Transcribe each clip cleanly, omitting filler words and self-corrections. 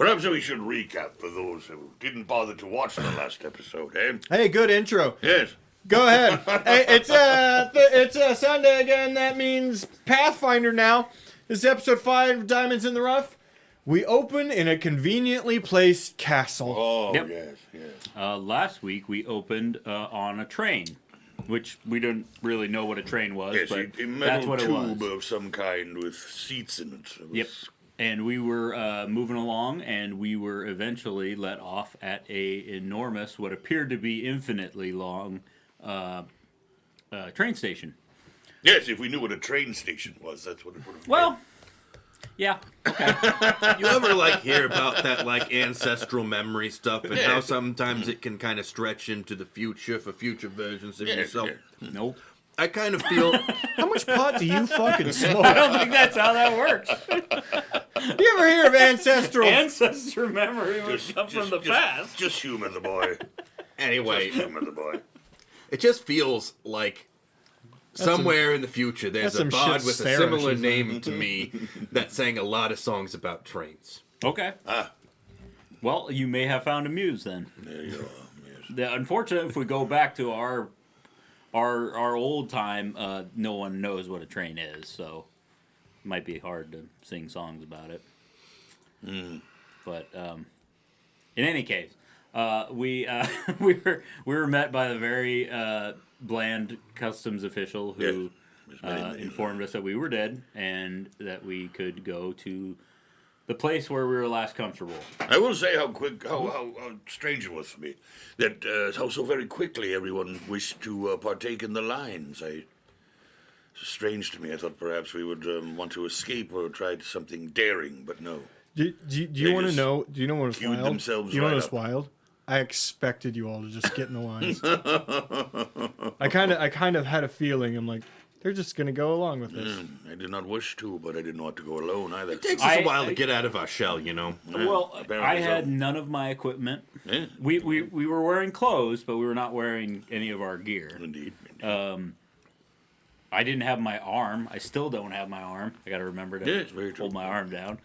Perhaps we should recap for those who didn't bother to watch the last episode, eh? Hey, good intro. Yes. Go ahead. Hey, it's Sunday again. That means Pathfinder now. This is episode 5, Diamonds in the Rough. We open in a conveniently placed castle. Oh, Yep. yes. Last week we opened on a train, which we didn't really know what a train was, Yes, but a that's metal what it tube was. of some kind with seats in it. It was- Yep. And we were moving along, and we were eventually let off at a enormous, what appeared to be infinitely long, train station. Yes, if we knew what a train station was, that's what it would have Well, yeah, okay. You ever hear about that ancestral memory stuff and how Yeah. sometimes it can kind of stretch into the future for future versions of Yes, yourself? yes. Nope. I kind of feel How much pot do you fucking I smoke? don't think that's how that works. You ever hear of ancestral? Ancestor memory would come from the past. Just humor the boy. anyway. Just humor the boy. It just feels like somewhere in the future there's that's a some bard shit with a Sarah similar she's name to me that sang a lot of songs about trains. Okay. Well, you may have found a muse then. There you are. Yes. Unfortunately, if we go back to our old time, no one knows what a train is, so it might be hard to sing songs about it. But in any case, we we were met by a very bland customs official who informed us that we were dead and that we could go to the place where we were last comfortable. I will say how strange it was for me that how so very quickly everyone wished to partake in the lines. It's strange to me. I thought perhaps we would want to escape or try something daring, but no. Do you want to just know? Do you know what was queued wild? themselves Do you know right what was up. wild? I expected you all to just get in the lines. I kind of had a feeling. I'm like, they're just gonna go along with this. I did not wish to, but I didn't want to go alone either. It takes us I- a while I- to get out of our shell, you know. Well, apparently I had so. none of my equipment. Yeah, We were wearing clothes, but we were not wearing any of our gear. indeed. I didn't have my arm. I still don't have my arm. I got to remember to Yes, very true. hold my arm down.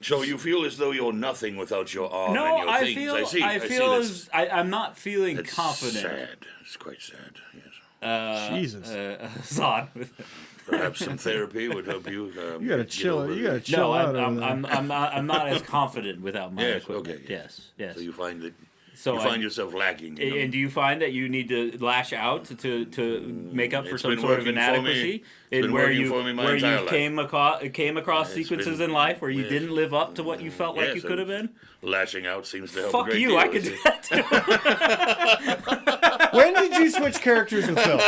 So you feel as though you're nothing without your arm No, and your I things. feel I see. as I'm not feeling That's confident. sad. It's quite sad. Yes. Jesus, Zod. Perhaps some therapy would help you. you gotta get chill. over You the- gotta chill No, out. I'm over there. I'm not as confident without my Yes, equipment. okay, Yes, yes. So you find that So you I- find yourself lacking. You know? And do you find that you need to lash out to make up for It's some been sort of working for me. inadequacy It's been where working you for me my where entire you life. came across It's sequences been- in life where you yes. didn't live up to what you felt like Yes, you could have been? Lashing out seems to help. a Fuck great you! deal, I could you do see. that too. When did you switch characters with Phil?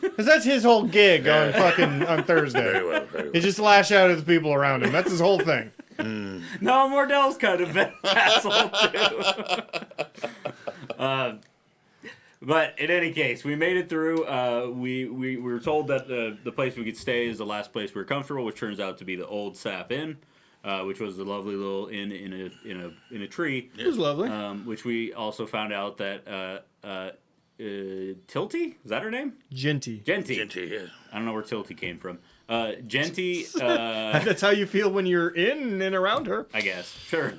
Because that's his whole gig on Very Thursday. well. Very He well. just lash out at the people around him. That's his whole thing. No, Mordell's kind of an asshole too. But in any case, we made it through. We were told that the place we could stay is the last place we were comfortable, which turns out to be the Old Sap Inn, which was the lovely little inn in a tree. It was lovely. Which we also found out that Tilty, is that her name? Genty. Genty. Genty, yes. I don't know where Tilty came from. Genty. That's how you feel when you're in and around her. I guess. Sure.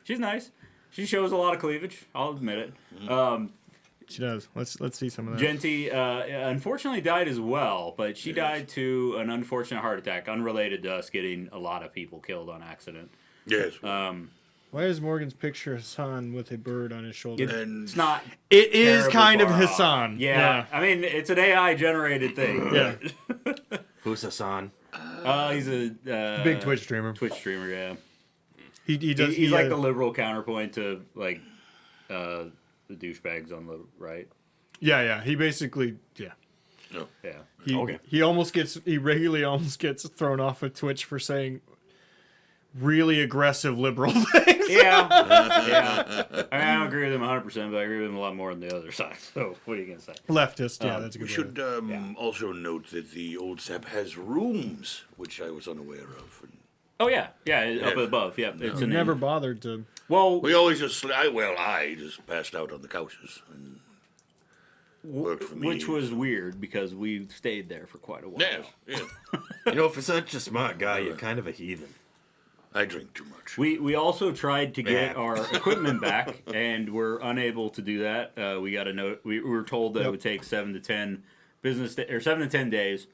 She's nice. She shows a lot of cleavage. I'll admit it. She does. Let's see some of that. Genty unfortunately died as well, but she died to an unfortunate heart attack, unrelated to us getting a lot of people killed on accident. Yes. Why is Morgan's picture Hassan with a bird on his shoulder? and It's not. It is terribly kind of far off. Hassan. Yeah. I mean, it's an AI generated thing. Yeah. Who's Hassan? He's a Big Twitch streamer. Twitch streamer. Yeah. He does. He's he, like the liberal counterpoint to like the douchebags on the right. Yeah. He basically. Yeah. no. Yeah. He regularly almost gets thrown off of Twitch for saying really aggressive liberal things. Yeah. Yeah. I mean, I don't agree with him 100%, but I agree with him a lot more on the other side. So, what are you going to say? Leftist. Yeah, that's a We good should word. also note that the old sap has rooms, which I was unaware of. And Oh, yeah. Yeah, up above. Yeah. It's an Never inn. bothered to. Well, we always just, I just passed out on the couches. And worked for me. which was weird because we stayed there for quite a while. Yes, yes. You know, for such a smart guy, you're kind of a heathen. I drink too much. We also tried to get Yeah. our equipment back, and we're unable to do that. We got a note. We were told that it would take 7 to 10 or 7 to 10 days.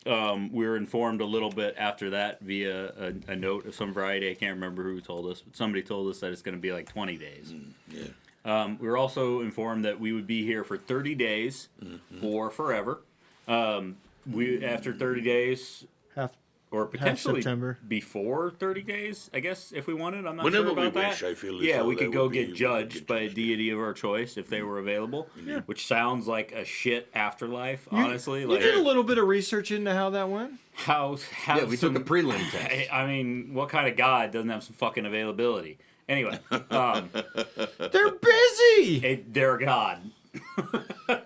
We were informed a little bit after that via a note of some variety. I can't remember who told us, but somebody told us that it's going to be like 20 days. Yeah. We were also informed that we would be here for 30 days or forever. We after 30 days, Half. or potentially September. before 30 days, I guess, if we wanted. I'm not Whenever sure about we that. wish, I feel as yeah, though we that could go would be- get judged we could by a get deity of our choice if they were available, which sounds like a shit afterlife, You- honestly. You Like, did a little bit of research into how that went. how Yeah, we took some- a prelim test. I mean, what kind of god doesn't have some fucking availability? Anyway, They're busy. they're a god.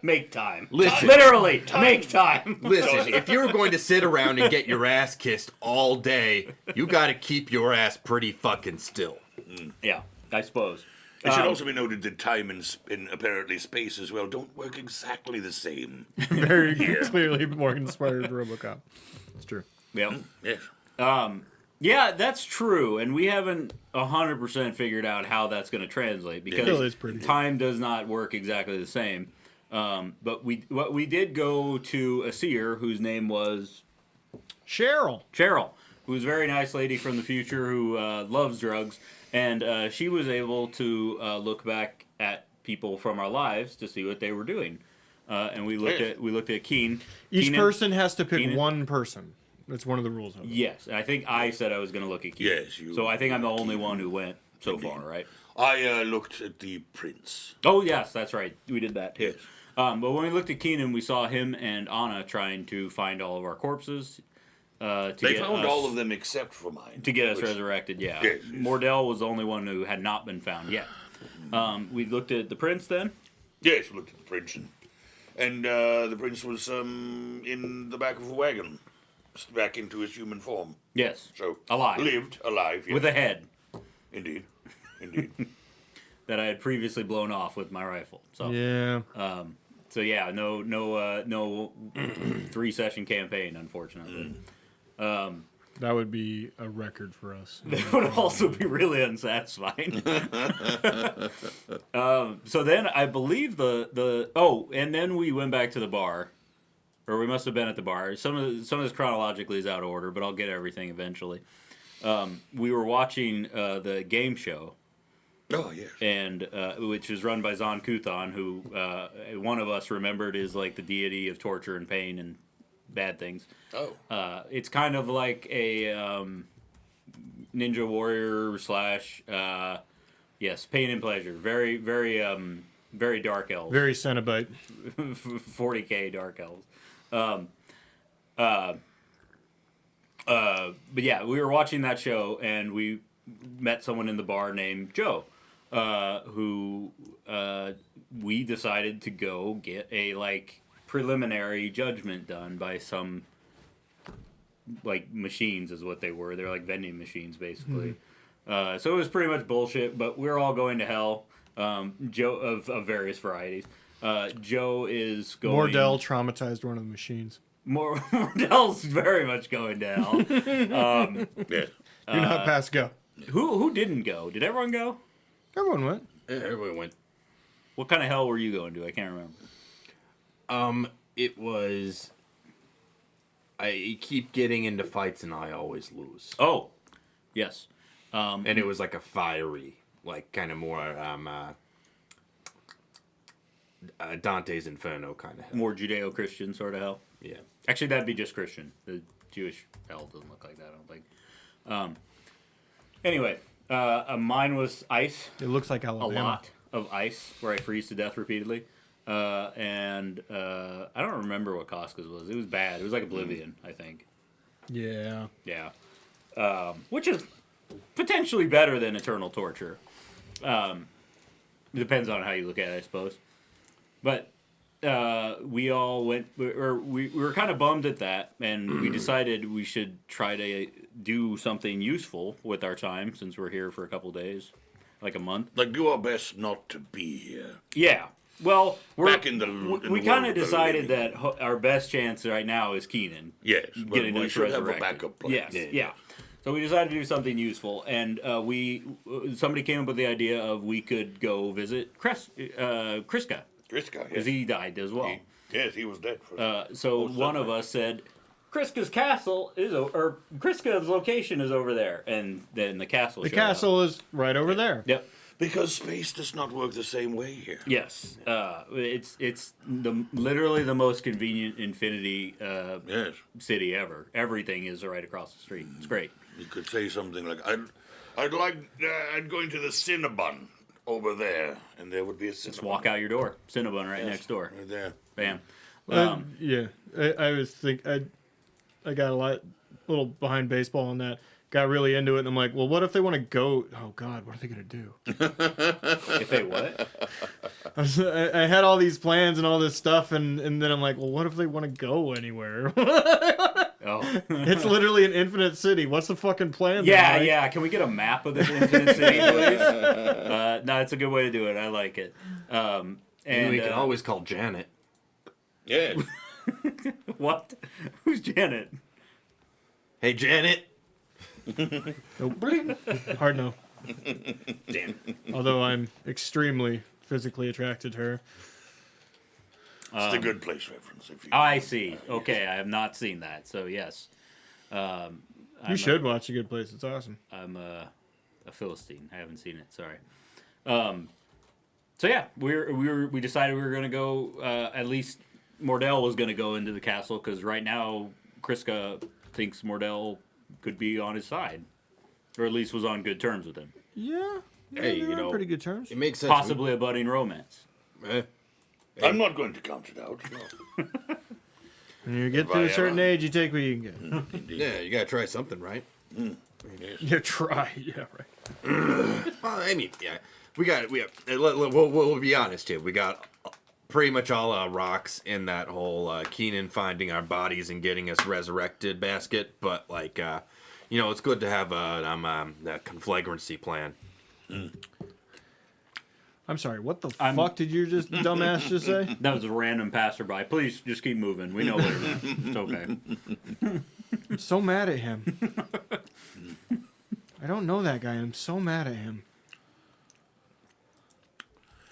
Make time. Listen. Literally, make time. Listen, if you're going to sit around and get your ass kissed all day, you got to keep your ass pretty fucking still. Yeah, I suppose. It should also be noted that time and apparently space as well don't work exactly the same. Very clearly more inspired RoboCop. It's true. Yeah. Yes. Yeah, that's true, and we haven't 100% figured out how that's going to translate Still because is pretty. time does not work exactly the same. But we did go to a seer whose name was Cheryl. Cheryl, who was a very nice lady from the future who loves drugs, and she was able to look back at people from our lives to see what they were doing. And we looked at Keen. Each Keenan. person has to pick Keenan? one person. That's one of the rules of it. Yes, I think I said I was going to look at Keen. Yes, you- So I think I'm the only one who went so far, right? I looked at the prince. Oh yes, that's right. We did that too. Yes. But when we looked at Keenan, we saw him and Anna trying to find all of our corpses. To They get found us, all of them except for mine. to get us which- resurrected. Yeah, Yes. Mordell was the only one who had not been found yet. We looked at the prince then. Yes, looked at the prince, and the prince was in the back of a wagon, back into his human form. Yes, So Alive. lived alive. Yes. with a head Indeed, indeed. that I had previously blown off with my rifle. So Yeah. so yeah, no 3-session campaign, unfortunately. That would be a record for us. That would also be really unsatisfying. So then I believe and then we went back to the bar, or we must have been at the bar. Some of this chronologically is out of order, but I'll get everything eventually. We were watching the game show, Oh yes. and which is run by Zon Kuthon, who one of us remembered is like the deity of torture and pain and bad things. Oh. It's kind of like a Ninja Warrior / yes, pain and pleasure. Very, very, very dark elves. Very Cenobite. 40K dark elves. But yeah, we were watching that show and we met someone in the bar named Joe, who we decided to go get a preliminary judgment done by some machines is what they were. They're like vending machines basically. So it was pretty much bullshit, but we're all going to hell. Joe of various varieties. Joe is going. Mordell traumatized one of the machines. Mordell's very much going to hell. Yes. Do not pass go. Who didn't go? Did everyone go? Everyone went. Yeah, everybody went. What kind of hell were you going to? I can't remember. It was. I keep getting into fights and I always lose. Oh, yes. And it was like a fiery, kind of more Dante's Inferno kind of hell. More Judeo-Christian sort of hell. Yeah. Actually, that'd be just Christian. The Jewish hell doesn't look like that, I don't think. Anyway, mine was ice. It looks like A Alabama. lot of ice, where I freeze to death repeatedly. And I don't remember what Costco's was. It was bad. It was like Oblivion, I think. Yeah. Yeah. Which is potentially better than Eternal Torture. Depends on how you look at it, I suppose. But we all went, or we were kind of bummed at that, and we decided we should try to do something useful with our time since we're here for a couple days, like a month. Do our best not to be here. Yeah. Well, Back in the we world kind of of the decided living. that our best chance right now is Keenan. Yes, but Getting we us should have a resurrected. backup plan. Yes, yeah. So we decided to do something useful, and somebody came up with the idea of we could go visit Kriska, Kriska, because yes. he died as well. Yes, he was dead. So most one of certainly. us said, Kriska's castle is, or Kriska's location is over there, and then the castle. The showed up. castle is right over there. Yep. Because space does not work the same way here. Yes. It's literally the most convenient infinity Yes. city ever. Everything is right across the street. It's great. You could say something like, I'd go into the Cinnabon over there, and there would be a Cinnabon. Just walk out your door. Cinnabon right next door. Right there. Bam. Yeah, I was I got little behind baseball on that. Got really into it, and I'm like, well, what if they want to go? Oh God, what are they gonna do? If they what? I had all these plans and all this stuff, and then I'm like, well, what if they want to go anywhere? Oh. It's literally an infinite city. What's the fucking plan? Yeah, then, Mike? yeah. Can we get a map of this infinite city, please? No, it's a good way to do it. I like it. And we can always call Janet. Yes. what? Who's Janet? Hey, Janet. Nope. Hard no. Damn. Although I'm extremely physically attracted to her. It's the Good Place reference. If you I see. Okay, I have not seen that. So yes, You should watch A Good Place. It's awesome. I'm a Philistine. I haven't seen it. Sorry. So yeah, we decided we were gonna go. At least Mordell was gonna go into the castle because right now Kriska thinks Mordell could be on his side, or at least was on good terms with him. Yeah. Hey, they're you on know, pretty good terms. It makes sense. Possibly a budding romance. I'm not going to count it out. No. When you get to a certain age, you take what you can get. Yeah, you gotta try something, right? You try. Yeah, right. Well, I mean, yeah, we'll be honest here. We got pretty much all rocks in that whole Keenan finding our bodies and getting us resurrected basket. But like, it's good to have that conflagrancy plan. I'm sorry. What the fuck did you dumbass just say? That was a random passerby. Please just keep moving. We know what it is. It's okay. I'm so mad at him. I don't know that guy. I'm so mad at him.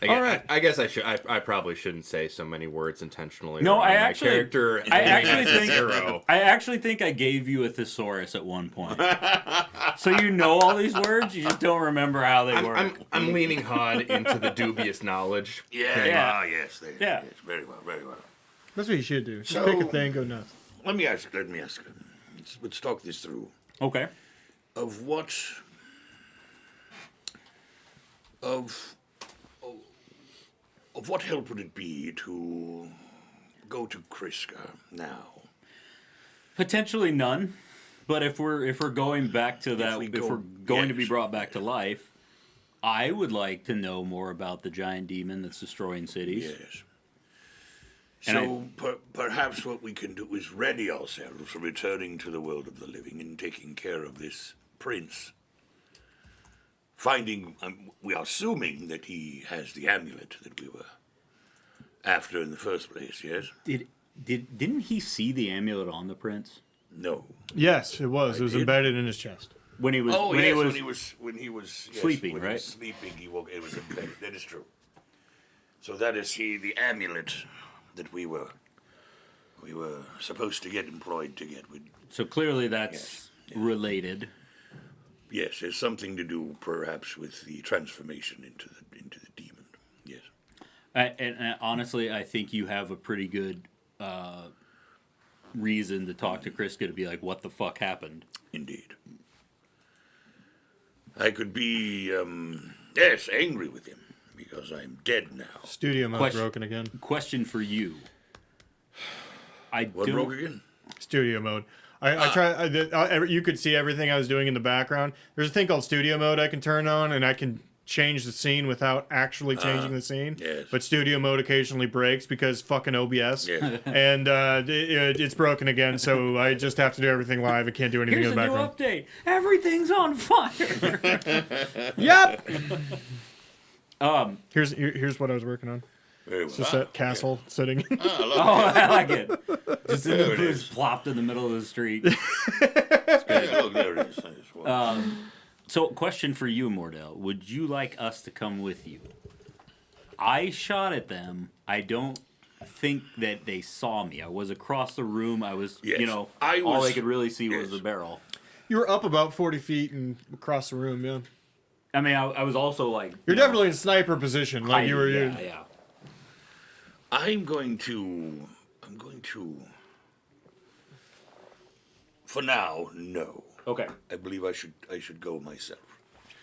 All right. I guess I should. I probably shouldn't say so many words intentionally. No, around I my actually- character. I actually being at think zero. I actually think I gave you a thesaurus at one point. So you know all these words, you just don't remember how they work. I'm leaning hard into the dubious knowledge. Yeah. Yeah. Ah, yes. There. Yeah. Yes, very well. Very well. That's what you should do. Just So- pick a thing, go nuts. Let me ask. Let's talk this through. Okay. Of what? Of what help would it be to go to Kriska now? Potentially none. But if we're going back to that, we if go- we're going to be yes. brought back to life, I would like to know more about the giant demon that's destroying cities. Yes. And So perhaps what we can do is ready ourselves for returning to the world of the living and taking care of this prince. We are assuming that he has the amulet that we were after in the first place. Yes. Didn't he see the amulet on the prince No. Yes, it was. It was did. embedded in his chest. when he was Oh when yes, he was when he was yes, sleeping, when he right? was sleeping, he woke. It was embedded. That is true. So that is the amulet that we were supposed to get employed to get. So clearly that's Yes. related. Yes, there's something to do perhaps with the transformation into the demon. Yes. And honestly, I think you have a pretty good reason to talk to Kriska to be like, "What the fuck happened?" Indeed. I could be yes, angry with him because I'm dead now. Studio mode Question- broken again. Question for you. I What don't. broke again? Studio mode. You could see everything I was doing in the background. There's a thing called studio mode I can turn on, and I can change the scene without actually changing the scene. yes. But studio mode occasionally breaks because fucking OBS. Yes. And it's broken again, so I just have to do everything live. I can't do anything Here's in a the new background. update. Everything's on fire. Yep. Here's what I was working on. Very well. It's just that castle sitting. Ah, Oh, lovely. I like it. Just in There the it is. just plopped in the middle of the street. Yeah, look, there it is. Nice. Well, So, question for you, Mordell. Would you like us to come with you? I shot at them. I don't think that they saw me. I was across the room. I was, Yes. all was- they could really see was yes. the barrel. You were up about 40 feet and across the room, yeah. I mean, I was also like... You're definitely in sniper position, like you were. Yeah. I'm going to. For now, no. Okay. I believe I should go myself.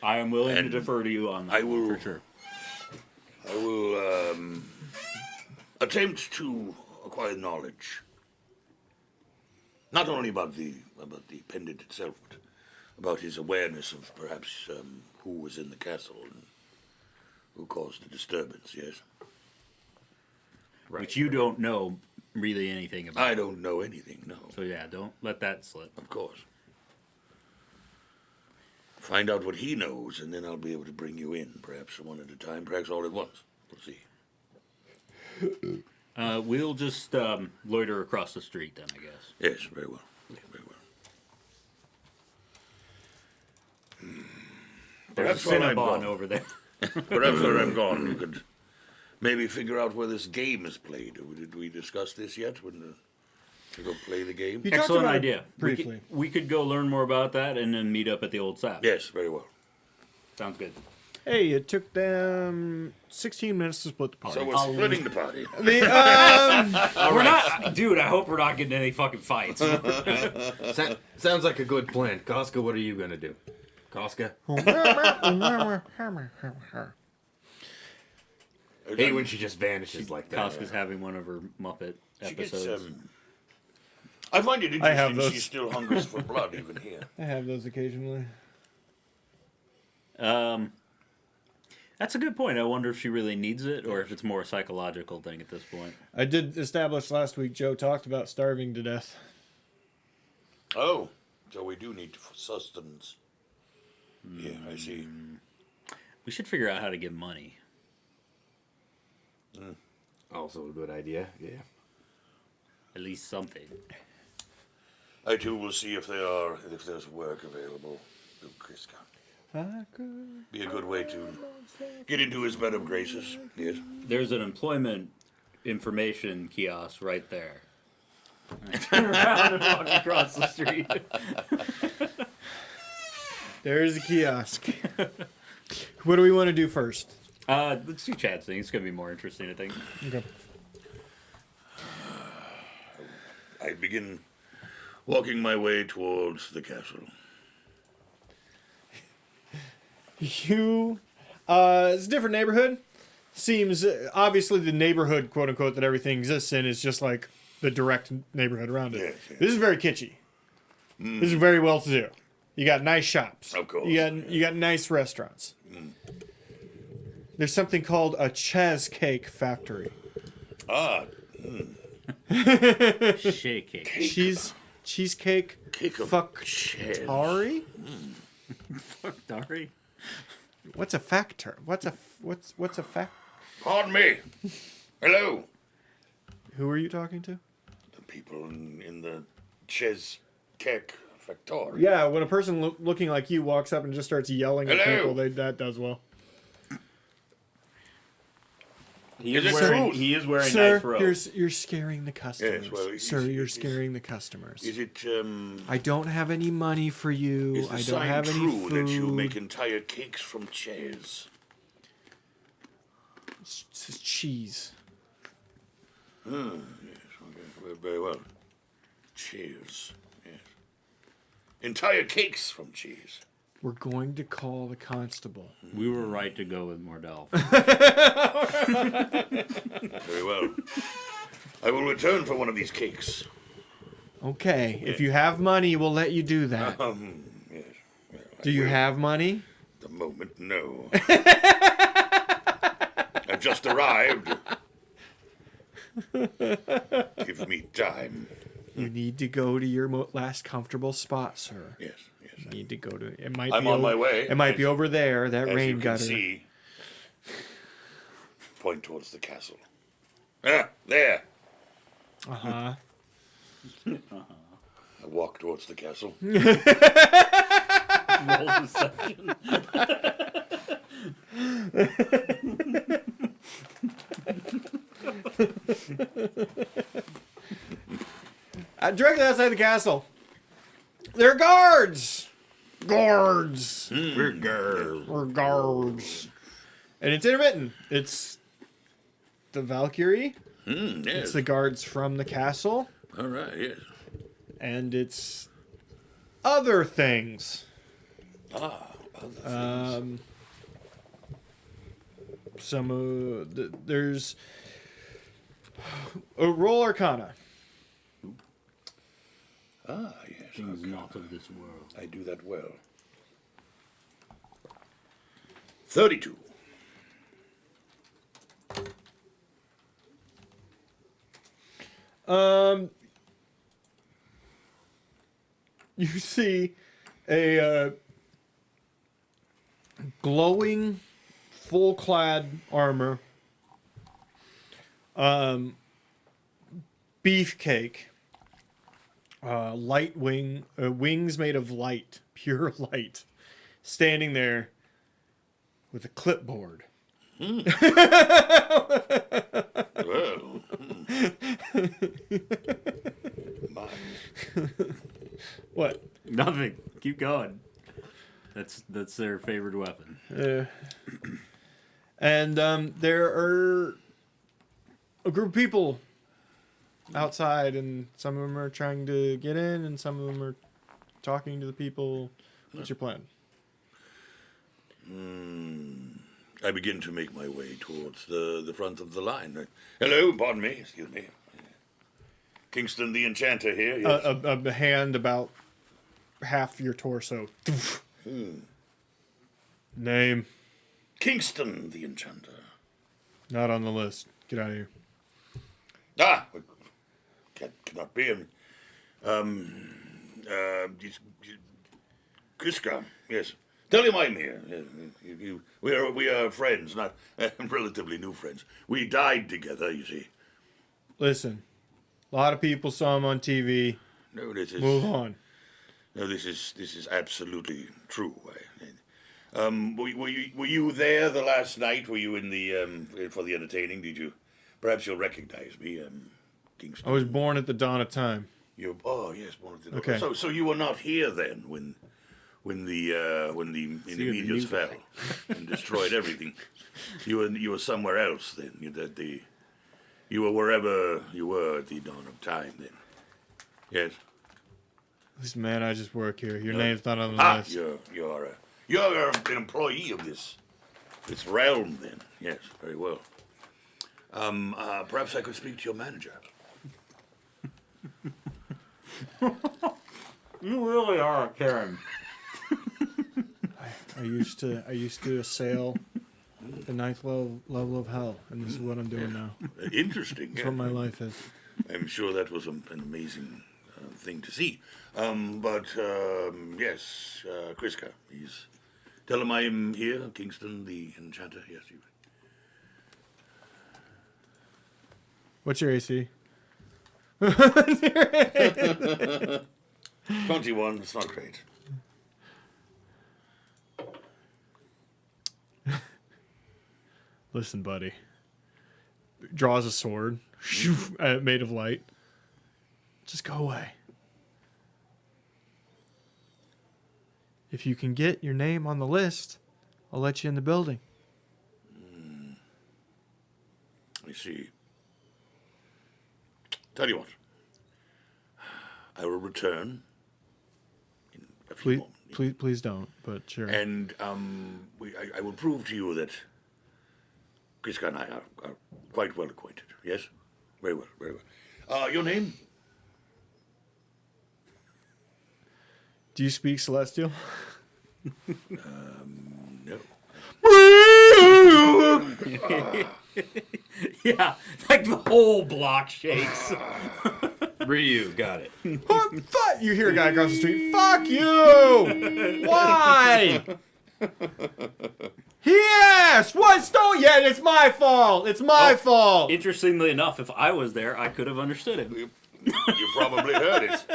I am willing And to defer to you on that. I will- for sure. I will attempt to acquire knowledge, not only about the pendant itself, but about his awareness of perhaps who was in the castle and who caused the disturbance. Yes, Which you don't know really anything about. I don't know anything. No, So yeah, don't let that slip. of course. Find out what he knows, and then I'll be able to bring you in, perhaps one at a time, perhaps all at once. We'll see. We'll just loiter across the street then, I guess. Yes, very well. Very well. There's a while I'm Cinnabon gone- over there. Perhaps when I'm gone, you could maybe figure out where this game is played. Did we discuss this yet? To go play the game? You talked Excellent about it idea. briefly. We could go learn more about that and then meet up at the old sap. Yes, very well. Sounds good. Hey, it took them 16 minutes to split the party. So we're splitting the party. We're not, dude. I hope we're not getting any fucking fights. Sounds like a good plan. Koska, what are you gonna do? Koska? Hate when she just vanishes like that. Koska's having one of her Muppet She gets, episodes. I find it I have interesting those. she still hungers for blood even here. I have those occasionally. That's a good point. I wonder if she really needs it or if it's more a psychological thing at this point. I did establish last week, Joe talked about starving to death. Oh, so we do need sustenance. Yeah, I see. We should figure out how to get money. Also a good idea. Yeah. At least something. I too will see if there's work available. Oh, Kriska. Be a good way to get into his bed of graces. Yes. There's an employment information kiosk right there. I turn around and walk across the street. There's a kiosk. What do we want to do first? Let's do Chad's thing. It's going to be more interesting, I think. Okay. I begin walking my way towards the castle. It's a different neighborhood. Seems, obviously the neighborhood, quote unquote, that everything exists in is just like the direct neighborhood around it. Yes, yes. This is very kitschy. This is very well to do. You got nice shops. Of course. You got nice restaurants. There's something called a cheesecake factory. Ah, Shake cake. Cheesecake cake of factory? Sorry. What's a factor? What's a fact? Pardon me. Hello. Who are you talking to? The people in the cheesecake factory. Yeah, when a person looking like you walks up and just starts yelling at Hello. people, that does well. He Is is it wearing, true? he is wearing Sir, nice robes. you're scaring the customers. Yes, well, Sir, is- you're is- scaring the customers. Is it I don't have any money for you. is the I don't sign have any true food. that you make entire cakes from cheese? It's cheese. Yes, okay. Well, very well. Cheese. Yes. Entire cakes from cheese. We're going to call the constable. We were right to go with Mordell. Very well. I will return for one of these cakes. Okay, if you have money, we'll let you do that. Yes. Well, Do you have money? at the moment, no. I've just arrived. Give me time. You need to go to your last comfortable spot, sir. Yes, yes. You need to go to. It might I'm be on over, my way. It might be over there. That As rain you got can her. see, point towards the castle. Ah, there. Uh-huh. I walk towards the castle. Roll deception. Directly outside the castle, there are guards. Guards. We're girls. Or guards. And it's intermittent. It's the Valkyrie. Yes. It's the guards from the castle. All right, yes. And it's other things. Other things. There's a roll Arcana. Yes. Things not of this world. I do that well. 32. You see a glowing, full-clad armor, beefcake, light wings made of light, pure light, standing there with a clipboard. Well. My. What? Nothing. Keep going. That's their favorite weapon. And there are a group of people outside, and some of them are trying to get in, and some of them are talking to the people. What's your plan? I begin to make my way towards the front of the line. Hello, pardon me, excuse me. Kingston the Enchanter here. Yes. A hand about half your torso. Name Kingston the Enchanter. not on the list. Get out of here. Ah, cannot be him. Kiska, yes. Tell him I'm here. We are friends, not relatively new friends. We died together, you see. Listen, a lot of people saw him on TV. No, this is Move on. no, this is absolutely true. Were you there the last night? Were you in the for the entertaining? Did you? Perhaps you'll recognize me, Kingston. I was born at the dawn of time. Yes, born at the Okay. So you were not here then when the meteors fell and destroyed everything. You were somewhere else then. You were wherever you were at the dawn of time then. Yes. Listen, man, I just work here. Your name's not on the Ah, list. you're an employee of this realm then. Yes, very well. Perhaps I could speak to your manager. You really are a Karen. I used to assail the ninth level of hell, and this is what I'm doing now. Interesting. That's what my life is. I'm sure that was an amazing thing to see. Yes, Kriska, tell him I'm here, Kingston the Enchanter. Yes, you. What's your AC? 21. It's not great. Listen, buddy. Draws a sword, made of light. Just go away. If you can get your name on the list, I'll let you in the building. I see. Tell you what. I will return in a few moments. Please don't. But sure. And I will prove to you that Kriska and I are quite well acquainted. Yes? Very well, very well. Your name? Do you speak Celestial? No. Yeah, like the whole block shakes. Ryu, got it. Fuck! You hear a guy across the street. Fuck you! Why? Yes! One stone! Yeah, it's my fault! It's my fault! Interestingly enough, if I was there, I could have understood him. You probably heard it.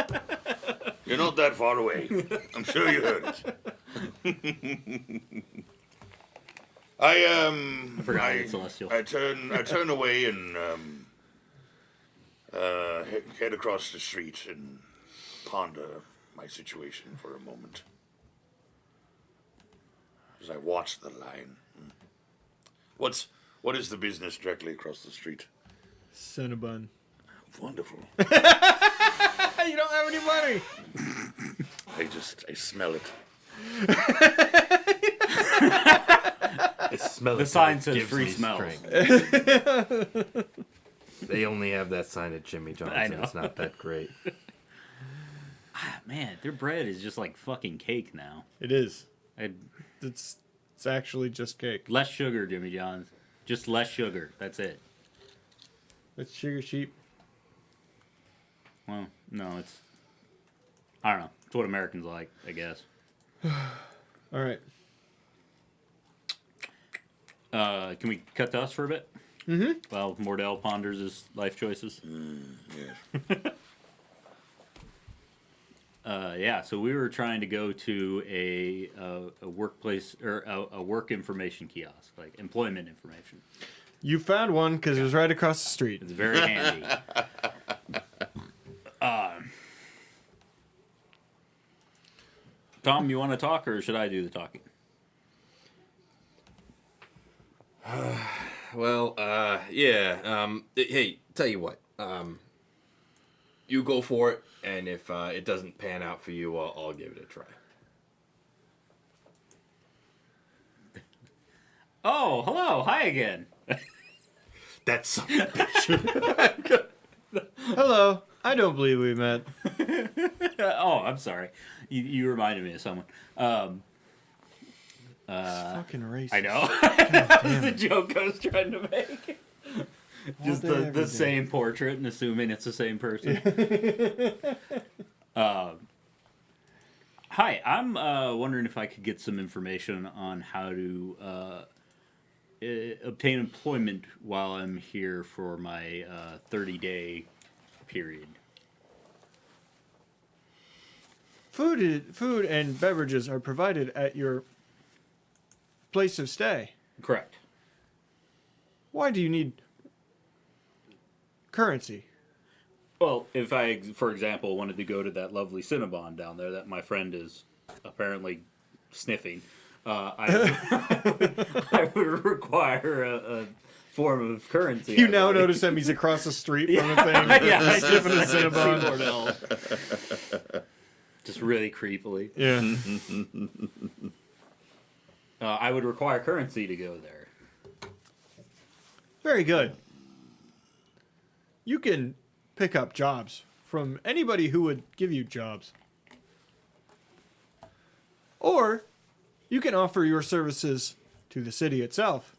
You're not that far away. I'm sure you heard it. I forgot it's celestial. I turn away and head across the street and ponder my situation for a moment as I watch the line. What is the business directly across the street? Cinnabon. Wonderful. You don't have any money! I smell it. The sign says free smells. They only have that sign at Jimmy John's. I know. It's not that great. Man, their bread is just like fucking cake now. It is. I, It's actually just cake. less sugar, Jimmy John's. Just less sugar. That's it. It's sugar sheep. Well, no, it's. I don't know. It's what Americans like, I guess. All right. Can we cut to us for a bit? Mm-hmm. Well, Mordell ponders his life choices. Yes. Yeah, so we were trying to go to a workplace or a work information kiosk, like employment information. You found one because it was right across the street. It's very handy. Tom, you want to talk or should I do the talking? Well, yeah. Hey, tell you what. You go for it, and if it doesn't pan out for you, I'll give it a try. Oh, hello. Hi again. That's Hello. I don't believe we met. Oh, I'm sorry. You reminded me of someone. Fucking racist. I know. That was the joke I was trying to make. Just day, every the day. same portrait and assuming it's the same person. Hi, I'm wondering if I could get some information on how to obtain employment while I'm here for my 30-day period. Food and beverages are provided at your place of stay. Correct. Why do you need currency? Well, if I, for example, wanted to go to that lovely Cinnabon down there that my friend is apparently sniffing, I would require a form of currency. You I now believe. notice him. He's across the street from the thing. Yeah, I sniffing a just see Cinnabon. Mordell. Just really creepily. Yeah. I would require currency to go there. Very good. You can pick up jobs from anybody who would give you jobs. Or you can offer your services to the city itself.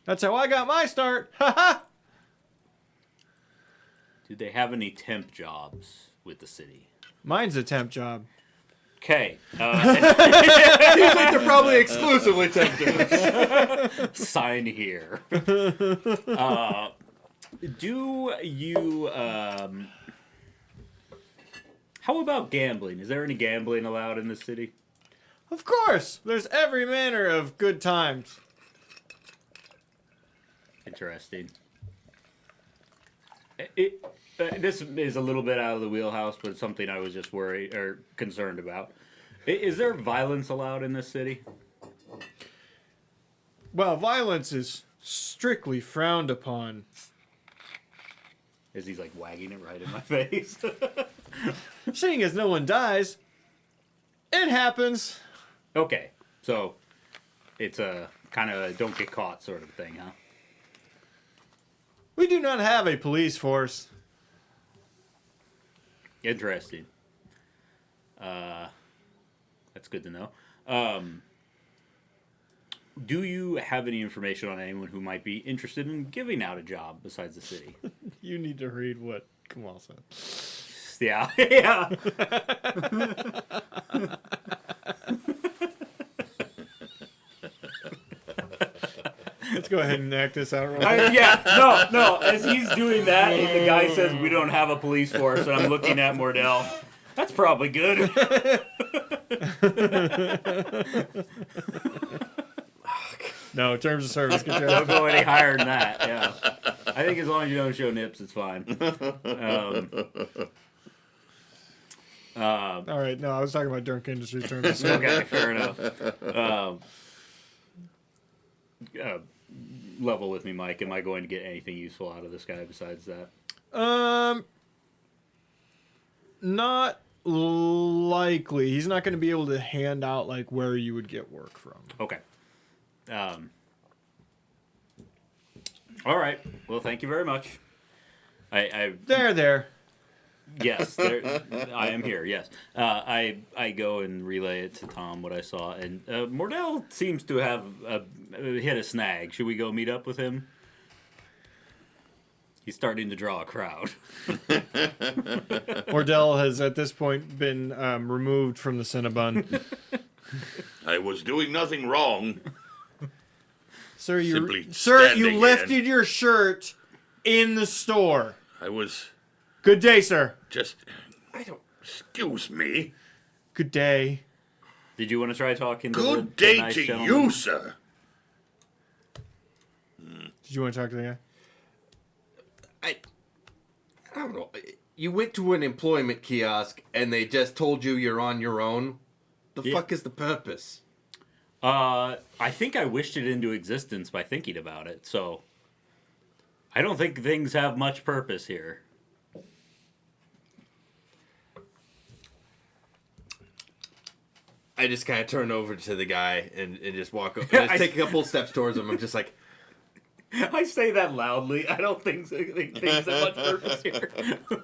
That's how I got my start. Haha. Do they have any temp jobs with the city? Mine's a temp job. Okay. Seems like they're probably exclusively tempted. Sign here. Do you how about gambling? Is there any gambling allowed in the city? Of course, there's every manner of good times. Interesting. This is a little bit out of the wheelhouse, but it's something I was just worried or concerned about. Is there violence allowed in this city? Well, violence is strictly frowned upon. As he's like wagging it right in my face. Seeing as no one dies, it happens. Okay, so it's a kind of a don't get caught sort of thing, huh? We do not have a police force. Interesting. That's good to know. Do you have any information on anyone who might be interested in giving out a job besides the city? You need to read what Kamal said. Yeah, yeah. Let's go ahead and act this out. Real quick. Yeah, no. As he's doing that, and the guy says we don't have a police force, and I'm looking at Mordell. That's probably good. No, terms of service. Good Don't job. go any higher than that. Yeah, I think as long as you don't show nips, it's fine. All right. No, I was talking about Dunk Industries terms of service. Okay, fair enough. Level with me, Mike. Am I going to get anything useful out of this guy besides that? Not likely. He's not going to be able to hand out like where you would get work from. Okay. All right. Well, thank you very much. I There. yes, there, I am here. Yes, I go and relay it to Tom what I saw, and Mordell seems to have hit a snag. Should we go meet up with him? He's starting to draw a crowd. Ordell has at this point been removed from the Cinnabon. I was doing nothing wrong. Sir, Simply you standing lifted in. your shirt in the store. I was Good day, sir. just. I don't. Excuse me. Good day. Did you want to try talking to Good the day nice to gentleman? you, sir. Did you want to talk to the guy? I don't know. You went to an employment kiosk and they just told you you're on your own. The Yeah. fuck is the purpose? I think I wished it into existence by thinking about it, so I don't think things have much purpose here. I just kind of turn over to the guy and just walk over. Just take a couple steps towards him. I'm just like, I say that loudly. I don't think things have much purpose here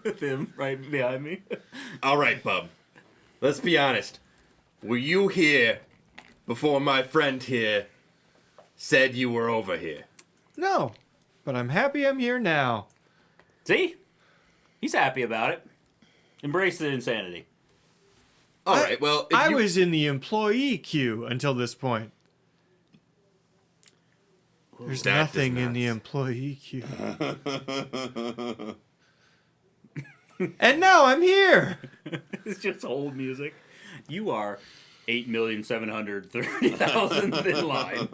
with him right behind me. all right, bub. Let's be honest. Were you here before my friend here said you were over here? No, but I'm happy I'm here now. See? He's happy about it. Embrace the insanity. All right. Well, if I you, was in the employee queue until this point. There's That is nothing in the nuts. employee queue. And now I'm here. It's just old music. You are 8,730,000 in line.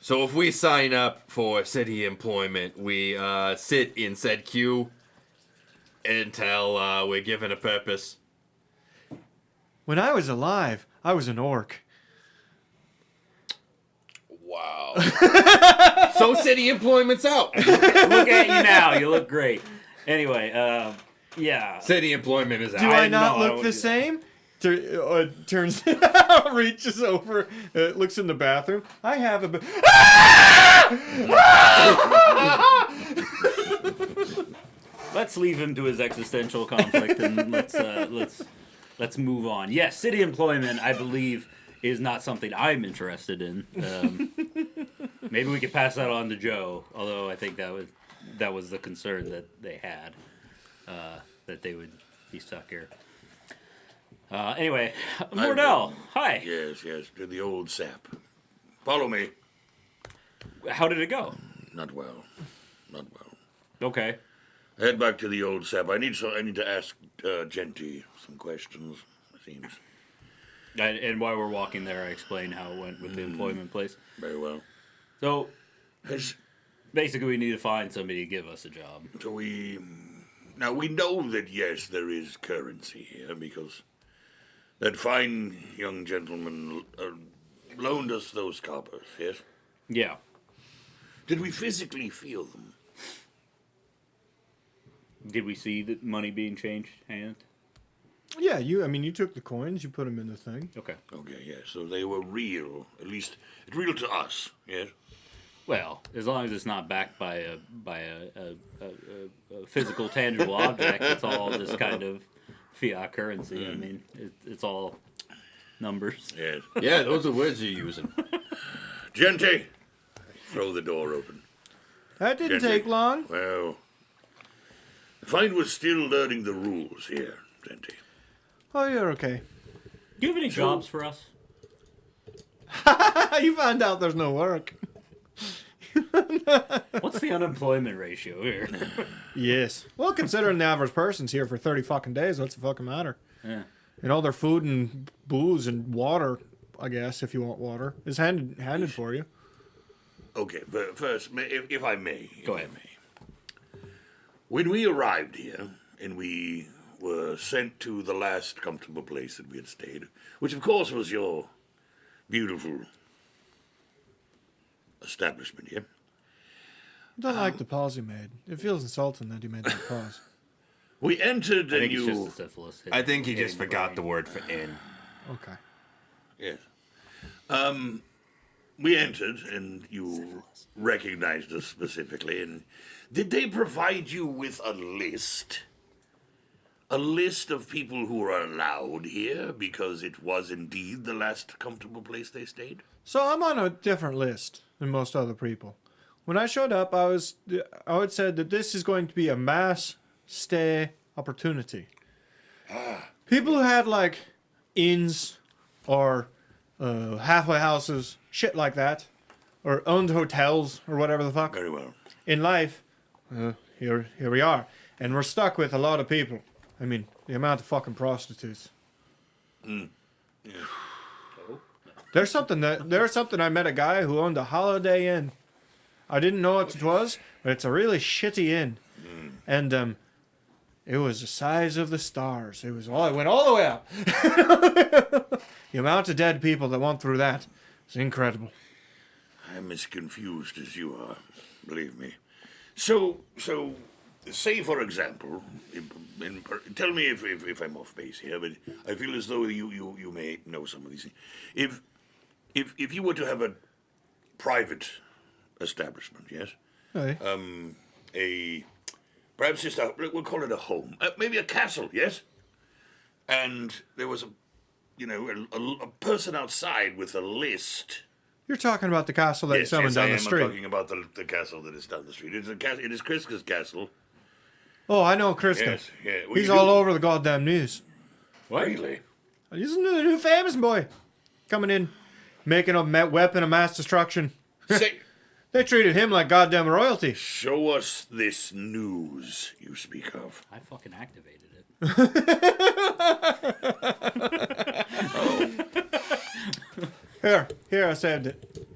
So if we sign up for city employment, we sit in said queue until we're given a purpose. When I was alive, I was an orc. Wow. So city employment's out. Look at you now. You look great. Anyway, yeah. City employment is out. Do I not no, I look won't the do that. same? Turns, reaches over, looks in the bathroom. I have a. Let's leave him to his existential conflict and let's move on. Yes, city employment, I believe, is not something I'm interested in. Maybe we could pass that on to Joe, although I think that was the concern that they had, that they would be stuck here. Anyway, Mordell, hi. Yes, to the old sap. Follow me. How did it go? Not well. Okay. Head back to the old sap. I need to ask Genty some questions. It seems And while we're walking there, I explain how it went with the employment place. very well. So Has, basically, we need to find somebody to give us a job. so we know that yes, there is currency here because that fine young gentleman loaned us those coppers. Yes. Yeah. Did we physically feel them? Did we see the money being changed hands? Yeah, you took the coins, you put them in the thing. Okay. Okay, yes. So they were real, at least real to us. Yes. Well, as long as it's not backed by a physical, tangible object, it's all just kind of fiat currency. I mean, it's all numbers. Yes. Yeah, those are words you're using. Genty, throw the door open. That didn't Genty. take long. Well, the find was still learning the rules here, Genty. Oh, you're okay. Do you have any jobs for us? You found out there's no work. What's the unemployment ratio here? Yes. Well, considering the average person's here for 30 fucking days, what's the fucking matter? Yeah. And all their food and booze and water, I guess, if you want water, is handed for you. Okay, but first, if I may. Go ahead. When we arrived here, and we were sent to the last comfortable place that we had stayed, which of course was your beautiful establishment here. I don't like the pause you made. It feels insulting that you made that pause. We entered I and think it's just you... the syphilis. I think he just hitting forgot the brain. word for in. Okay. Yes. We entered and you recognized us specifically, and did they provide you with a list? A list of people who are allowed here because it was indeed the last comfortable place they stayed? So I'm on a different list than most other people. When I showed up, I had said that this is going to be a mass stay opportunity. People who had like inns or halfway houses, shit like that, or owned hotels or whatever the fuck Very well. in life, here we are, and we're stuck with a lot of people. I mean, the amount of fucking prostitutes. There's something I met a guy who owned a Holiday Inn. I didn't know what it was, but it's a really shitty inn. And it was the size of the stars. It went all the way up. The amount of dead people that went through that is incredible. I'm as confused as you are, believe me. So, say for example, tell me if I'm off base here, but I feel as though you may know some of these things. If you were to have a private establishment, yes, Hey. perhaps just we'll call it a home, maybe a castle, yes, and there was a person outside with a list. You're talking about the castle that you summoned down the I'm street. talking about the castle that is down the street. It is Kriska's castle. Oh, I know Kriska. Yes, yeah. Well, He's you all do- over the goddamn news. What? Really? He's the new famous boy. Coming in, making a weapon of mass destruction. Say, They treated him like goddamn royalty. show us this news you speak of. I fucking activated it. Here, I saved it.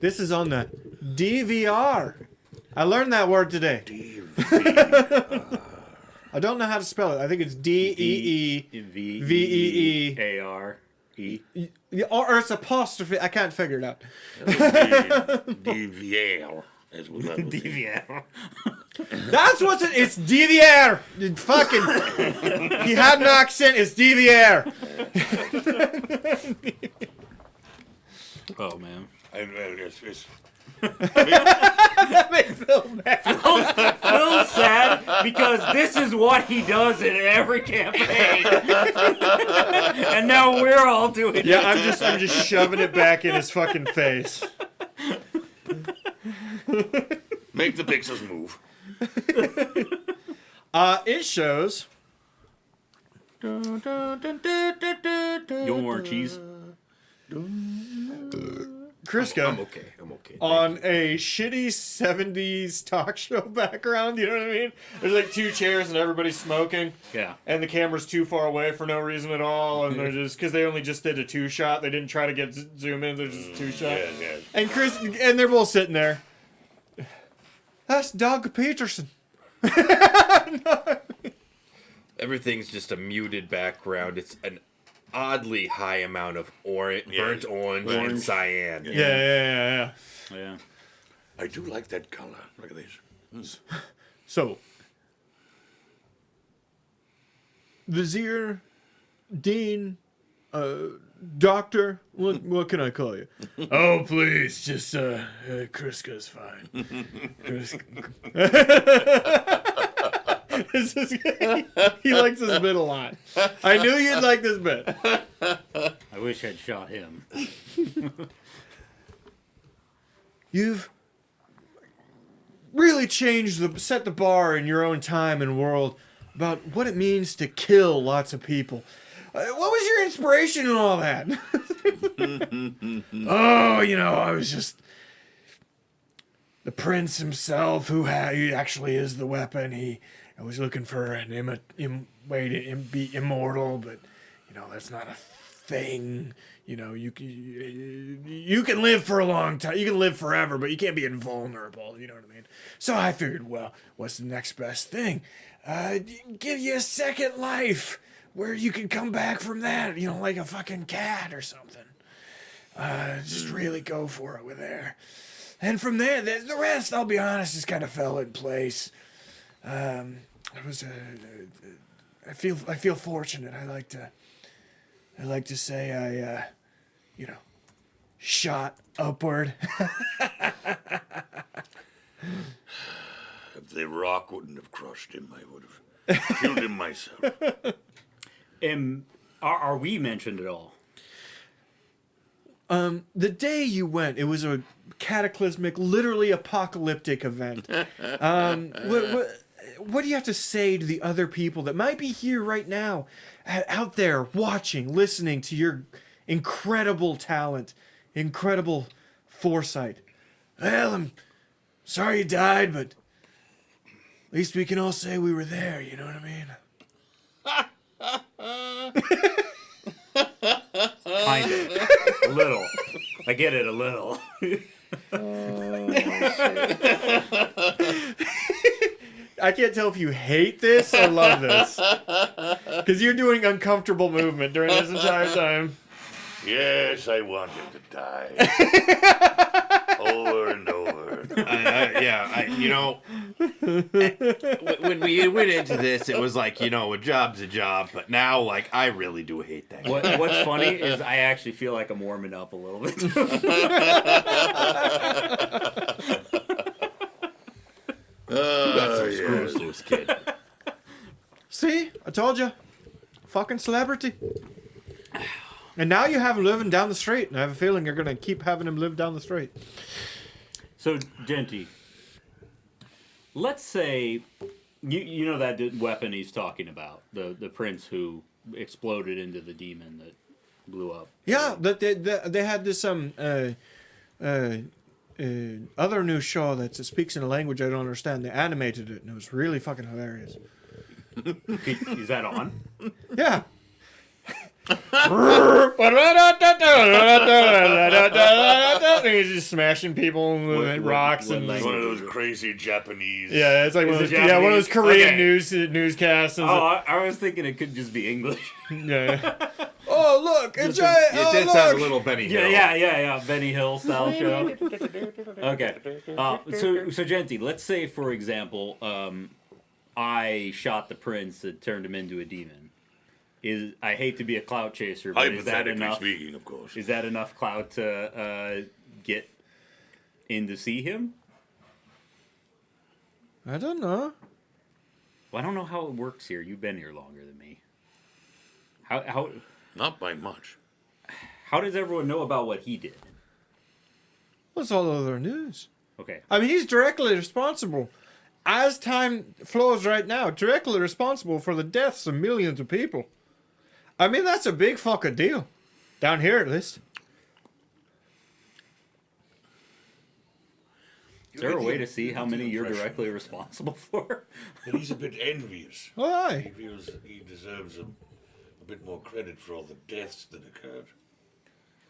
This is on the DVR. I learned that word today. I don't know how to spell it. I think it's D-E-E. VEEARE. Or it's apostrophe. I can't figure it out. DVR. That's what that would be. DVR. That's what's it. It's DVR. Fucking. He had an accent. It's DVR. Oh man. It's Phil's sad because this is what he does in every campaign, and now we're all doing it. Yeah, I'm just shoving it back in his fucking face. make the pixels move. It shows. You want more cheese? Kriska I'm okay. on a shitty 70s talk show background, you know what I mean? There's like two chairs and everybody's smoking, Yeah. and the camera's too far away for no reason at all, and they're just, because they only just did a two-shot, they didn't try to get zoom in, they're just a two-shot. Yeah. And they're both sitting there. That's Doug Peterson. Everything's just a muted background. It's an oddly high amount of burnt orange and cyan. Yeah. Yeah. I do like that color. Look at this. So, Vizier, Dean, Doctor, what can I call you? Oh, please, just Kriska's fine. He likes this bit a lot. I knew you'd like this bit. I wish I'd shot him. You've really set the bar in your own time and world about what it means to kill lots of people. What was your inspiration in all that? Oh, I was just... the prince himself, who he actually is the weapon. He was looking for an way to be immortal, but that's not a thing. You can live for a long time. You can live forever, but you can't be invulnerable. You know what I mean? So I figured, well, what's the next best thing? Give you a second life where you can come back from that. Like a fucking cat or something. Just really go for it with there. And from there, the rest, I'll be honest, just kind of fell in place. I feel fortunate. I like to say I shot upward. If the rock wouldn't have crushed him, I would have killed him myself. Are we mentioned at all? The day you went, it was a cataclysmic, literally apocalyptic event. What do you have to say to the other people that might be here right now, out there watching, listening to your incredible talent, incredible foresight? Well, I'm sorry you died, but at least we can all say we were there, you know what I mean? Kind of. A little. I get it a little. I can't tell if you hate this or love this. Because you're doing uncomfortable movement during this entire time. Yes, I want him to die. Over and over. When we went into this, it was like, a job's a job, but now, like, I really do hate that. What's funny is I actually feel like I'm warming up a little bit. Got some screws loose, kid. See? I told you. Fucking celebrity. And now you have him living down the street, and I have a feeling you're going to keep having him live down the street. So, Genty, let's say you know that weapon he's talking about, the prince who exploded into the demon that blew up. Yeah, they had this other new show that speaks in a language I don't understand. They animated it, and it was really fucking hilarious. Is that on? Yeah. He's just smashing people with rocks what and It's one of those crazy Japanese. yeah, it's like one of Is those, it one of those Korean Japanese? newscasts. Oh, I was thinking it could just be English. Yeah. Oh look, it's It did sound a little Benny Hill. Yeah. Benny Hill style show. Okay. So Genty, let's say for example, I shot the prince that turned him into a demon. I hate to be a clout chaser, but is that Hypothetically enough? speaking, of course. Is that enough clout to get in to see him? I don't know. Well, I don't know how it works here. You've been here longer than me. How Not by much. does everyone know about what he did? What's all other news? Okay. I mean, he's directly responsible, as time flows right now, directly responsible for the deaths of millions of people. I mean, that's a big fucking deal. Down here, at least. Is there a way to see how many you're directly responsible for? And he's a bit envious. He Why? feels that he deserves a bit more credit for all the deaths that occurred.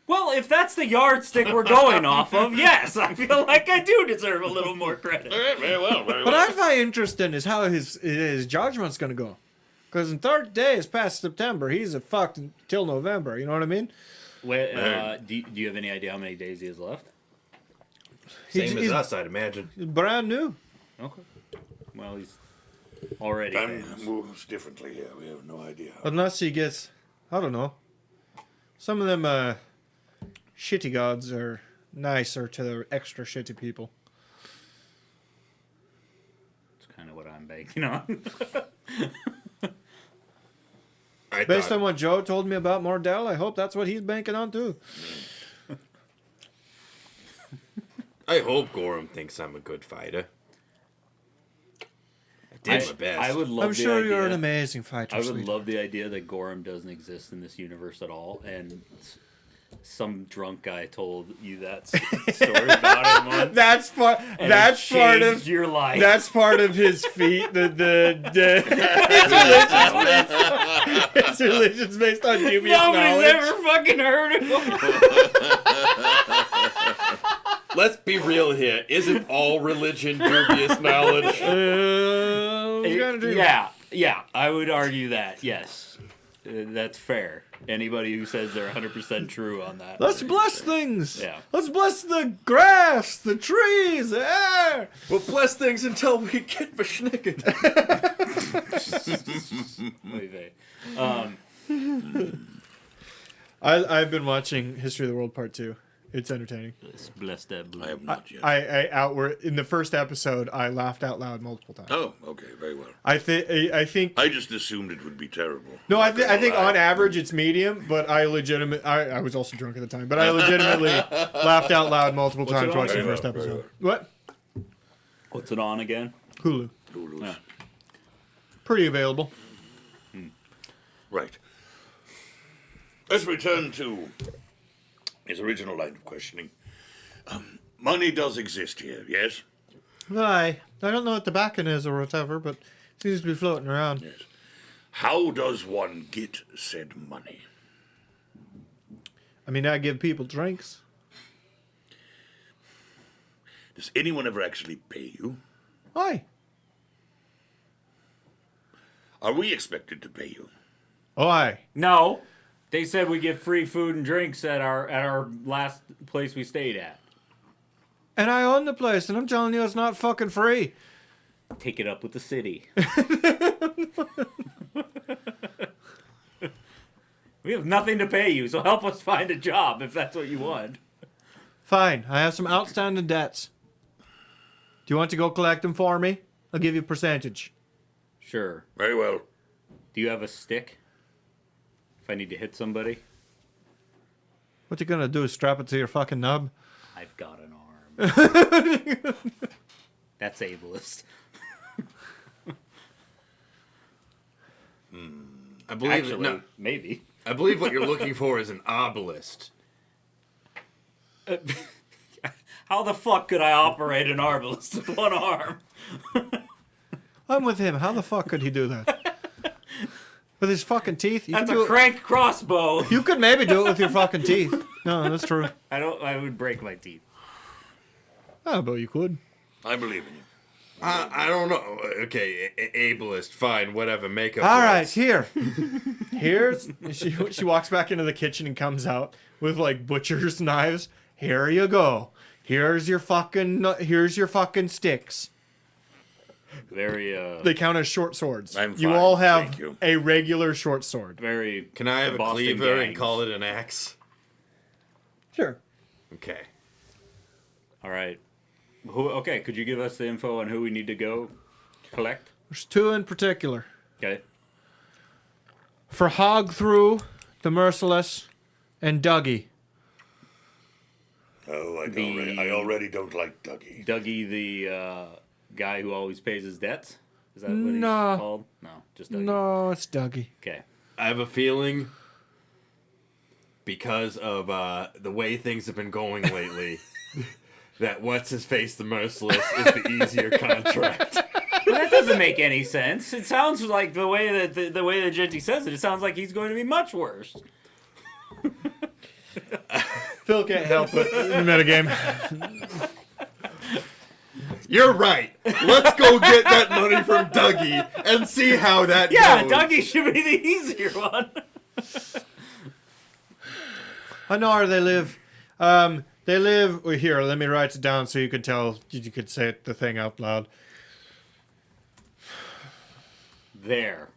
Well, if that's the yardstick we're going off of, yes, I feel like I do deserve a little more credit. Very well, very What well. I find interesting is how his judgment's gonna go. Because in 30 days past September, he's a fucked until November. You know what I mean? Wait, do you have any idea how many days he has left? Same as he's us, I'd imagine. brand new. Okay. Well, he's already Time famous. moves differently here. We have no idea. Unless he gets, I don't know. Some of them shitty gods are nicer to the extra shitty people. That's kind of what I'm banking on. Based on what Joe told me about Mordell, I hope that's what he's banking on too. I hope Gorham thinks I'm a good fighter. I did my best. I would love I'm the sure you're an idea- amazing fighter. I would sweetie. love the idea that Gorham doesn't exist in this universe at all, and some drunk guy told you that story about him once. That's part. And That's it part of changed your life. That's part of his feat. His religion's based on dubious Nobody's knowledge. ever fucking heard of him. Let's be real here. Isn't all religion dubious knowledge? Yeah, I would argue that. Yes, that's fair. Anybody who says they're 100% true on that. Let's bless things. Yeah. Let's bless the grass, the trees, the air. We'll bless things until we get verschnicken. I've been watching History of the World Part 2. It's entertaining. Let's bless that blue. I have not yet. In the first episode, I laughed out loud multiple times. Oh, okay, very well. I think I just assumed it would be terrible. no, I think on average it's medium, but I was also drunk at the time, but I legitimately laughed out loud multiple What's it times on? watching the Very first well, very episode. What? What's it on again? Hulu. Hulu's. Yeah. Pretty available. Right. Let's return to his original line of questioning. Money does exist here, yes? I don't know what the backing is or whatever, but it seems to be floating around. Yes. How does one get said money? I mean, I give people drinks. Does anyone ever actually pay you? Why? Are we expected to pay you? Why? No, they said we get free food and drinks at our last place we stayed at. And I own the place, and I'm telling you, it's not fucking free. Take it up with the city. We have nothing to pay you, so help us find a job if that's what you want. Fine, I have some outstanding debts. Do you want to go collect them for me? I'll give you a percentage. Sure. Very well. Do you have a stick? If I need to hit somebody? What you gonna do? Strap it to your fucking nub? I've got an arm. That's ableist. I believe Actually, maybe. I believe what you're looking for is an obelisk. How the fuck could I operate an arbalist with one arm? I'm with him. How the fuck could he do that? With his fucking teeth? You That's could do a crank crossbow. You could maybe do it with your fucking teeth. No, that's true. I would break my teeth. Oh, but you could. I believe in you. I don't know. Okay, ableist, fine, whatever. Makeup. All right, works. here. Here's she walks back into the kitchen and comes out with like butcher's knives. Here you go. Here's your fucking sticks. Very They count as short swords. I'm You fine, all have thank you. a regular short sword. very. Can I have a Boston cleaver and gangs. call it an axe? Sure. Okay. All right. Okay, could you give us the info on who we need to go collect? There's two in particular. Okay. For Hogthrough, the Merciless, and Dougie. Oh, The- I already don't like Dougie. Dougie, the guy who always pays his debts? Is that what No. he's called? No, just Dougie. No, it's Dougie. Okay. I have a feeling because of the way things have been going lately that what's his face the merciless is the easier contract. Well, that doesn't make any sense. It sounds like the way that the way that Genty says it, it sounds like he's going to be much worse. Phil can't help it in the metagame. You're right. Let's go get that money from Dougie and see how that Yeah, goes. Dougie should be the easier one. I know where they live. They live here. Let me write it down so you can tell. You could say the thing out loud. There.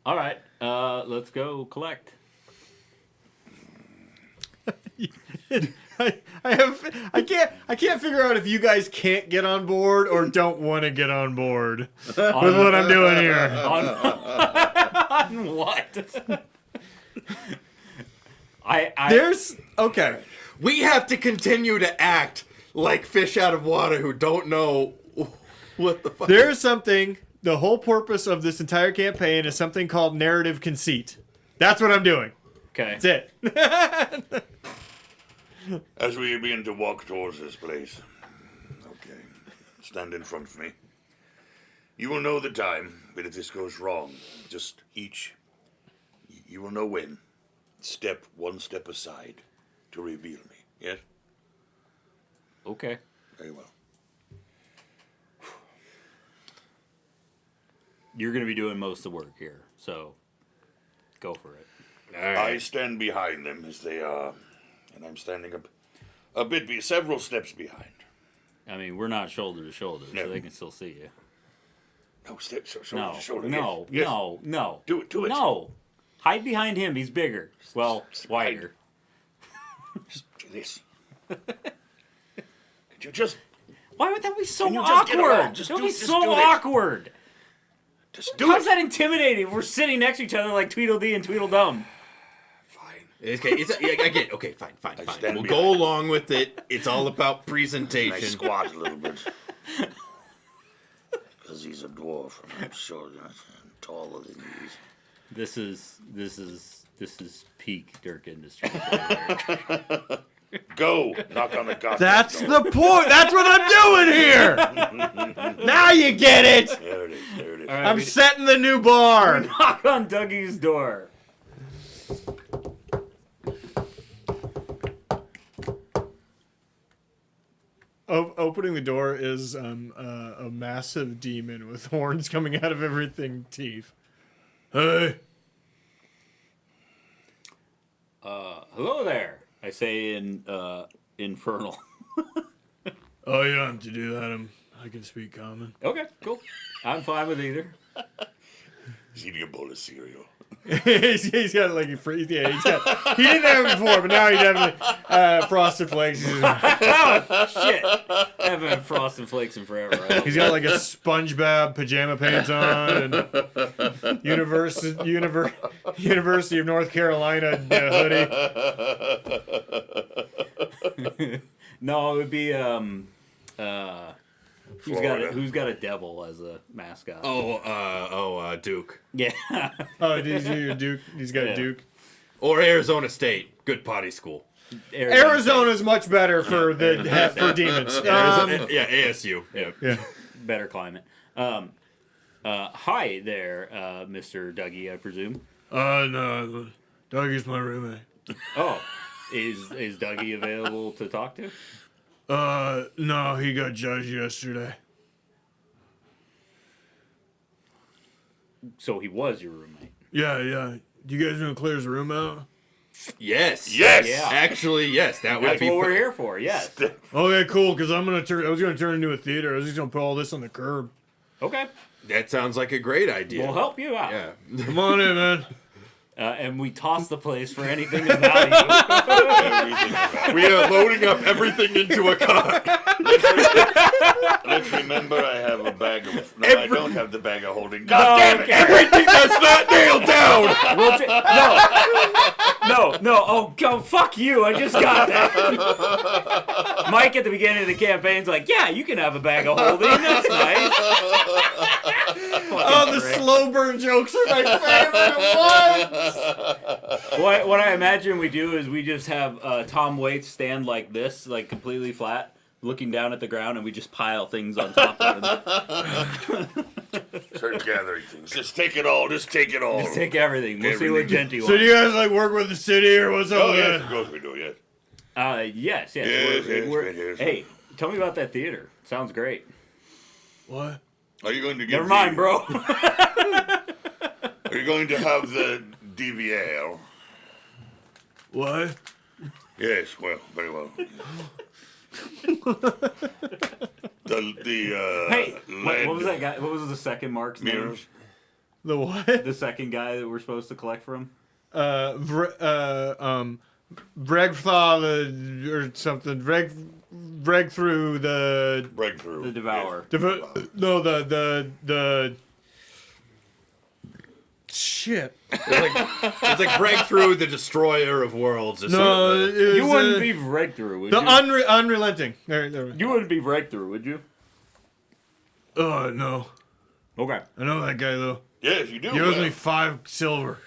All right, let's go collect. I can't figure out if you guys can't get on board or don't want to get on board with what I'm doing here. On what? There's okay. We have to continue to act like fish out of water who don't know what the fuck. There's something the whole purpose of this entire campaign is something called narrative conceit. That's what I'm doing. Okay. That's it. As we begin to walk towards this place, okay, stand in front of me. You will know the time, but if this goes wrong, just you will know when. Step one step aside to reveal me. Yes? Okay. Very well. You're going to be doing most of the work here, so go for it. I stand behind them as they are, and I'm standing a bit, several steps behind. I mean, we're not shoulder to shoulder, No. so they can still see you. No, steps, shoulder No, to shoulder. no, yes. no, no. Do it, do it. No. Hide behind him. He's bigger. Well, wider. Just do this. Could you just Why would that be so Can you just get awkward? along? Just That would do- be just so do this. awkward. do How's it? that intimidating? We're sitting next to each other like Tweedledee and Tweedledum. Fine. Okay, I get. Okay, fine. stand We'll behind. go along with it. It's all about And I presentation. squat a little bit. Because he's a dwarf, and I'm short and taller than he is. This is peak Dirk Industries. Right here. Go! Knock on the goddamn That's door. the point. That's what I'm doing here. Now you get it. There it is, there it is. All right, I'm we setting the new bar. knock on Dougie's door. Opening the door is a massive demon with horns coming out of everything teeth. Hey. Hello there. I say in infernal. Oh, you don't have to do that. I can speak common. Okay, cool. I'm fine with either. He's eating a bowl of cereal. he's got like a free. Yeah, he didn't have it before, but now he definitely Frosted Flakes. Shit. I haven't had Frosted Flakes in forever. He's got like a SpongeBob pajama pants on and University of North Carolina hoodie. No, it would be Florida. who's got a devil as a mascot? Duke. Yeah. Oh, did you do your Duke? He's got Yeah. a Duke. Or Arizona State. Good potty school. Arizona's much better for for demons. Yeah, ASU. Yeah. Yeah. Better climate. Hi there, Mr. Dougie, I presume. No, Dougie's my roommate. Oh, is Dougie available to talk to? No, he got judged yesterday. So he was your roommate. Yeah. Do you guys want to clear his room out? Yes. Yes! Yeah. Actually, yes. That would That's be. what we're here for. Yes. Okay, cool. Because I was gonna turn it into a theater. I was just gonna put all this on the curb. Okay. That sounds like a great idea. We'll help you out. Yeah. Come on in, man. And we toss the place for anything of value. Everything about We are loading up everything into a car. Let's remember I have a bag of... No, I Every- don't have the bag of holding. God damn it! Okay. Everything that's not nailed down. We'll no. Oh, go fuck you! I just got that. Mike at the beginning of the campaign's like, "Yeah, you can have a bag of holding. That's nice." Oh, the slow burn jokes are my favorite ones. What I imagine we do is we just have Tom Waits stand like this, like completely flat, looking down at the ground, and we just pile things on top of him. Start gathering things. Just take it all. Just take it all. Just take everything. We'll see what Everything. Genty So do wants. you guys like work with the city or what's up Oh, with yes, that? of course we do, yes. Yes. Yes, yes. Hey, tell me about that theater. Sounds great. What? Are you going to get Never mind, bro. Are you going to have the DVL? What? Yes, well, very well. the Hey, lead what was that guy? What was the second Mark's name? mirrors. The what? The second guy that we're supposed to collect from? Bregthaw or something. Breg through the. Breakthrough. The Devourer. No, the. Shit. It's like breakthrough the destroyer of worlds. Or No, something. it was, You wouldn't be breakthrough, would the you? unrelenting. There. You wouldn't be breakthrough, would you? No. Okay. I know that guy though. Yes, you do. He owes well. me 5 silver.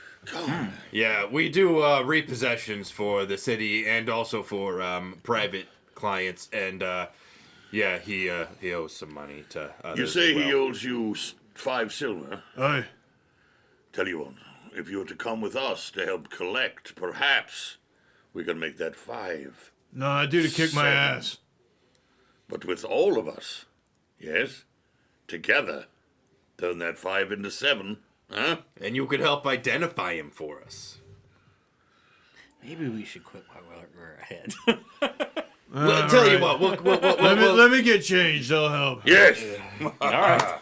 Yeah, we do repossessions for the city and also for private clients, and yeah, he owes some money to others. You say as well. he owes you 5 silver. Aye. Tell you what, if you were to come with us to help collect, perhaps we can make that 5. No, that dude kicked my 7. ass. But with all of us, yes, together, turn that 5 into 7, huh? And you could help identify him for us. Maybe we should quit while we're ahead. Well, tell you right. what, Let me get changed. That'll help. Yes. All right.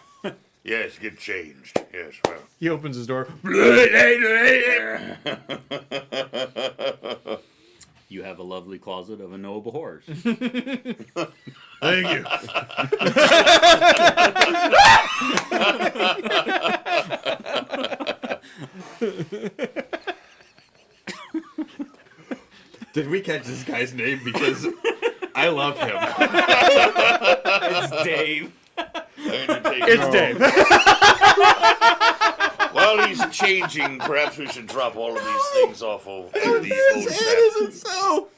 Yes, get changed. Yes, well. He opens his door. You have a lovely closet of a noble horse. Thank you. Did we catch this guy's name? Because I love him. It's Dave. It's Dave. While he's changing, perhaps we should drop all of these things off of the old sap. so.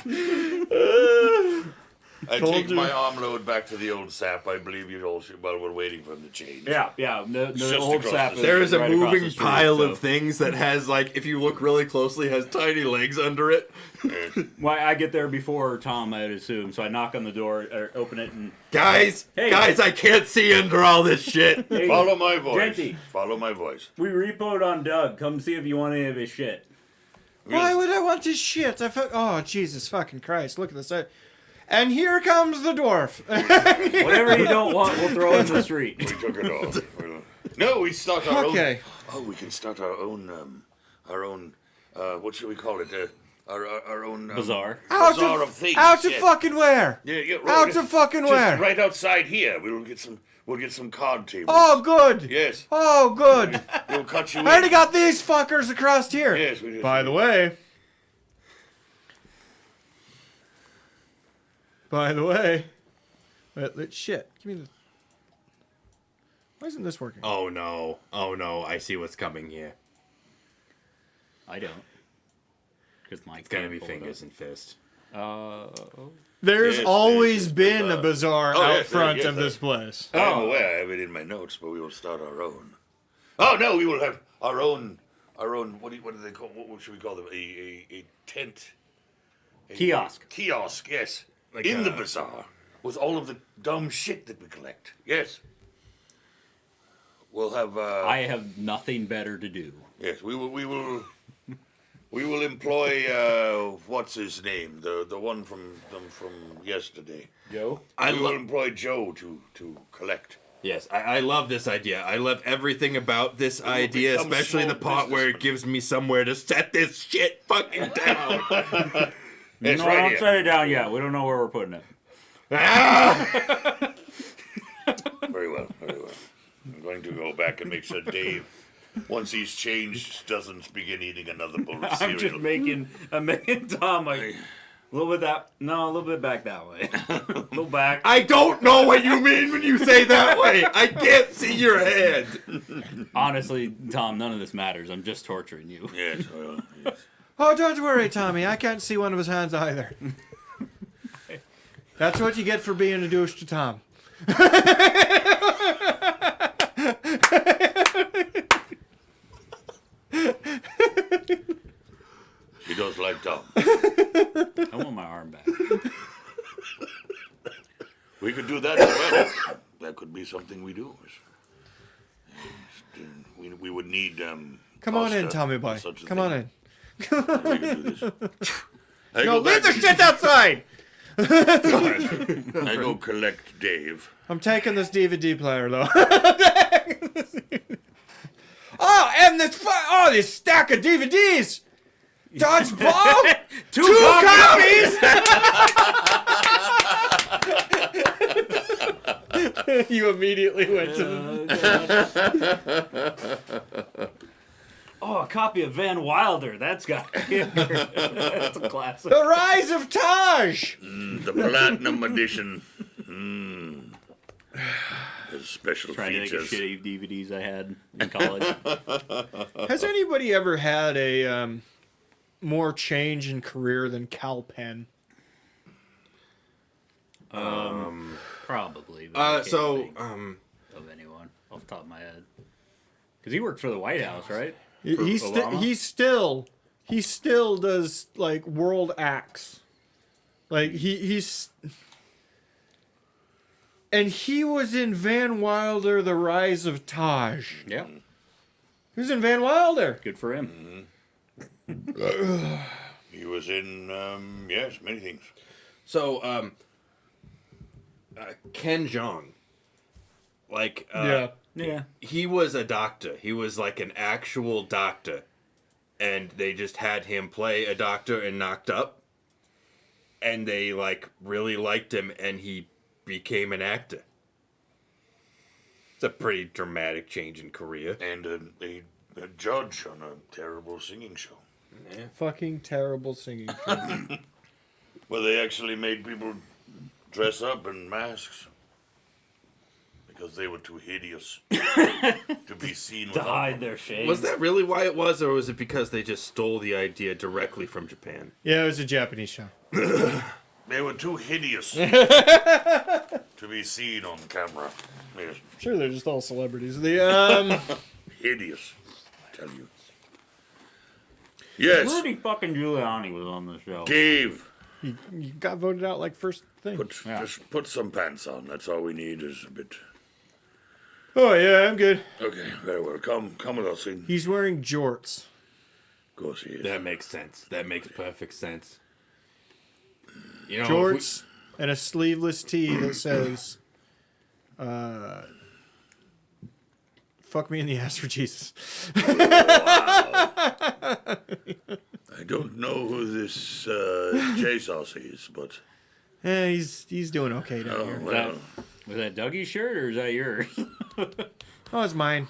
I Told take you. my armload back to the old sap. I believe you all should, while we're waiting for him to change. Yeah. The Just old across sap the is street. There is a right across moving the street, pile so- of things that has, like, if you look really closely, has tiny legs under it. Well, I get there before Tom, I'd assume. So I knock on the door, or open it, and Guys, Hey. guys, I can't see under all this shit. hey, Follow my voice. Genty. Follow my voice. we repoed on Doug. Come see if you want any of his shit. Why would I want his shit? Oh, Jesus fucking Christ. Look at this. And here comes the dwarf. Whatever you don't want, we'll throw in the street. We took it all. No, we start our Okay. own. Oh, we can start our own. What should we call it? Our own Bazaar. bazaar of things. Out to yes. fucking where? Yeah, Out to fucking just where? Right outside here. We'll get some card tables. Oh, good. Yes. Oh, good. We'll cut you I already in. got these fuckers across here. Yes, we did. By the way. Shit. Give me the. Why isn't this working? Oh no, I see what's coming here. I don't. Because my It's gonna be fingers and fists. There's Yes, always yes, been a bazaar. bazaar Oh, out yes, front yes, of yes. this place. I'm aware. I have it in my notes, but we will start our own. Oh no, we will have our own. What do they call? What should we call them? A tent. Kiosk. Kiosk. Yes. Like in the a- bazaar with all of the dumb shit that we collect. Yes. We'll have. I have nothing better to do. Yes, we will. We will employ. What's his name? The one from yesterday. Joe? I We will love. employ Joe to collect. Yes, I love this idea. I love everything about this idea, become especially the small part where it gives me somewhere to set this shit fucking down. It's no, right don't here. set it down yet. We don't know where we're putting it. Very well, very well. I'm going to go back and make sure Dave, once he's changed, doesn't begin eating another bowl of I'm cereal. just making Tom like a little bit a little bit back that way. A little back. I don't know what you mean when you say that way. I can't see your head. Honestly, Tom, none of this matters. I'm just torturing you. Yes, well, yes. Oh, don't worry, Tommy. I can't see one of his hands either. That's what you get for being a douche to Tom. He does like Tom. I want my arm back. We could do that as well. That could be something we do. We would need. Come on in, pasta Tommy or boy. such a Come thing. on in. We could do this. I No, go leave back the and- shit outside! I go collect Dave. I'm taking this DVD player, though. Oh, and this stack of DVDs! Dodgeball! Two copies! You immediately went to... Oh, a copy of Van Wilder. That's got that's a classic. The Rise of Taj! The Platinum Edition. special Trying to features. think of shitty DVDs I had in college. Has anybody ever had a more change in career than Cal Penn? Probably. But I can't So, think of anyone off the top of my head. Because he worked for the White House, right? He still does like world acts. Like he's and he was in Van Wilder, The Rise of Taj. Yeah. He was in Van Wilder. Good for him. He was in, yes, many things. so Ken Jeong, like, Yeah. Yeah. he was a doctor. He was like an actual doctor, and they just had him play a doctor in Knocked Up, and they like really liked him, and he became an actor. It's a pretty dramatic change in career. And a judge on a terrible singing show. Fucking terrible singing. Well, they actually made people dress up in masks because they were too hideous to be seen To without hide them. their shame. Was that really why it was, or was it because they just stole the idea directly from Japan? Yeah, it was a Japanese show. They were too hideous to be seen on camera. Yes, Sure, they're just all celebrities. The hideous, I tell you. Yes, Rudy fucking Giuliani was on the show. Dave, you got voted out like first thing. just put some pants on. That's all we need is a bit. Oh yeah, I'm good. Okay, very well. Come with us. In. He's wearing jorts. Of course he is. That makes sense. That makes perfect sense. You know, if Jorts and a sleeveless tee that says fuck me in the ass for Jesus. I don't know who this Jesus is, but He's doing okay down here. well, Was that Dougie's shirt or is that yours? Oh, it's mine.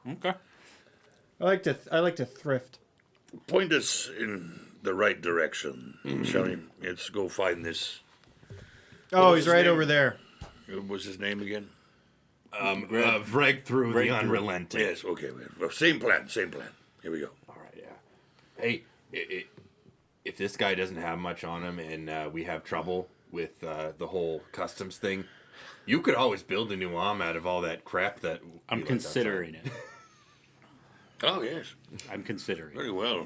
Okay. I like to thrift. point us in the right direction, shall we? Let's go find this. Oh, was he's his right name? over there. What was his name again? Vreg through the unrelenting. Yes, okay. Well, same plan. Here we go. All right, yeah. Hey, if this guy doesn't have much on him and we have trouble with the whole customs thing, you could always build a new arm out of all that crap that I'm we left considering it. Oh, yes. I'm considering it. Very well.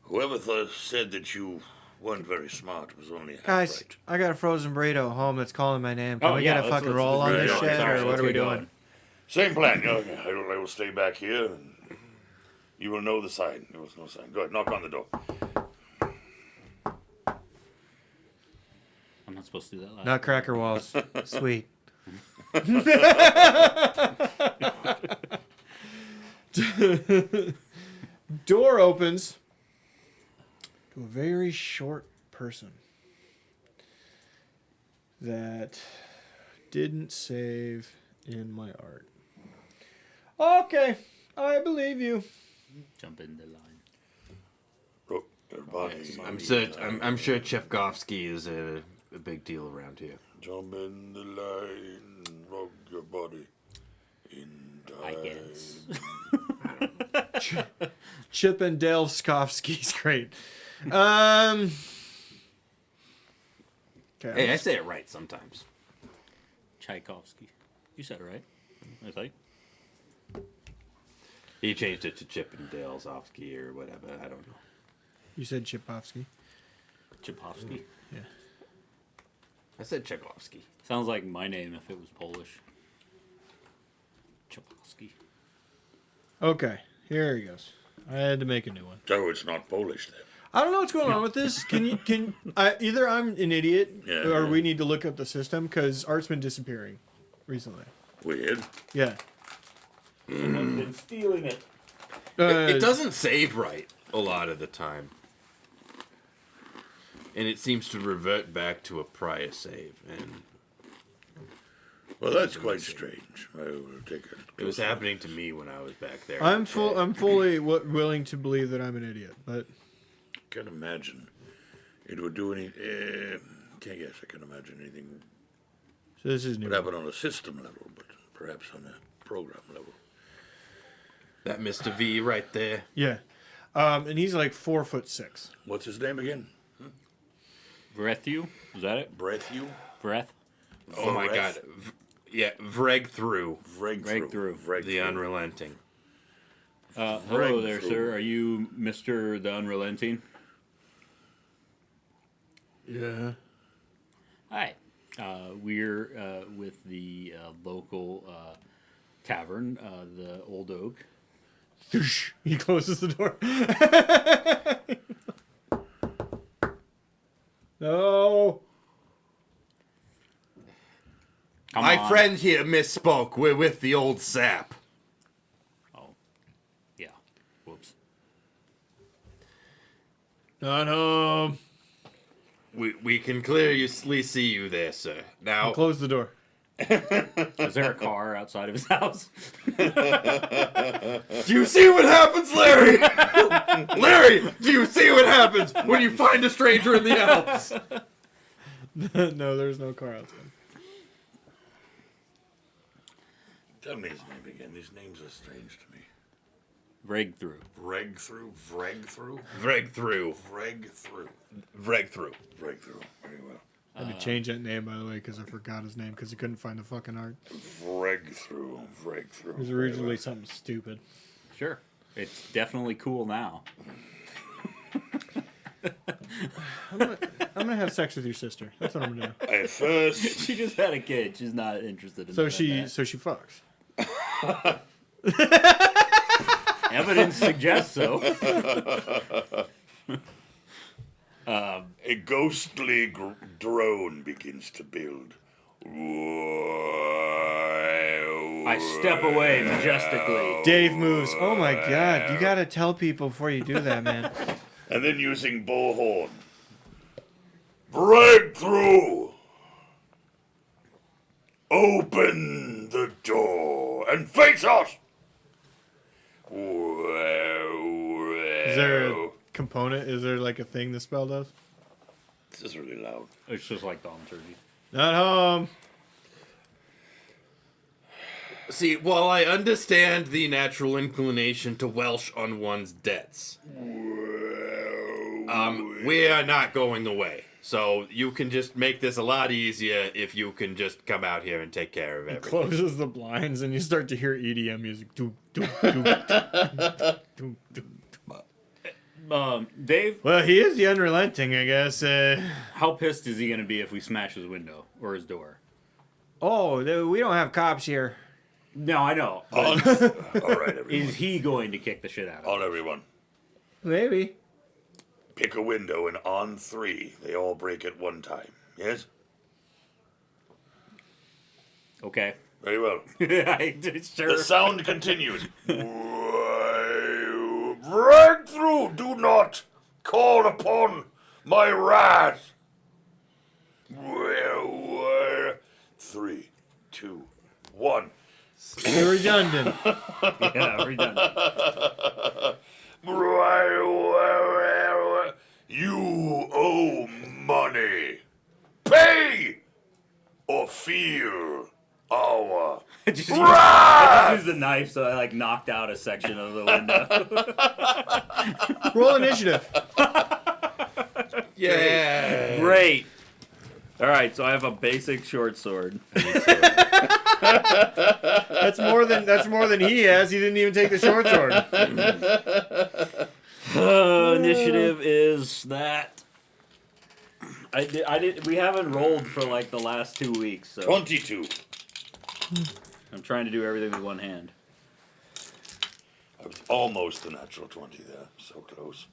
Whoever said that you weren't very smart was only half Guys, right. I got a frozen burrito at home that's calling my name. Can we get a let's- fucking let's- roll on let's- this yeah, shit, sorry, or what let's are we get doing? going. Same plan. Okay, I will stay back here, and you will know the sign. There was no sign. Go ahead, knock on the door. I'm not supposed to do that loud. Nutcracker walls. Sweet. Door opens to a very short person that didn't save in my art. Okay, I believe you. Jump in the line. Oh, your body. I'm sure Chefkovsky is a big deal around here. Jump in the line, rock your body in time. I guess. Chip and Dale Skovsky's great. Okay. Hey, I say it right sometimes. Tchaikovsky. You said it right. I think. He changed it to Chippendalesovsky or whatever. I don't know. You said Chipovsky. Chipovsky. I said Tchaikovsky. Sounds like my name if it was Polish. Chipovsky. Okay, here he goes. I had to make a new one. So it's not Polish then. I don't know what's going on with this. Either I'm an idiot Yeah, or yeah. we need to look up the system because art's been disappearing recently. Weird. Yeah. Someone's been stealing it. It doesn't save right a lot of the time. And it seems to revert back to a prior save. And Well, that's quite strange. I will take it. it was happening to me when I was back there. I'm fully willing to believe that I'm an idiot, but Can't imagine it would do any. Can't guess. I can't imagine anything So this is new. What happened on a system level, but perhaps on a program level. That Mr. V right there. Yeah. And he's like 4'6". What's his name again? Breathu? Is that it? Breath you? Breath? Oh my god. Vreg through. Vreg through. The Unrelenting. Hello there, sir. Are you Mr. the Unrelenting? Yeah. Hi. We're with the local tavern, the Old Oak. Thoosh. He closes the door. No. Come My on. friend here misspoke. We're with the old sap. Oh, yeah. Whoops. Not home. We can clearly see you there, sir. Now, Close the door. Is there a car outside of his house? do you see what happens, Larry? Larry, do you see what happens when you find a stranger in the Alps? No, there's no car outside. Tell me his name again. These names are strange to me. Breakthrough. Vreg through? Vreg through? Vreg through. Vreg through. Vreg through. Vreg through. Very well. I had to change that name, by the way, because I forgot his name because he couldn't find the fucking art. Vreg through. Vreg through. It was originally something stupid. Sure. It's definitely cool now. I'm gonna have sex with your sister. That's what I'm gonna do. At first, She just had a kid. She's not interested in So that. she fucks. Evidence suggests so. a ghostly drone begins to build. I step away majestically. Dave moves. Oh my god! You gotta tell people before you do that, man. And then using bullhorn. Breakthrough! Open the door and face us! Is there a component? Is there like a thing the spell does? This is really loud. It's just like thaumaturgy. Not home. See, while I understand the natural inclination to Welsh on one's debts, we are not going away. So you can just make this a lot easier if you can just come out here and take care of everything. Closes the blinds and you start to hear EDM music. Doo, doo, doo, doo, doo. Dave, Well, he is the unrelenting, I guess. how pissed is he going to be if we smash his window or his door? We don't have cops here. No, I know. All right, everyone. Is he going to kick the shit out of On everyone. Maybe. Pick a window and on 3, they all break at one time. Yes? it? Okay. Very well. Sure. The sound continues. Breakthrough! Do not call upon my wrath. 3, 2, 1. You're redundant. Yeah, redundant. You owe money. Pay or feel our Just use the knife, so I knocked out a section of the window. Roll initiative. Yeah. Great. All right, so I have a basic short sword. That's more than he has. He didn't even take the short sword. Initiative is that I did. We haven't rolled for the last 2 weeks, so 22. I'm trying to do everything with one hand. I was almost a natural 20 there. So close.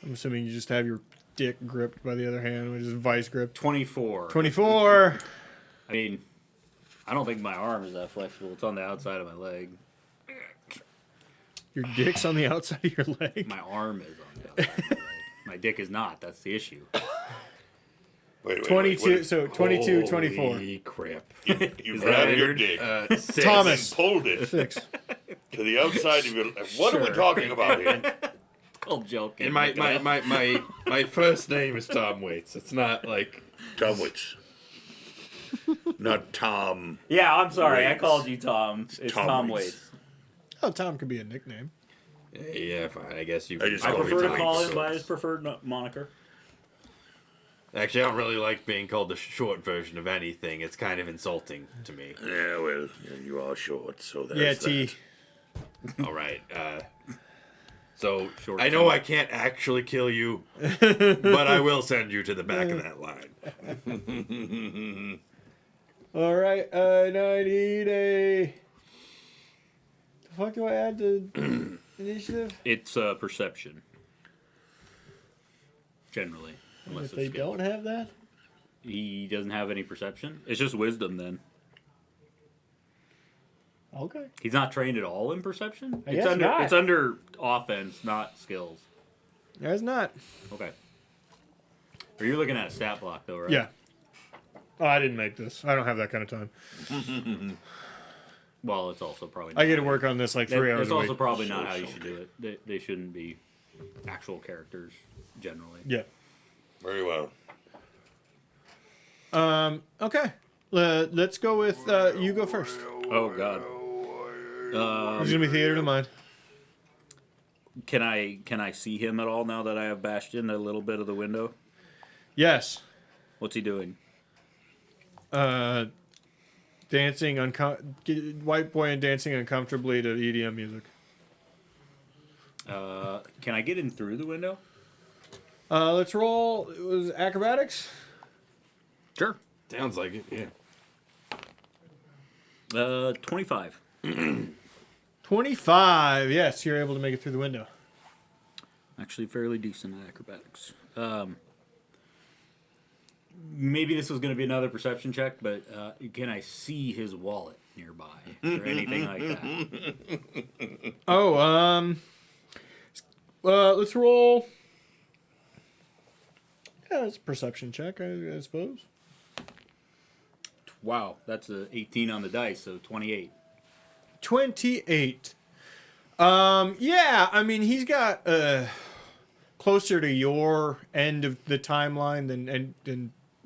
I'm assuming you just have your dick gripped by the other hand, which is vice grip. 24. 24. I mean, I don't think my arm is that flexible. It's on the outside of my leg. Your dick's on the outside of your leg. My arm is on the outside of my leg. My dick is not. That's the issue. Wait, 22. So 22, 24. Holy crap. You grabbed your dick Six. Thomas. and pulled it 6. to the outside of your. What are we talking about here? Called joking. And my first name is Tom Waits. It's not like Tom Witch. Not Tom. Yeah, I'm sorry. I Waits. called you Tom. It's Tom Tom Waits. Waits. Oh, Tom could be a nickname. Yeah, fine. I guess you. I just I call prefer him to call Tom. him by his preferred moniker. Actually, I don't really like being called the short version of anything. It's kind of insulting to me. Yeah, well, you are short, so there's Yeah, that. T. All right. So Short I know term. I can't actually kill you, but I will send you to the back of that line. All right, now I need a. The fuck do I add to initiative? It's perception. Generally. Unless If they it's skill. don't have that, He doesn't have any perception. It's just wisdom then. okay. He's not trained at all in perception? I It's guess under not. it's under offense, not skills. There's not. Okay. Are you looking at a stat block though, right? Yeah. Oh, I didn't make this. I don't have that kind of time. Well, it's also probably I get to work on this like 3 hours It's a also week. probably not how you should do it. They shouldn't be actual characters generally. Yeah. Very well. Okay. Let's go with you go first. Oh god. Who's gonna be theater to mine? Can I see him at all now that I have bashed in a little bit of the window? Yes. What's he doing? Dancing white boy and dancing uncomfortably to EDM music. Can I get in through the window? Let's roll. It was acrobatics. Sure. Sounds like it. Yeah. 25. 25. Yes, you're able to make it through the window. Actually, fairly decent at acrobatics. Maybe this was going to be another perception check, but can I see his wallet nearby or anything like that? Oh, let's roll. Yeah, it's a perception check, I suppose. Wow, that's a 18 on the dice, so 28. 28. Yeah, I mean, he's got closer to your end of the timeline than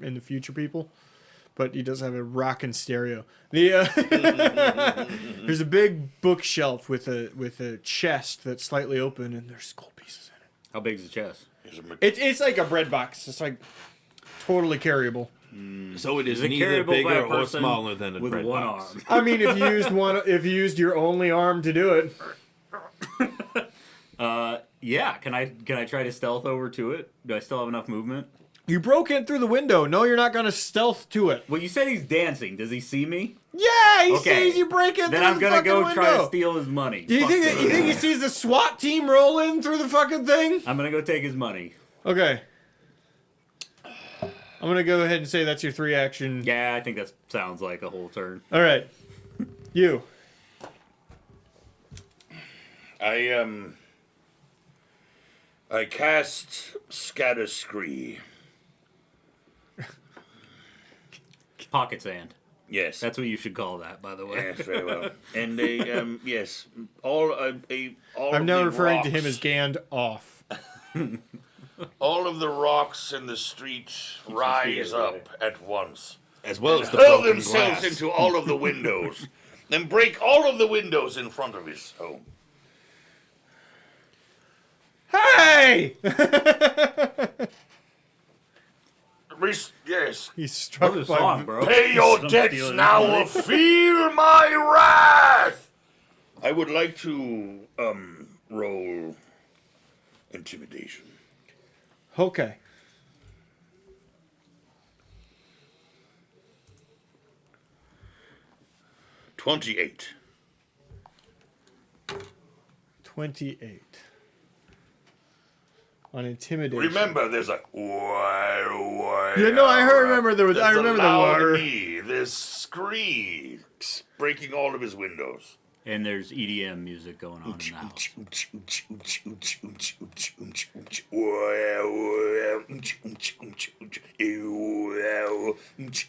in the future people, but he does have a rockin' stereo. The there's a big bookshelf with a chest that's slightly open, and there's gold pieces in it. How big is the chest? It's like a bread box. It's like totally carryable. So it is Is it neither carryable by bigger a or person smaller than a with bread one box. arm? I mean, if you used your only arm to do it. Yeah, can I try to stealth over to it? Do I still have enough movement? You broke in through the window. No, you're not gonna stealth to it. Well, you said he's dancing. Does he see me? Yeah, he Okay. sees you break in Then through I'm the gonna fucking go window. try to steal his money. Do you Fuck think this. you think he sees the SWAT team roll in through the fucking thing? I'm gonna go take his money. Okay. I'm gonna go ahead and say that's your 3 action. Yeah, I think that sounds like a whole turn. All right. You. I cast Scatter Scree. Pocket sand. Yes. That's what you should call that, by the way. Yes, very well. And yes, all I'm of now the referring to rocks- him as Gand off. all of the rocks in the street rise right. up at once, As well as the hurl broken themselves glass. into all of the windows, then break all of the windows in front of his home. Hey! Yes. He's struck What's the by. song, bro? Pay your I'm debts stealing now money. or feel my wrath. I would like to roll intimidation. Okay. $28. 28. On intimidation. Remember, there's a Yeah, no, I remember there was. I There's a remember the loud water. knee. There's screams breaking all of his windows. And there's EDM music going on in the house.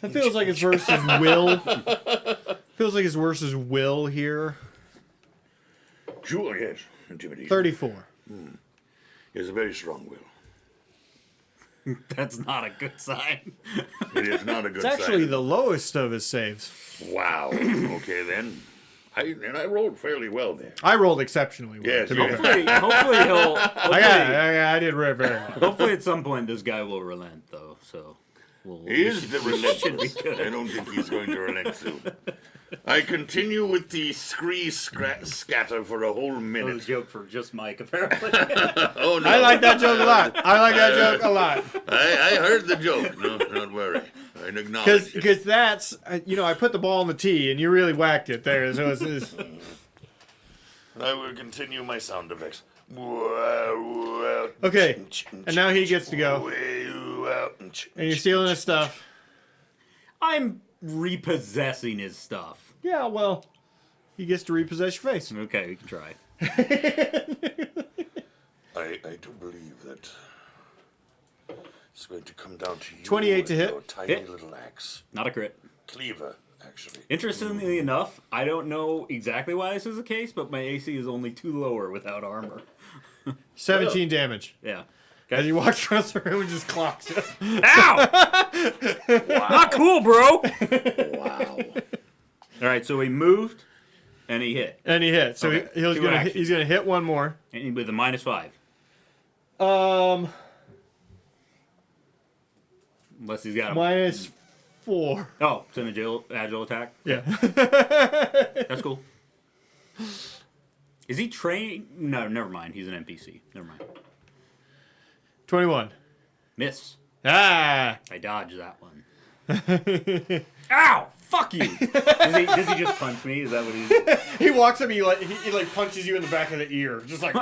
That feels like his versus Will. Feels like his versus Will here. Sure, yes. Intimidation. 34. He has a very strong will. That's not a good sign. It is not a good It's actually sign. the lowest of his saves. Wow. Okay, then. I rolled fairly well there. I rolled exceptionally well. Yes, to be yes. fair. Hopefully I did very well. hopefully at some point this guy will relent, though. So He is the should be relentless. good. I don't think he's going to relent soon. I continue with the scatter for a whole that was a minute. joke for just Mike, apparently. Oh no! I like that joke a lot. I like that joke a lot. I heard the joke. No, don't worry. I acknowledge it. Because that's, I put the ball in the tee and you really whacked it there. So it's I will continue my sound effects. okay. And now he gets to go. And you're stealing his stuff. I'm repossessing his stuff. Yeah, well, he gets to repossess your face. Okay, we can try. I do believe that it's going to come down to you. 28 to and hit. your tiny Hit. little axe. Not a crit. Cleaver, actually. Interestingly enough, I don't know exactly why this is the case, but my AC is only 2 lower without armor. 17 damage. Yeah. As he walks across the room and just clocks it. Ow! Not cool, bro! Wow. All right, so he moved, and he hit. And he hit. So Okay. he's gonna hit one more. And with a -5. Unless he's got a... -4. Oh, it's an agile attack? Yeah. That's cool. Is he trained? No, never mind. He's an NPC. Never mind. 21. Miss. Ah. I dodged that one. Ow! Fuck you! Does he just punch me? Is that what he's... He walks up and he punches you in the back of the ear. Just like,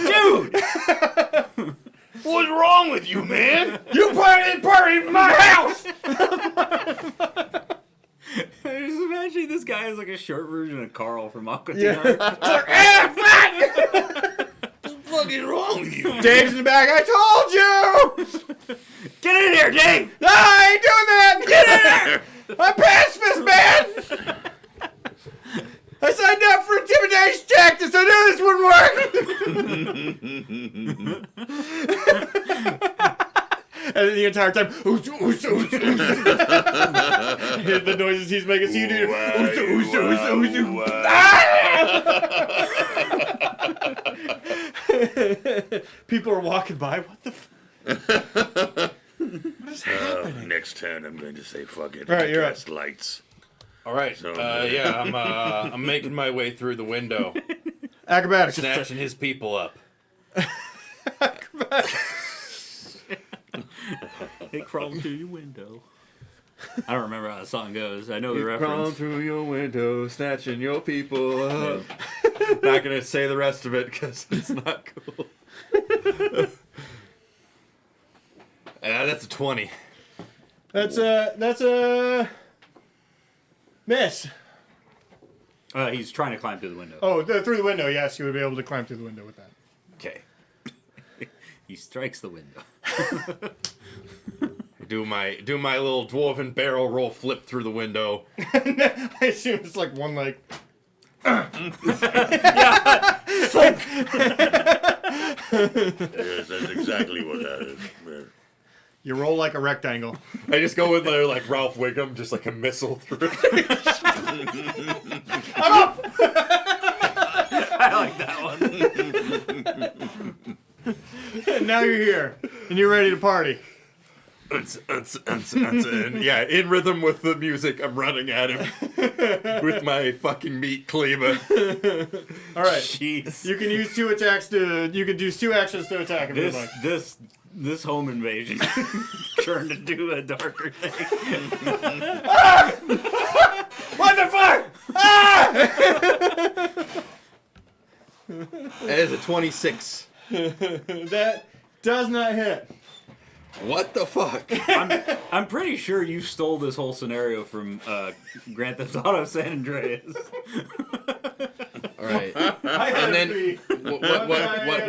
Dude! What's wrong with you, man? you party in my house! I just imagine this guy is like a short version of Carl from Aqua Yeah. Teen. What is wrong with you? Dave's in the back. I told you! Get in here, Dave! No, I ain't doing that! Get in there! I'm pacifist, man! I signed up for intimidation tactics. I knew this wouldn't work. And the entire time, ooze, ooze, ooze, ooze. The noises he's making. So you do. Ooze, ooze, ooze, ooze, ooze. People are walking by. What the? What is happening? Next turn, I'm going to say fuck it. All right, you're Cast lights. All right. So, Yeah, I'm making my way through the window, Acrobatics. snatching his people up. They crawl through your window. I don't remember how the song goes. I know the Crawling reference. through your window, snatching your people up. Not gonna say the rest of it because it's not cool. That's a 20. That's a miss. He's trying to climb through the window. Oh, through the window. Yes, you would be able to climb through the window with that. Okay. He strikes the window. Do my little dwarven barrel roll flip through the window. I assume it's like one leg. Yes, that's exactly what that is. Yeah. You roll like a rectangle. I just go with like Ralph Wiggum, just like a missile through. I like that one. And now you're here, and you're ready to party. And yeah, in rhythm with the music, I'm running at him with my fucking meat cleaver. All right. Jeez. You can use two attacks to. You can use 2 actions to attack if you like. This home invasion turned into a darker thing. What the fuck? That is a 26. That does not hit. What the fuck? I'm pretty sure you stole this whole scenario from Grand Theft Auto San Andreas. All right. I had And then to be.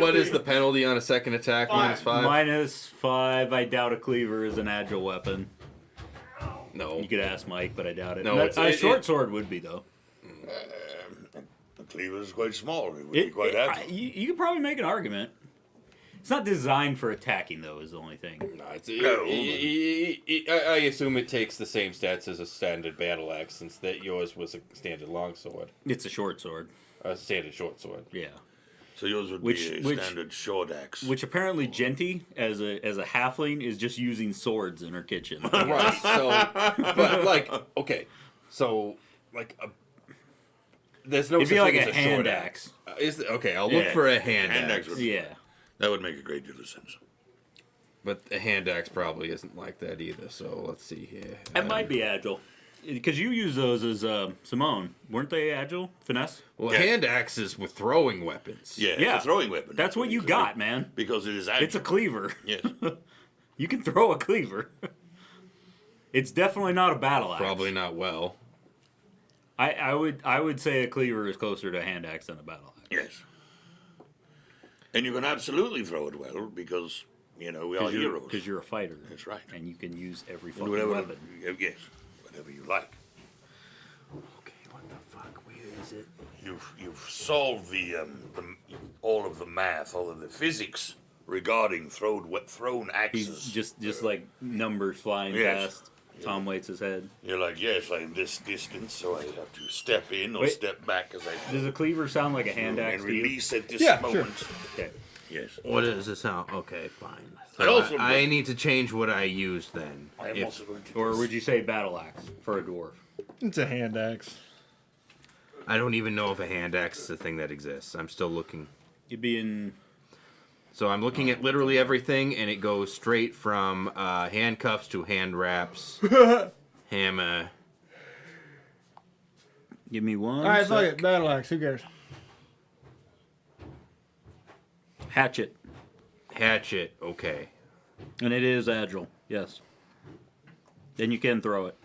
what is the penalty on a second attack? -5? -5. I doubt a cleaver is an agile weapon. No. You could ask Mike, but I doubt it. No, No, it's- a it- short sword would be though. The cleaver is quite small. It would be quite happy. You could probably make an argument. It's not designed for attacking, though, is the only thing. No, No. I assume it takes the same stats as a standard battle axe, since that yours was a standard longsword, It's a short sword. a standard short sword. Yeah. So yours would Which- be a which- standard short axe. Which apparently Genty, as a halfling, is just using swords in her kitchen. Right. So, but like, okay, so like there's no It'd be such like thing a as hand short axe. Okay, I'll Yeah. look for a hand Hand axe. axe. Yeah. That would make a great deal of sense. But a hand axe probably isn't like that either. So let's see here. It might be agile. Because you use those as Simone. Weren't they agile? Finesse? Well, Yeah. hand axes with throwing weapons. Yeah, Yeah. it's a throwing weapon. That's what you Because got, man. Because it is agile. It's a cleaver. Yes. You can throw a cleaver. It's definitely not a battle axe. Probably not well. I would say a cleaver is closer to a hand axe than a battle axe. Yes. And you can absolutely throw it well because, we are heroes. Because you're a fighter. That's right. And you can use every And fucking whatever, weapon. yes, whatever you like. Okay, what the fuck? Where is it? You've solved all of the math, all of the physics regarding thrown axes. He's just like numbers flying Yes. past Tom Waits' head. You're like, yes, I'm this distance, so I have to step in or Wait. step back as I Does a cleaver sound like a hand axe and to you? release at this Yeah, sure. moment. Okay. Yes. What does it sound? Okay, fine. I So also- I need to change what I use then. I am If- also going to Or would you say battle axe for a dwarf? It's a hand axe. I don't even know if a hand axe is a thing that exists. I'm still looking. You'd be in. So I'm looking at literally everything, and it goes straight from handcuffs to hand wraps, hammer. Give me one. All right, fuck sec. it. Battle axe. Who cares? Hatchet. Hatchet, okay. And it is agile. Yes. Then you can throw it.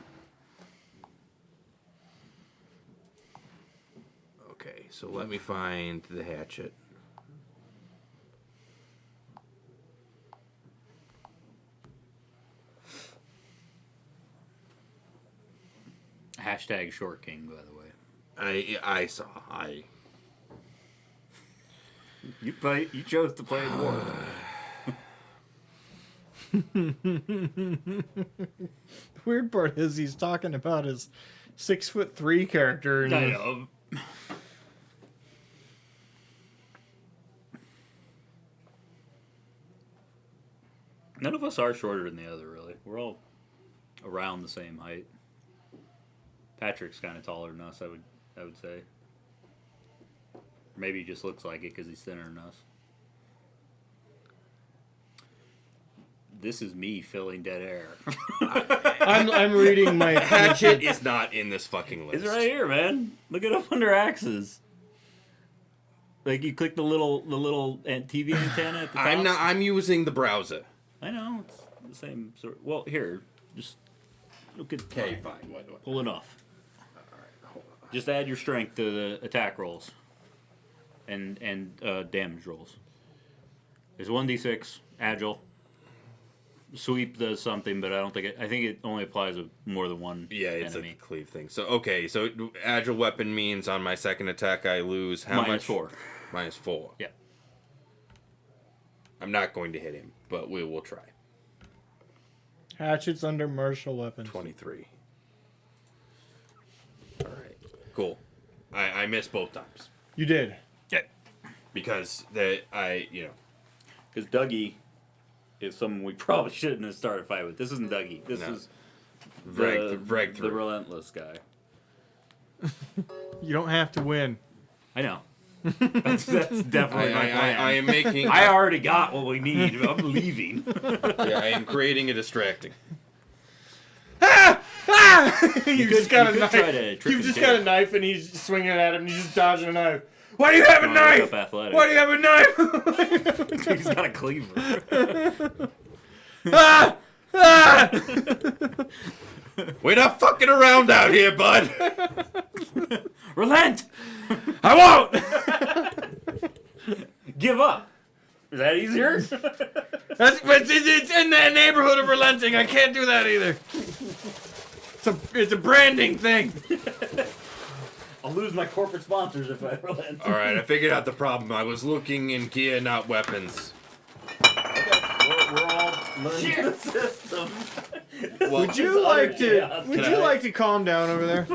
Okay, so let me find the hatchet. Hashtag short king, by the way. I saw. You chose to play a dwarf. The weird part is he's talking about his 6'3" character. And I know. None of us are shorter than the other, really. We're all around the same height. Patrick's kind of taller than us, I would say. Maybe he just looks like it because he's thinner than us. This is me filling dead air. I'm reading my Hatchet is not in this fucking list. It's right here, man. Look it up under axes. Like you click the little TV antenna at the top. I'm using the browser. I know it's the same sort. Well, here, just look at. Okay, fine. What? Pull it off. Just add your strength to the attack rolls, and damage rolls. There's 1d6 agile. Sweep does something, but I don't think it. I think it only applies to more than one. Yeah, it's enemy. a cleave thing. So okay, so agile weapon means on my second attack I lose how much? -4. -4. Yeah. I'm not going to hit him, but we will try. hatchets under martial weapons. 23. All right, cool. I missed both times You did. Yeah. because Because Dougie is someone we probably shouldn't have started a fight with. This isn't Dougie. This No. is Vreg the through. relentless guy. You don't have to win. I know. That's definitely my plan. I am making. I already got what we need. I'm leaving. I am creating a distracting. You could- just got you a could knife. try to trick You and just kill. got a knife and he's swinging at him and he's just dodging a knife. Why do you have a Come on, look knife? up athletic. Why do you have a knife? He's got a cleaver. We're not fucking around out here, bud. Relent! I won't. Give up. Is that easier? It's in that neighborhood of relenting. I can't do that either. It's a branding thing. I'll lose my corporate sponsors if I relent. All right, I figured out the problem. I was looking in gear, not weapons. Learn the system. Would you like to calm down over there?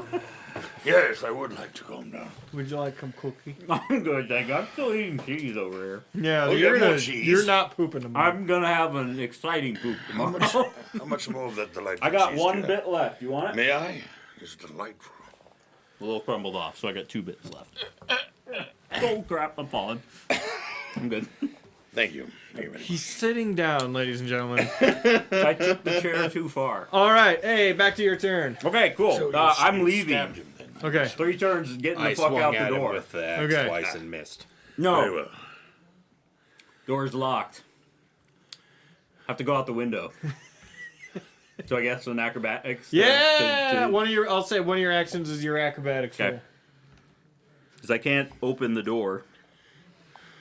Yes, I would like to calm down. Would you like some cookie? I'm good, thank you. I'm still eating cheese over here. Yeah, Oh, you're you got more gonna, cheese? you're not pooping tomorrow. I'm gonna have an exciting poop tomorrow. How much more of that delightful I got cheese one do you have? bit left. You want it? May I? It's delightful. A little crumbled off, so I got 2 bits left. Oh crap, I'm falling. I'm good. Thank you. Thank you very much. He's sitting down, ladies and gentlemen. I took the chair too far. All right, hey, back to your turn. Okay, cool. So you I'm you leaving. stabbed him then. Okay. 3 turns is getting the I fuck swung out the at him door. with the axe Okay. twice and missed. Very No, well. door's locked. Have to go out the window. So I guess an acrobatics. Yeah, I'll say one of your actions is your acrobatics Okay. roll. Because I can't open the door.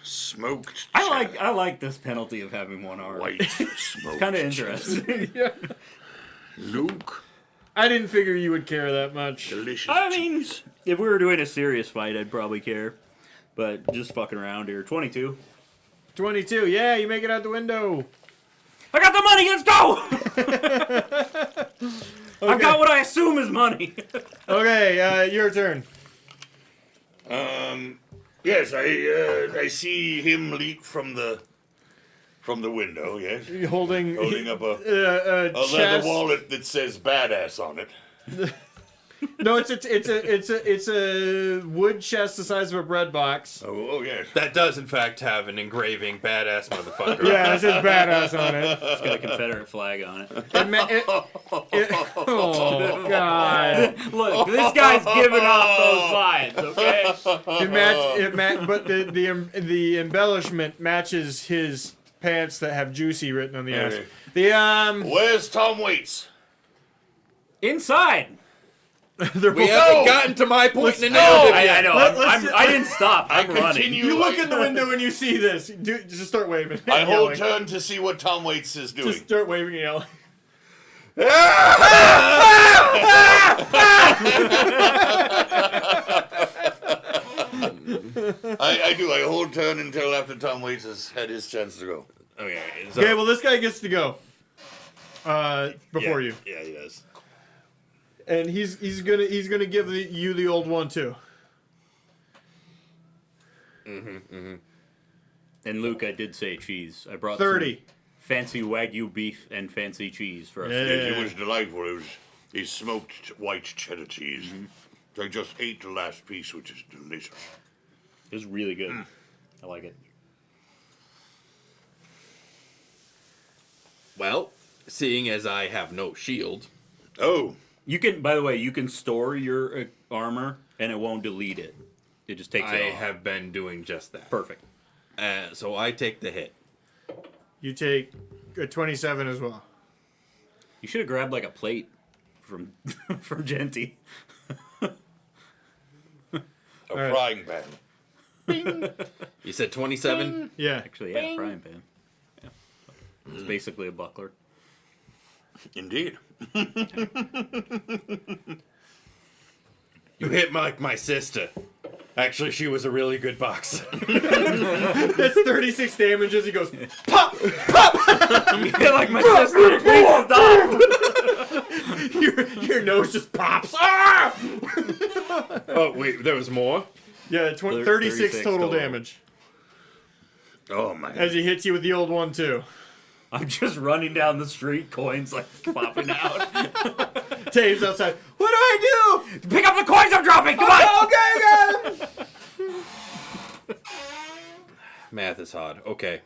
Smoked. I like this penalty of having one arm. white smoke. Kind of interesting. Luke. I didn't figure you would care that much. Delicious. I mean, if we were doing a serious fight, I'd probably care. But just fucking around here. 22. 22. Yeah, you make it out the window. I got the money. Let's go. I've got what I assume is money. Okay, your turn. Yes, I see him leap from the window. Yes, You're holding holding up a chest. leather wallet that says "badass" on it. No, it's a wood chest the size of a bread box. Oh yes. That does, in fact, have an engraving badass motherfucker. Yeah, it says badass on it. It's got a Confederate flag on it. Oh God! Look, this guy's giving off those vibes, okay? But the embellishment matches his pants that have "juicy" written on the ass. Okay. The Where's Tom Waits? Inside. We haven't gotten to my point in the go. narrative I yet. know. I didn't stop. I'm running. continue. You look in the window and you see this. Just start waving. I hold yelling. turn to see what Tom Waits is doing. Just start waving and yelling. I do. I hold turn until after Tom Waits has had his chance to go. Okay, so, Okay, well this guy gets to go. Before you, Yeah, he does. and he's gonna give you the old one too. And Luke, I did say cheese. I brought 30. some fancy Wagyu beef and fancy cheese for us. Yeah. It was delightful. It was a smoked white cheddar cheese. I just ate the last piece, which is delicious. It was really good. I like it. Well, seeing as I have no shield, Oh, You can, by the way, you can store your armor and it won't delete it. It just takes I it off. have been doing just that. Perfect. So I take the hit. You take a 27 as well. You should have grabbed like a plate from from Genty. a right. frying pan. You said 27? Yeah. Actually, yeah, frying pan. Yeah. It's basically a buckler. Indeed. You hit my sister. Actually, she was a really good boxer. That's 36 damage as he goes. Yeah, like my sister. Please stop. Your nose just pops. Ah! Oh, wait, there was more? Yeah, 36 total total. damage Oh my. as he hits you with the old one too. I'm just running down the street, coins like popping out. Taves outside. What do I do? Pick up the coins I'm dropping. Come on. Okay, got him. Math is hard. Okay.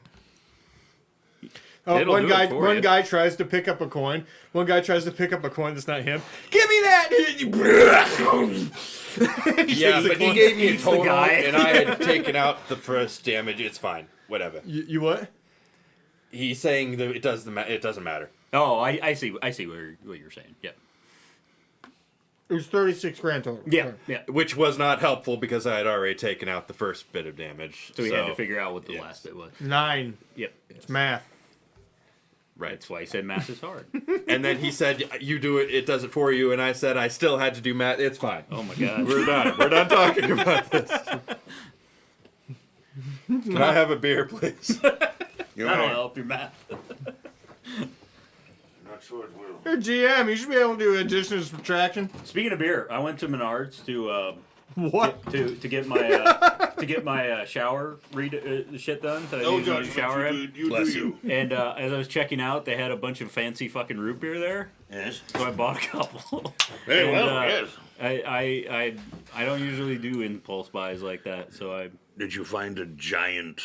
Oh, It'll one do guy. it for One you. guy tries to pick up a coin. One guy tries to pick up a coin that's not him. Give me that. Yeah, the but he coin. gave me a Eats the total, guy. and I had taken out the first damage. It's fine. Whatever. You what? He's saying that it doesn't matter. Oh, I see. I see what you're saying. Yeah. It was 36 grand total. Yeah. Sorry. Yeah. Which was not helpful because I had already taken out the first bit of damage. So we had to figure out what the yes. last bit was. 9. Yep. It's math. Right. That's why I said math is hard. And then he said, "You do it. It does it for you." And I said, "I still had to do math. It's fine. Oh my god. We're done. We're done talking about this." Can I have a beer, please? You That'll know, help your math. Not sure it will. You're GM. You should be able to do addition and subtraction. Speaking of beer, I went to Menards to What? to get my shower shit done. That I Oh, usually gosh, shower in. you Bless do you. And as I was checking out, they had a bunch of fancy fucking root beer there, Yes. so I bought a couple. Very And, well, yes. I don't usually do impulse buys like that, so Did you find a giant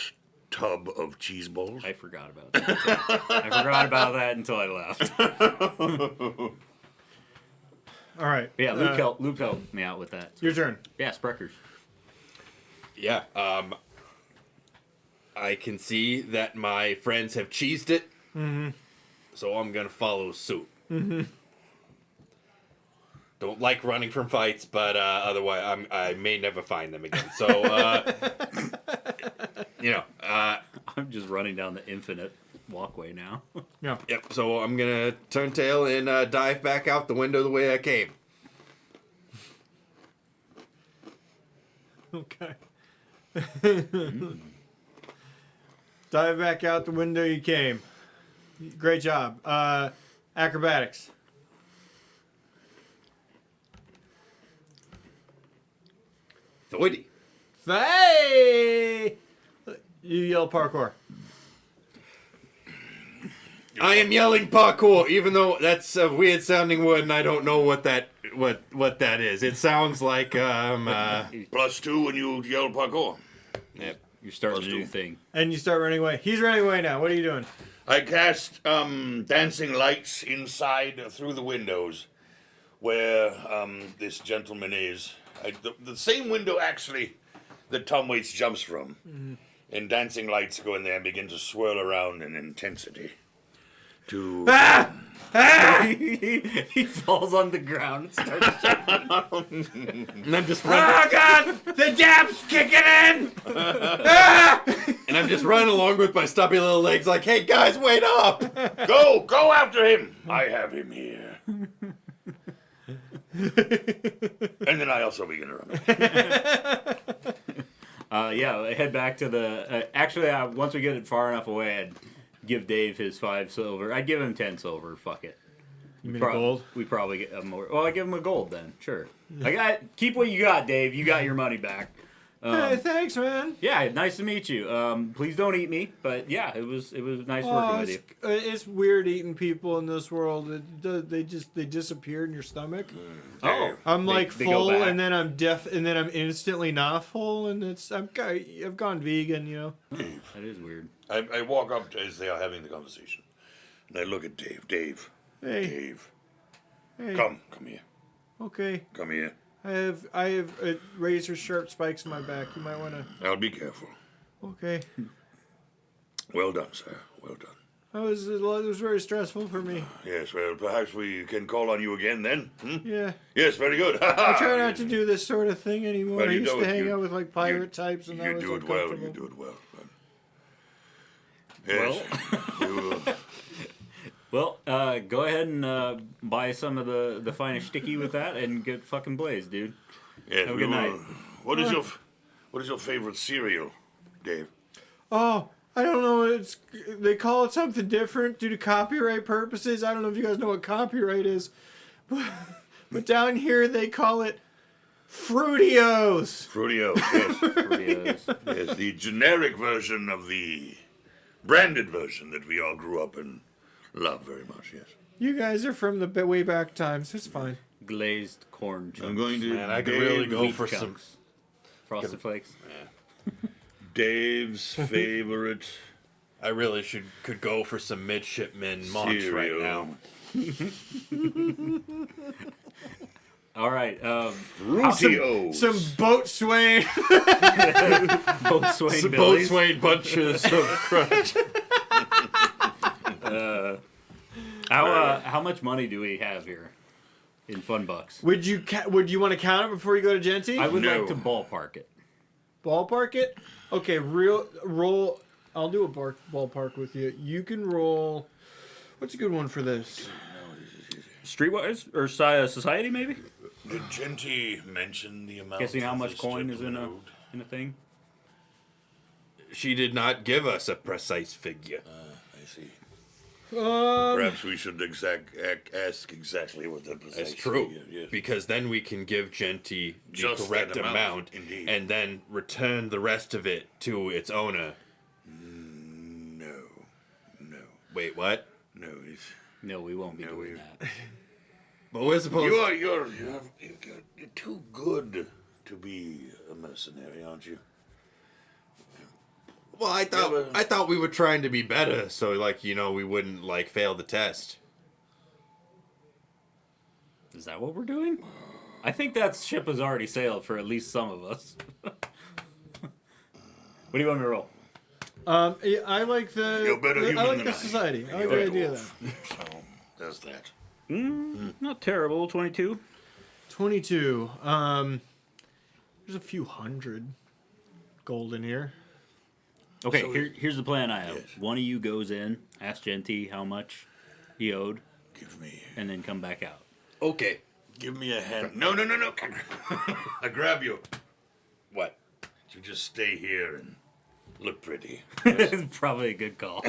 tub of cheese balls? I forgot about that. I forgot about that until I left. All right. But yeah, Luke helped me out with that. Your turn. Yeah, Spreckers. Yeah. I can see that my friends have cheesed it. Mm-hmm. So I'm gonna follow suit. Mm-hmm. Don't like running from fights, but otherwise I may never find them again. So I'm just running down the infinite walkway now. Yeah. yep. So I'm gonna turn tail and dive back out the window the way I came. Okay. Dive back out the window you came. Great job. Acrobatics. Thoidy. Hey! You yell parkour. I am yelling parkour, even though that's a weird sounding word, and I don't know what that is. It sounds like +2 when you yell parkour. Yep. You're starting Let's a do new it. thing. And you start running away. He's running away now. What are you doing? I cast dancing lights inside through the windows where this gentleman is. The same window, actually, that Tom Waits jumps from. Mm-hmm. And dancing lights go in there and begin to swirl around in intensity. To He falls on the ground and starts shouting. and I'm just running. Oh, God! The dab's kicking in! And I'm just running along with my stubby little legs, like, "Hey guys, wait up!" go after him! I have him here. And then I also begin to run. Yeah, I head back to the. Actually, once we get it far enough away, I'd give Dave his 5 silver. I'd give him 10 silver. Fuck it. You mean gold? We probably get a more. Well, I give him a gold then. Sure. Keep what you got, Dave. You got your money back. Hey, thanks, man. Yeah, nice to meet you. Please don't eat me, but yeah, it was nice working with you. It's weird eating people in this world. They disappear in your stomach. Oh, I'm like they go full, back. and then I'm deaf, and then I'm instantly not full, and I've gone vegan, you know. That is weird. I walk up as they are having the conversation. And I look at Dave. Dave. Hey, Dave. hey. Come here. Okay, Come here. I have razor sharp spikes in my back. You might want to. I'll be careful. Okay, Well done, sir. Well done. it was very stressful for me. Yes, well, perhaps we can call on you again then. Hmm? Yeah, Yes, very good. I try not to do this sort of thing anymore. Well, I you used to don't. hang You- out with like pirate types, and that You was do it well. You uncomfortable. do it well. Yes. You, Well, go ahead and buy some of the finest sticky with that, and get fucking blazed, dude. yes, Have a we good will. night. What is your favorite cereal, Dave? Oh, I don't know. They call it something different due to copyright purposes. I don't know if you guys know what copyright is, but down here they call it Fruitios. Fruitio. Yes. Oreos. Yes, the generic version of the branded version that we all grew up and love very much. Yes. You guys are from the way back times. It's fine. Glazed corn chunks. I'm going to. Man, I could really go Wheat for some. chunks. Frosted Flakes. Dave's favorite I really could go for some midshipman munch right cereal. now. All right. Fruitios. Some boat swaying. Both swing Some billies. boatswain bunches of crunch. How much money do we have here in fun bucks? Would you want to count it before you go to Genty? I would No. like to ballpark it. Ballpark it. Okay, roll. I'll do a ballpark with you. You can roll. What's a good one for this? Streetwise or society maybe? Did Genty mention the amount? Guessing how much this coin is in gentleman a thing. She did not give us a precise figure. owed? I see. Perhaps we should ask exactly what that precise That's true. figure, yes. Because then we can give Genty the Just correct that amount, amount, indeed. and then return the rest of it to its owner. No. Wait, what? No, it's... No, we won't be No, doing we- that. But we're supposed. You're too good to be a mercenary, aren't you? Well, I thought we were trying to be better, so like we wouldn't like fail the test. Is that what we're doing? I think that ship has already sailed for at least some of us. What do you want me to roll? Yeah, I like the. You're better I human like than the I. society. I like You're the idea a of that. dwarf. So, there's that. Not terrible. 22. 22. There's a few hundred gold in here. Okay, So here's the plan I have. Yes. One of you goes in, ask Genty how much he owed, Give me and then come back out. Okay. a hand. No. I grab you. What? You just stay here and look pretty. It's probably a good call.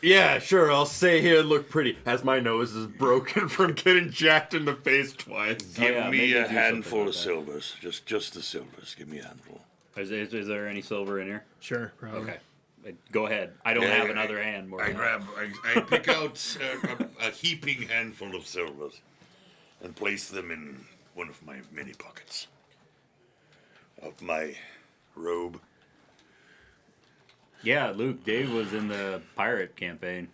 Yeah, sure. I'll stay here and look pretty. As my nose is broken from getting jacked in the face twice. Give yeah, me maybe a do something handful like of that. silvers. Just the silvers. Give me a handful. Is there any silver in here? Sure, probably. Okay. Go ahead. I don't Yeah, have another hand. More I than grab. I pick out a heaping handful of silvers and place them in one of my many pockets of my robe. Yeah, Luke, Dave was in the pirate campaign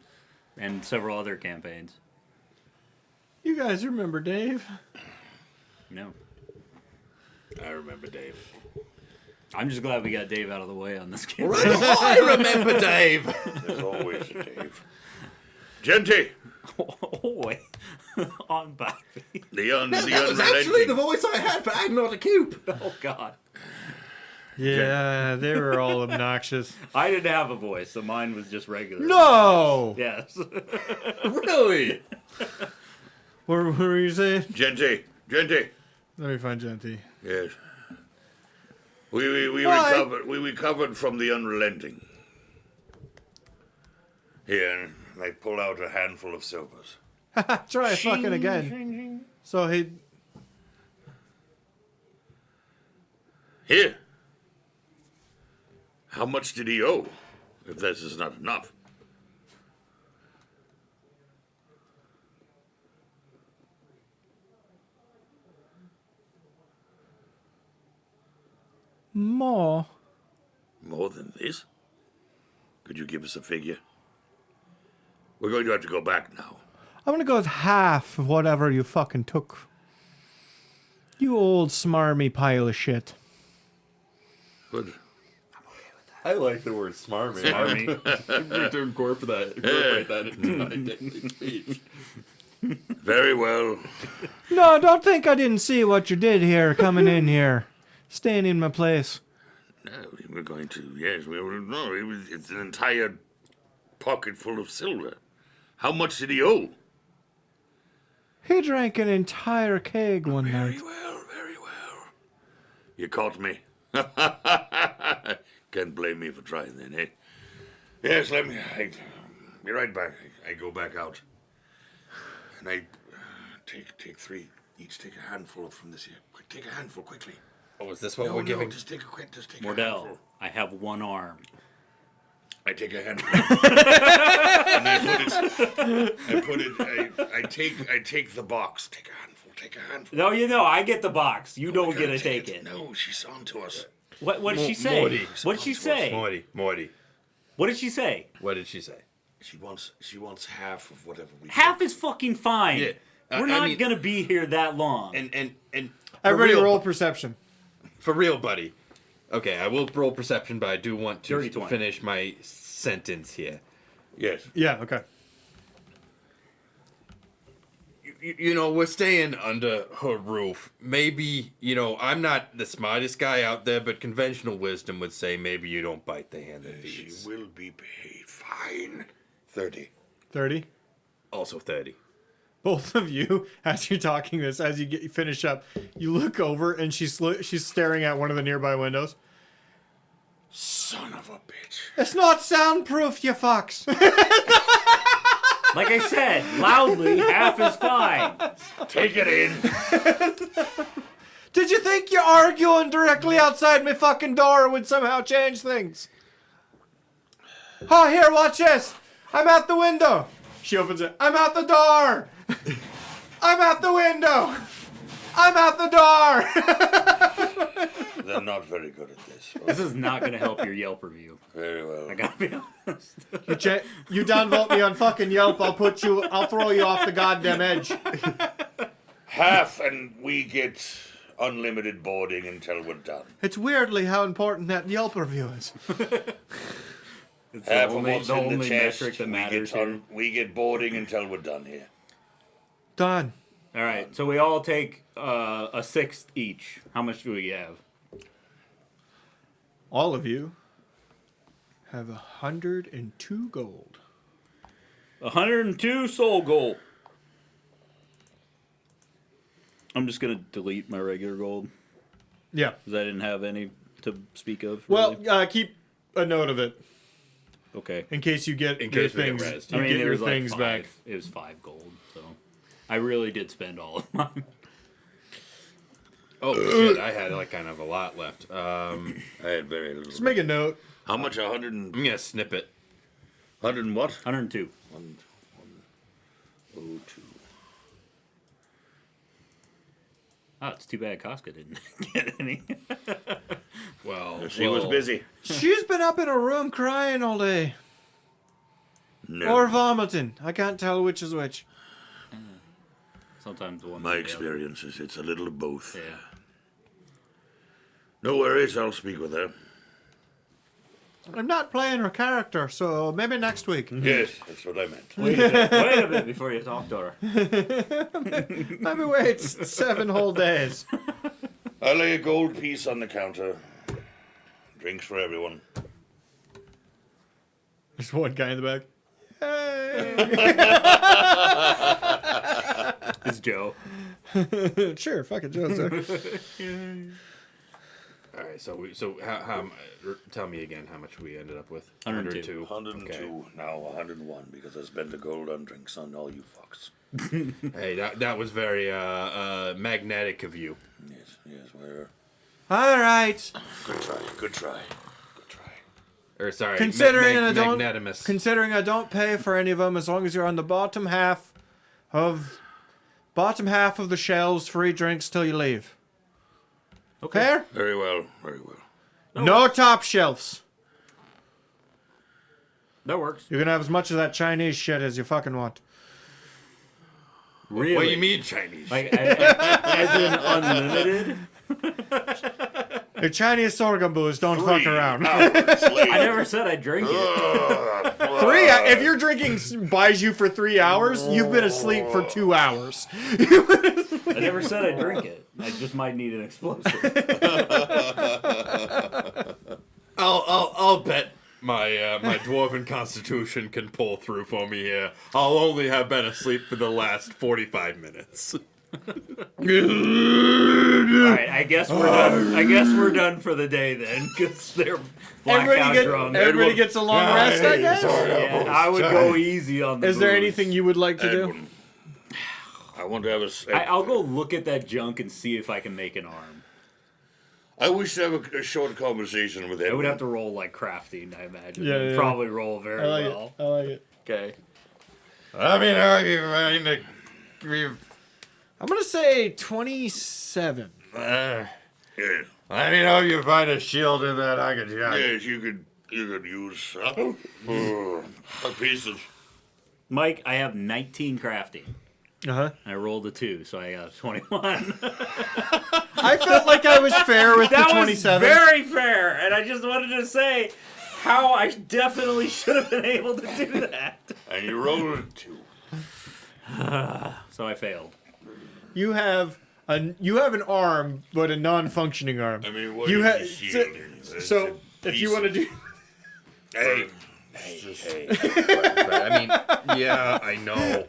and several other campaigns. You guys remember Dave? No. I remember Dave. I'm just glad we got Dave out of the way on this campaign. Right. Oh, I remember Dave. There's always a Dave. Genty, Oh, wait. On back. the That was actually the voice I had for Agnar the Cube. Oh, God. Yeah, they were all obnoxious. I didn't have a voice, so mine was just regular. No! Yes. Really? What were you saying? Genty. Let me find Genty. Yes. We Why? recovered from the unrelenting. Here, and I pull out a handful of silvers. Try fucking again. So he. Here. How much did he owe? If this is not enough. More. More than this? Could you give us a figure? We're going to have to go back now. I'm gonna go with half of whatever you fucking took. You old smarmy pile of shit. Good. I like the word smarmy. Smarmy. to incorporate that into my daily speech. Very well. No, don't think I didn't see what you did here, coming in here. Staying in my place. No, we were going to. Yes, we were. No, it's an entire pocket full of silver. How much did he owe? He drank an entire keg one night. Very well, very well. You caught me. Can't blame me for trying then, eh? Yes, be right back. I go back out. And I take three. Each take a handful from this here. Quick, take a handful quickly. Oh, is this what we're giving? Just take a Mordell, handful. I have one arm. I take a handful. And I take the box. Take a handful. No, I get the box. You don't get to take it. No, she's on to us. What did she say? Morty. What did she say? Morty. What did she say? What did she say? She wants half of whatever we Half is fucking fine. Yeah, We're I not mean- gonna be here that long. And for Everybody real, roll perception. for real, buddy. Okay, I will roll perception, but I do want to Dirty 20. finish my sentence here. Yes. Yeah, okay. You know, we're staying under her roof. Maybe, I'm not the smartest guy out there, but conventional wisdom would say maybe you don't bite the hand that She feeds. will be paid. Fine. 30. 30. Also 30. Both of you, as you're talking this, as you finish up, you look over and she's staring at one of the nearby windows. Son of a bitch. It's not soundproof, you fucks. Like I said, loudly, half is fine. Take it in. Did you think you arguing directly outside my fucking door would somehow change things? Oh, here, watch this. I'm out the window. She opens it. I'm out the door. I'm out the window. I'm out the door. They're not very good at this. This is not going to help your Yelp review. Very well. I gotta be honest. You downvote me on fucking Yelp. I'll throw you off the goddamn edge. Half, and we get unlimited boarding until we're done. It's weirdly how important that Yelp review is. It's Half the of only, what's the in the only chest, metric that we matters get, here. we get boarding until we're done here. Done. All right, so we all take a sixth each. How much do we have? All of you have 102 gold. 102 soul gold. I'm just gonna delete my regular gold Yeah. because I didn't have any to speak of. Well, really. keep a note of it Okay. in case you get In your case we get things. rezzed. You get it your was like things back. It was 5 gold, so I really did spend all of mine. Oh shit! I had like kind of a lot left. I had very little. Just make a note. How much? 100 and, I'm gonna snip it. 100 and what? 102. 102. Oh, it's too bad Casca didn't get any. Well, She was busy. She's been up in her room crying all day. No. Or vomiting. I can't tell which is which. Sometimes one. My or the other. experience is it's a little of both. Yeah. No worries, I'll speak with her. I'm not playing her character, so maybe next week. Yes, that's what I meant. Wait a bit before you talk to her. Maybe wait 7 whole days. I'll lay a gold piece on the counter. Drinks for everyone. There's one guy in the back. It's Joe. Hey. Sure, fuck it, Joe's there. all right. So how? Tell me again how much we ended up with. 102. 102, Okay. now 101, because I spent the gold on drinks on all you fucks. Hey, that was very magnetic of you. Yes, we're... All right. Good try, good try, good try. Or sorry, Considering I don't, magnanimous. considering I don't pay for any of them, as long as you're on the bottom half of the shelves, free drinks till you leave. Okay. Fair? Very well, very well. No top shelves. That works. You can have as much of that Chinese shit as you fucking want. Really? What do you mean Chinese? Like, as in unlimited? The Chinese sorghum booze don't fuck around. I I never said I drink it. 3 if your drinking buys you for 3 hours, you've been asleep for 2 hours. I never said I drink it. I just might need an explosive. I'll bet my my dwarven constitution can pull through for me here. I'll only have been asleep for the last 45 minutes. All right, I guess we're done. I guess we're done for the day then, because they're blackout drunk. Everybody gets a long rest, I guess. Yeah, I would go easy on the Is there booze. anything you would like to do? I want to have I'll go look at that junk and see if I can make an arm. I wish to have a short conversation with him. I would have to roll like crafting, I imagine. Yeah, I'd yeah. probably roll very I like well. it. I like it. Okay. I mean, how you find the? I'm gonna say 27. Yeah. Let me know if you find a shield in that I could jack. Yes, you could use a piece of... Mike, I have 19 crafting. Uh-huh. I rolled a 2, so I got 21. I felt like I was fair with That the was 27. very fair, and I just wanted to say how I definitely should have been able to do that. And you rolled a 2. So I failed. You have an arm, but a non-functioning arm. I mean, what You is ha- the shield anyway? So if you want to do, Hey, But, I mean, yeah, I know.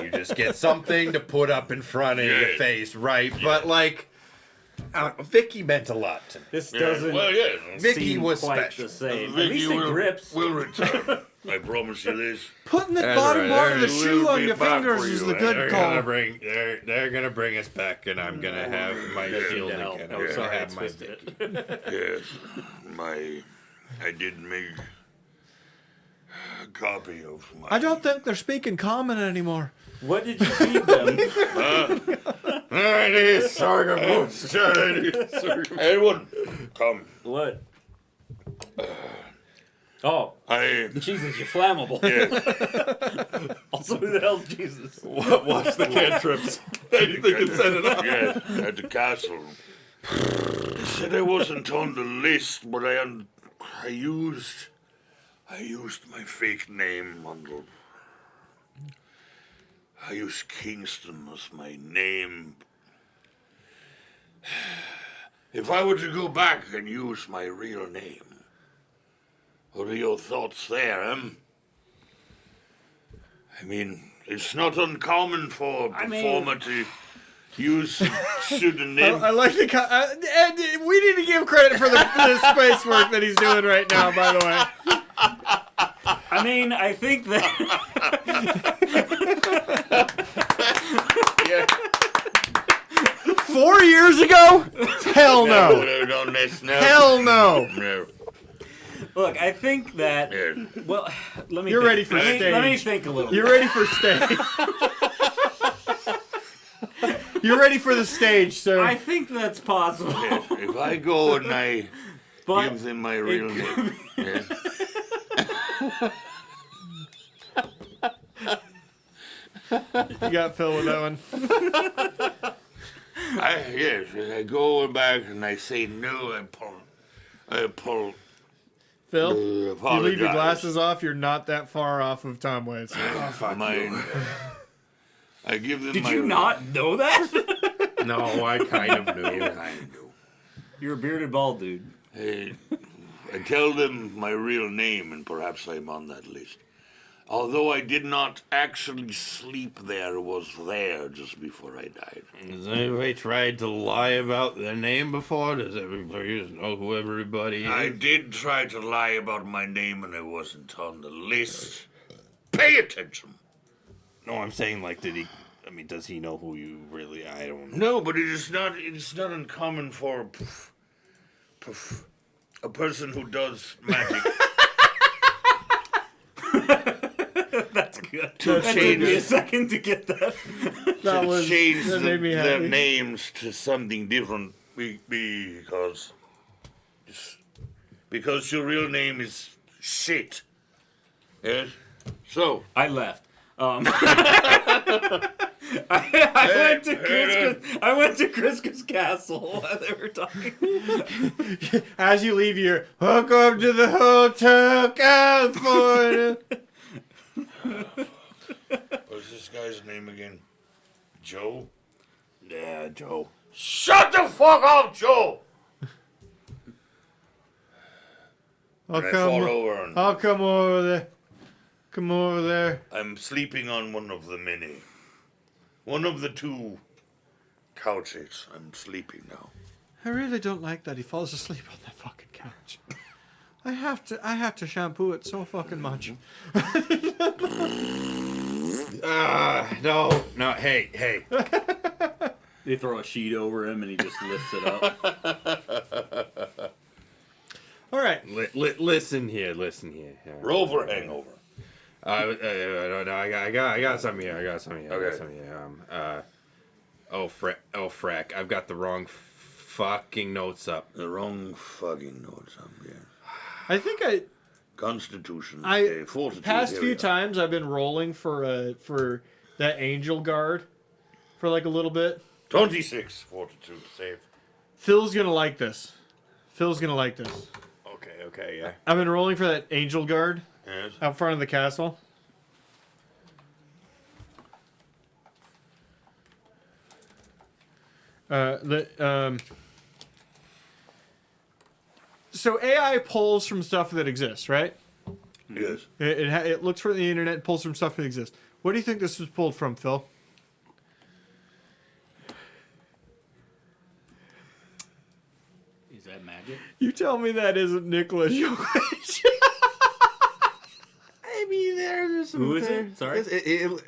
You just get something to put up in front of your Yeah. face, right? But like, Vicky meant a lot to me. This yeah, doesn't well, yeah. Vicky seem was quite special. the same. At Vicky least it grips. will return. I promise you this. Putting the That's bottom right. part of the We'll shoe on be your back fingers for is you, the eh? good call. They're gonna bring us back, and I'm gonna have my shield to help. again. I I'm also sorry, have my twisted stick. it. Yes, I did make a copy of my. I don't think they're speaking common anymore. What did you feed them? Everyone, come. What? Oh, I Jesus, you're flammable. yes, Also, who the hell's Jesus? Watch the cantrips. Anything can set it up. yes, at the castle. They said I wasn't on the list, but I used my fake name on the. I used Kingston as my name. If I were to go back and use my real name, what are your thoughts there, I mean, it's not uncommon for a performer to use a pseudonym. I like the. And we need to give credit for the space work that he's doing right now. By the way, I mean, I think that. Yeah. 4 years ago? Hell no. No, don't mess now. Hell no. No. Look, I think that. Yeah. Well, let me. You're think. ready for Let me stage. think a little. You're ready for stage. You're ready for the stage, sir. I think that's possible. Yes, if I go and I But give them my real name, yes. You got Phil with that one. I go back and I say no. I pull. Phil, you Apologize. leave your glasses off. You're not that far off of Tom Waits. Mine. I give them. Did my you not know that? No, I kind of knew. I know. You're a bearded bald dude. Hey, I tell them my real name, and perhaps I'm on that list. Although I did not actually sleep there, was there just before I died. Has anybody tried to lie about their name before? Does everybody just know who everybody is? I did try to lie about my name, and I wasn't on the list. Pay attention. No, I'm saying, like, did he... I mean, does he know who you really... I don't know. No, but it is not uncommon for a person who does magic That's good. to That took me a change second to get that. That was change that made me their happy. names to something different because your real name is shit. Yes. So I left. I went to Kriska's castle while they were talking. As you leave, you're welcome to the Hotel California. what's this guy's name again? Joe. Yeah, Joe. Shut the fuck up, Joe. I'll And I fall come. over and I'll come over there. Come over there. I'm sleeping on one of the many. One of the two couches. I'm sleeping now. I really don't like that he falls asleep on that fucking couch. I have to shampoo it so fucking much. No, hey. They throw a sheet over him and he just lifts it up. All right. Listen here. Rover hangover. No, I got something here. Okay. Oh frack! I've got the wrong fucking notes up. The wrong fucking notes up here. I think Constitution. Fortitude. past here few we are. times I've been rolling for that angel guard for like a little bit. 26 fortitude save. Phil's gonna like this. Okay, yeah. I've been rolling for that angel guard Yes. out front of the castle. So AI pulls from stuff that exists, right? Yes. It looks for the internet, pulls from stuff that exists. What do you think this was pulled from, Phil? Is that magic? You tell me that isn't Nicholas Jokic. Who is it? Sorry.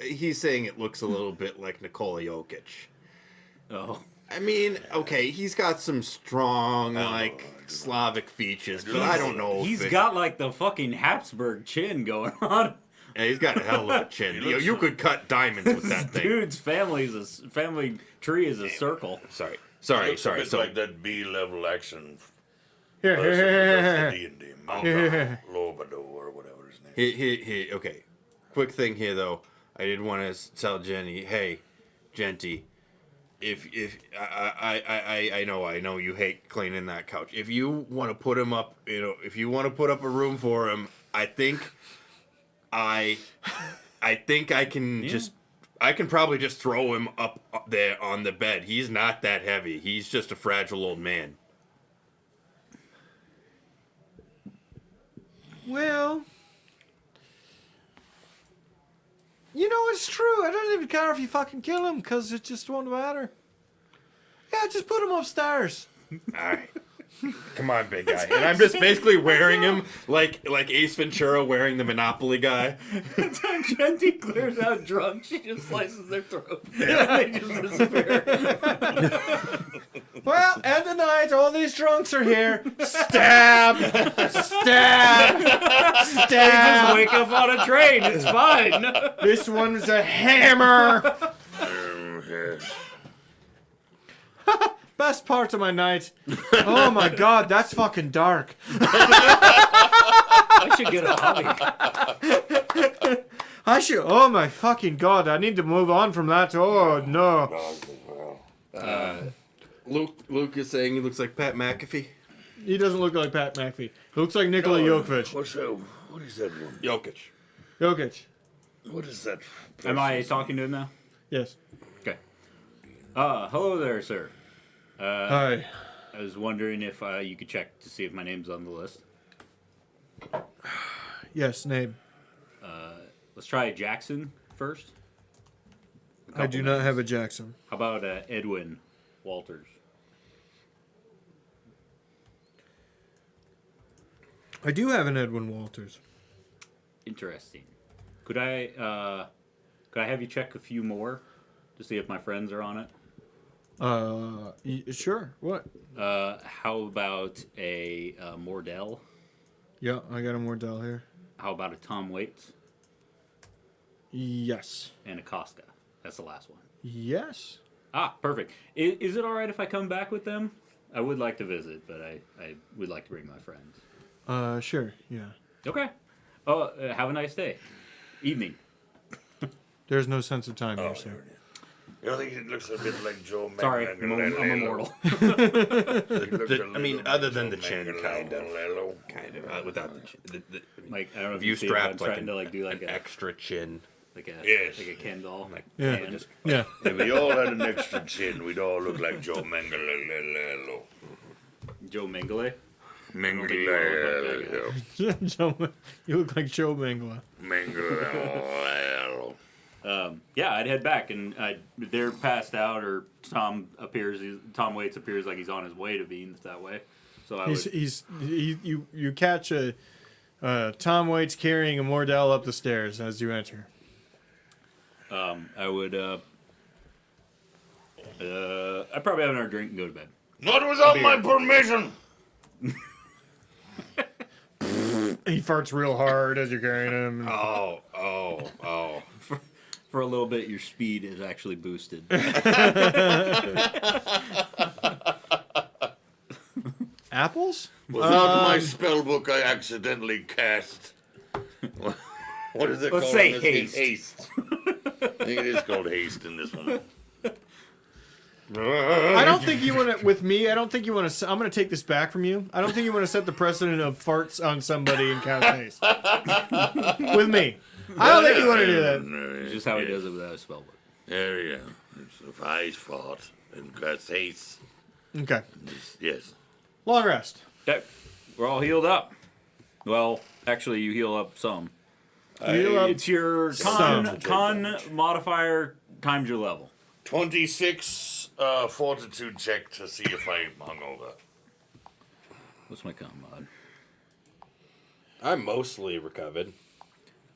He's saying it looks a little bit like Nikola Jokic. Oh. I mean, okay, he's got some strong, like, Slavic features, but I don't know if He's it's- got like the fucking Habsburg chin going on. Yeah, he's got a hell of a chin. You could cut diamonds with that thing. Dude's family tree is a circle. Sorry. Looks a bit like that B-level action Here, person here, who does the here, D&D. here. Lobado or whatever his name. Okay. Quick thing here, though. I did want to tell Jenny, hey, Genty, if I know you hate cleaning that couch. If you want to put him up, if you want to put up a room for him, I think I can I can probably just throw him up there on the bed. He's not that heavy. He's just a fragile old man. Well, you know, it's true. I don't even care if you fucking kill him, because it just won't matter. Yeah, just put him upstairs. All right. Come on, big guy. And I'm just basically wearing him like Ace Ventura wearing the Monopoly guy. Time Genty clears out drunk, she just slices their throat. They just disappear. Well, end the night. All these drunks are here. Stab! Stab! Just Stab! wake up on a train. It's fine. This one's a hammer! Yes. Best part of my night. Oh my god, that's fucking dark. I should get a hobby. I should. Oh my fucking god, I need to move on from that. Oh no. Luke is saying he looks like Pat McAfee. He doesn't look like Pat McAfee. He looks like Nikola Jokic. What's that? What is that one? Jokic. Jokic. What is that? Am I talking to him now? Yes. Okay. Hello there, sir. Hi. I was wondering if you could check to see if my name's on the list. Yes, name. Let's try Jackson first. I do not have a Jackson. How about Edwin Walters? I do have an Edwin Walters. Interesting. Could I have you check a few more to see if my friends are on it? Sure. What? How about a Mordell? Yeah, I got a Mordell here. How about a Tom Waits Yes. and a Casca? That's the last one. Yes. Ah, perfect. Is it all right if I come back with them? I would like to visit, but I would like to bring my friends. Sure. Yeah. Okay. Oh, have a nice day. Evening. There's no sense of time here, sir. You don't think it looks a bit like Joe Sorry, I'm immortal. I mean, other than the chin, kind of. Without the chin. Like I don't know if You you see, but I'm strapped like trying to like do like an a extra chin. Yes. like a Ken doll. Like Yeah. hand. Yeah. If we all had an extra chin, we'd all look like Joe Mengele. Joe Mengele. Mengele. Joe, you look like Joe Mangla. Mengele. Yeah, I'd head back, and they're passed out, or Tom Waits appears like he's on his way to being that way. So I would. You catch a Tom Waits carrying a Mordell up the stairs as you enter. I would. I'd probably have another drink and go to bed. Not without my permission. He farts real hard as you're carrying him. Oh. For a little bit, your speed is actually boosted. Apples? Without my spell book, I accidentally cast. What is it Let's called? say in this game? haste. I think it is called haste in this one. I don't think you want to. With me, I don't think you want to. I'm going to take this back from you. I don't think you want to set the precedent of farts on somebody in cast haste. With me, I don't think you want to do that. It's just how he does it without a spell book. There you go. It's a ice fart and cast haste. Okay. Yes. Long rest. Okay, we're all healed up. Well, actually, you heal up some. It's your con modifier times your level. 26 fortitude check to see if I'm hungover. What's my con mod? I'm mostly recovered.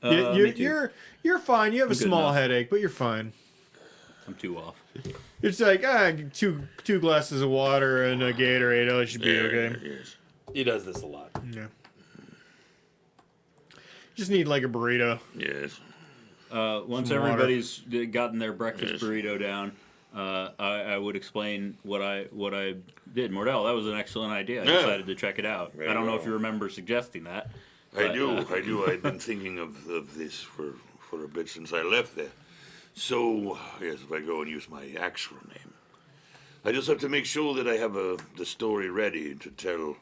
Me too. You're fine. You have a good small enough. headache, but you're fine. I'm too off. It's like two glasses of water and a Gatorade. Oh, it should be okay. Yes. He does this a lot. Yeah. Just need like a burrito. Yes. Once Some water. everybody's gotten their breakfast burrito down, I would explain what I did. Mordell, that was an excellent idea. I Yeah. decided to check it out. Very I don't know well. if you remember suggesting that. I but, do. I've been thinking of this for a bit since I left there. So, yes, if I go and use my actual name, I just have to make sure that I have the story ready to tell.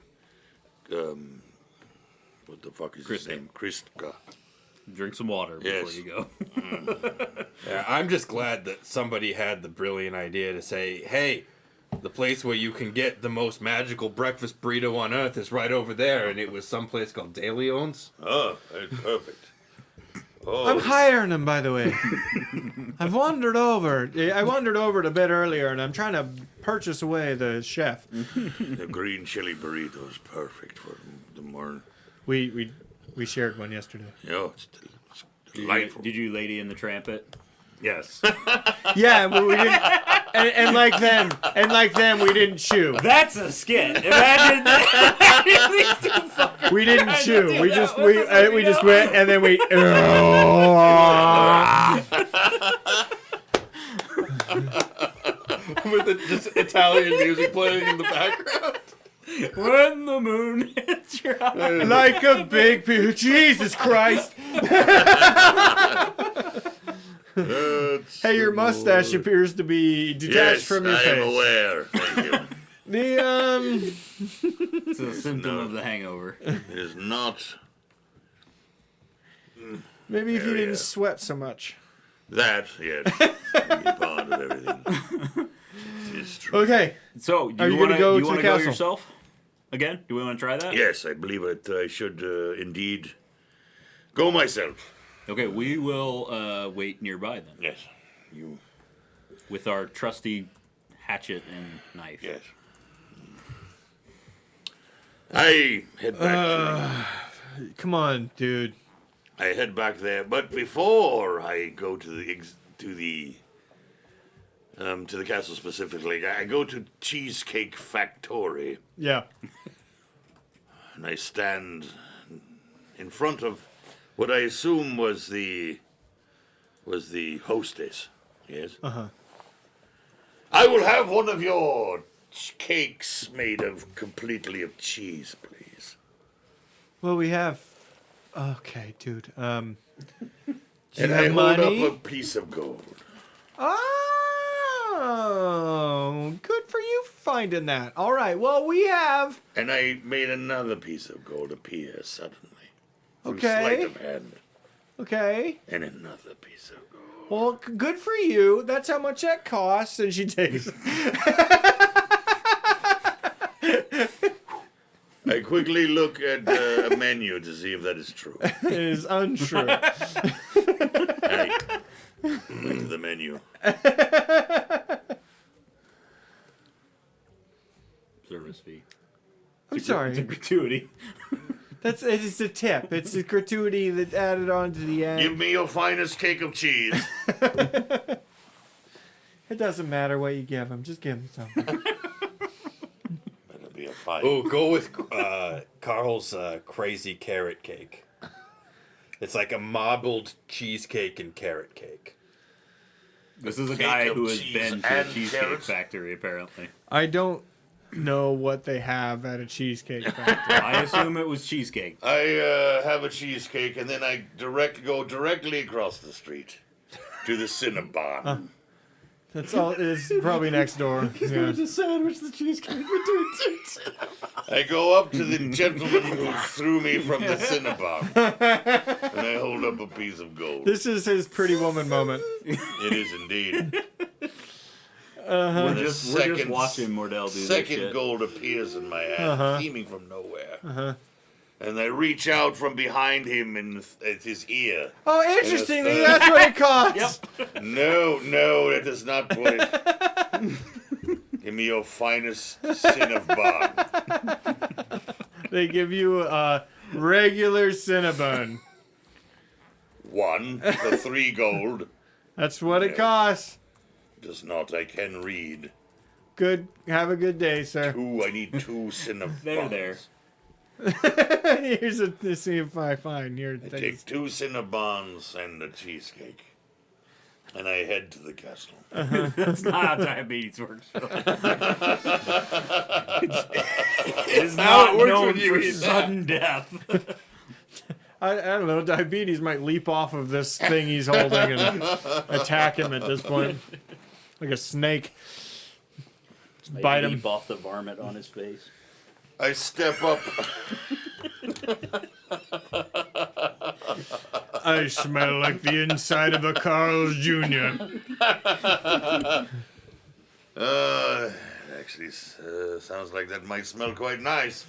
What the fuck is his Krista. name? Kristka. Drink some water before Yes. you go. Yeah, I'm just glad that somebody had the brilliant idea to say, hey, the place where you can get the most magical breakfast burrito on earth is right over there. And it was some place called De Leon's. Oh, that's perfect. Oh, I'm hiring him, by the way. I've wandered over. I wandered over a bit earlier, and I'm trying to purchase away the chef. the green chili burrito is perfect for the morning. We shared one yesterday. Yeah, it's delightful. Did you Lady in the Tramp it? Yes. Yeah, but we didn't. And like them, we didn't chew. That's a skit. Imagine these two fuckers. We didn't chew. We just went and then we. With just Italian music playing in the background. When the moon hits your eye. Like a big Jesus Christ! Hey, your mustache appears to be detached Yes, from your I face. am aware. Thank you. The It's a symptom of the hangover. It is not maybe if you Area. didn't sweat so much. that yet. Be part of everything. It's true. Okay, So, do Are you you want gonna to go you to want the to go castle? yourself? Again? Do we want to try that? Yes, I believe it. I should indeed go myself. Okay, we will wait nearby then Yes. You. with our trusty hatchet and knife. Yes. I head back. come on, dude. I head back there, but before I go to the castle specifically, I go to Cheesecake Factory Yeah. and I stand in front of what I assume was the hostess. Yes. Uh-huh. I will have one of your cakes made of completely of cheese, please. Well, we have. Okay, dude. Do you And I have hold money? up a piece of gold. Oh, good for you finding that. All right. Well, we have. And I made another piece of gold appear suddenly. Through Okay. sleight of hand. Okay. And another piece of gold. Well, good for you. That's how much that costs. And she takes. I quickly look at a menu to see if that is true. It is untrue. I look at the menu. Service fee. I'm It's a sorry. gratuity. It's a tip. It's a gratuity that added on to the end. Give me your finest cake of cheese. It doesn't matter what you give him. Just give him something. That'll be a fight. Oh, go with Carl's crazy carrot cake. It's like a marbled cheesecake and carrot cake. This is a Cake guy of who has cheese been to a and cheesecake carrots? factory, apparently. I don't know what they have at a cheesecake factory. I assume it was cheesecake. I have a cheesecake and then I go directly across the street to the Cinnabon. That's all. It's probably next door. Yeah. sandwich the cheesecake between two. I go up to the gentleman who threw me from the Cinnabon and I hold up a piece of gold. This is his pretty woman moment. It is indeed. We're The just second- watching Mordell do this Second shit. gold appears in my hand, seeming from nowhere. And I reach out from behind him and at his ear. Oh, interestingly, Yes, that's what it costs. No, that is not what it. Give me your finest Cinnabon. They give you a regular Cinnabon. 1 for 3 gold. That's what it costs. Does not, I can read. Good. Have a good day, sir. 2, I need 2 Cinnabons. There. Here's a see if I find your I things. take 2 Cinnabons and a cheesecake. And I head to the castle. That's not how diabetes works. Phil. It's how it not works known when you for eat that. sudden death. I don't know. Diabetes might leap off of this thing he's holding and attack him at this point, like a snake. Just bite him. Leap off the varmint on his face. I step up. I smell like the inside of a Carl's Jr. Actually, sounds like that might smell quite nice.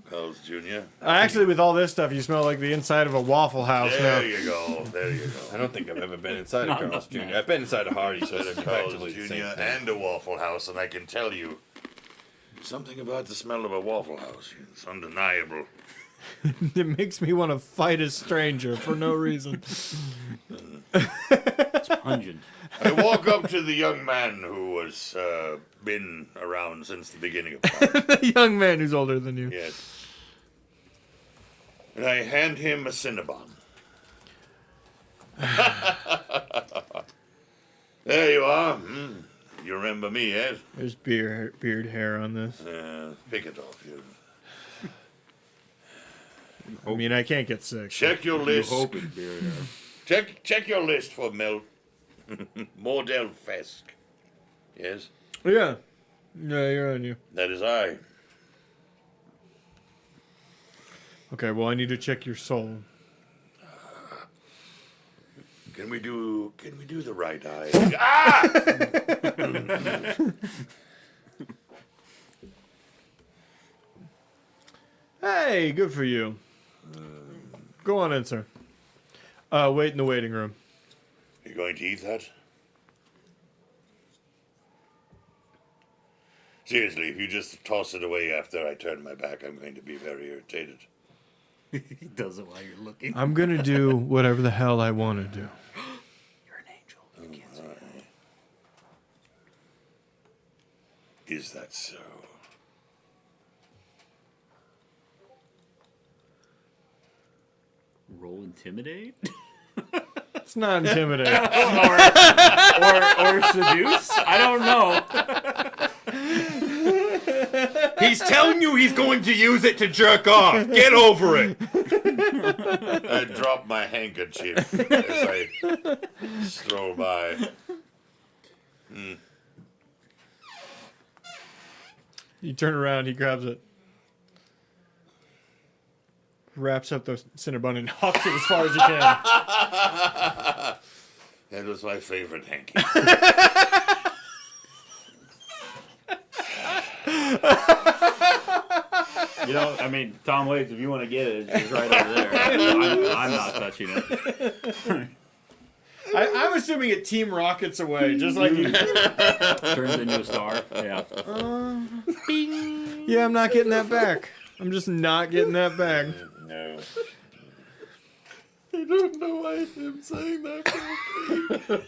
Carl's Jr. Actually, with all this stuff, you smell like the inside of a Waffle House now. There you go. There you I go. don't think I've ever been inside Not of Carl's enough, Jr. man. I've been inside of Hardee's, so it's Carl's effectively the Jr. same thing. and a Waffle House, and I can tell you something about the smell of a Waffle House. It's undeniable. It makes me want to fight a stranger for no reason. It's pungent. I walk up to the young man who has been around since the beginning of time. The young man who's older than you. Yes. And I hand him a Cinnabon. There you are. You remember me, yes? There's beard hair on this. Pick it off. You. I mean, I can't get sick. Check your list. Hope it's beer. Check your list for Mordell Fesk. Yes, Yeah. Yeah, you're on you. that is I. Okay, well, I need to check your soul. Can we do the right eye? Ah! Hey, good for you. Go on in, sir. Wait in the waiting room. You going to eat that? Seriously, if you just toss it away after I turn my back, I'm going to be very irritated. He does it while you're looking. I'm gonna do whatever the hell I want to do. You're an angel. You can't say that. Is that so? Roll intimidate? It's not intimidating. or seduce? I don't know. He's telling you he's going to use it to jerk off. Get over it. I drop my handkerchief as I stroll by. You turn around, he grabs it, wraps up the Cinnabon and hucks it as far as he can. That was my favorite hanky. You know, I mean, Tom Waits, if you want to get it, it's right over there. I'm not touching it. I'm assuming it Team Rockets away, just like you. Turns into a star. Yeah. Yeah, I'm not getting that back. I'm just not getting that back. No. I don't know why I'm saying that.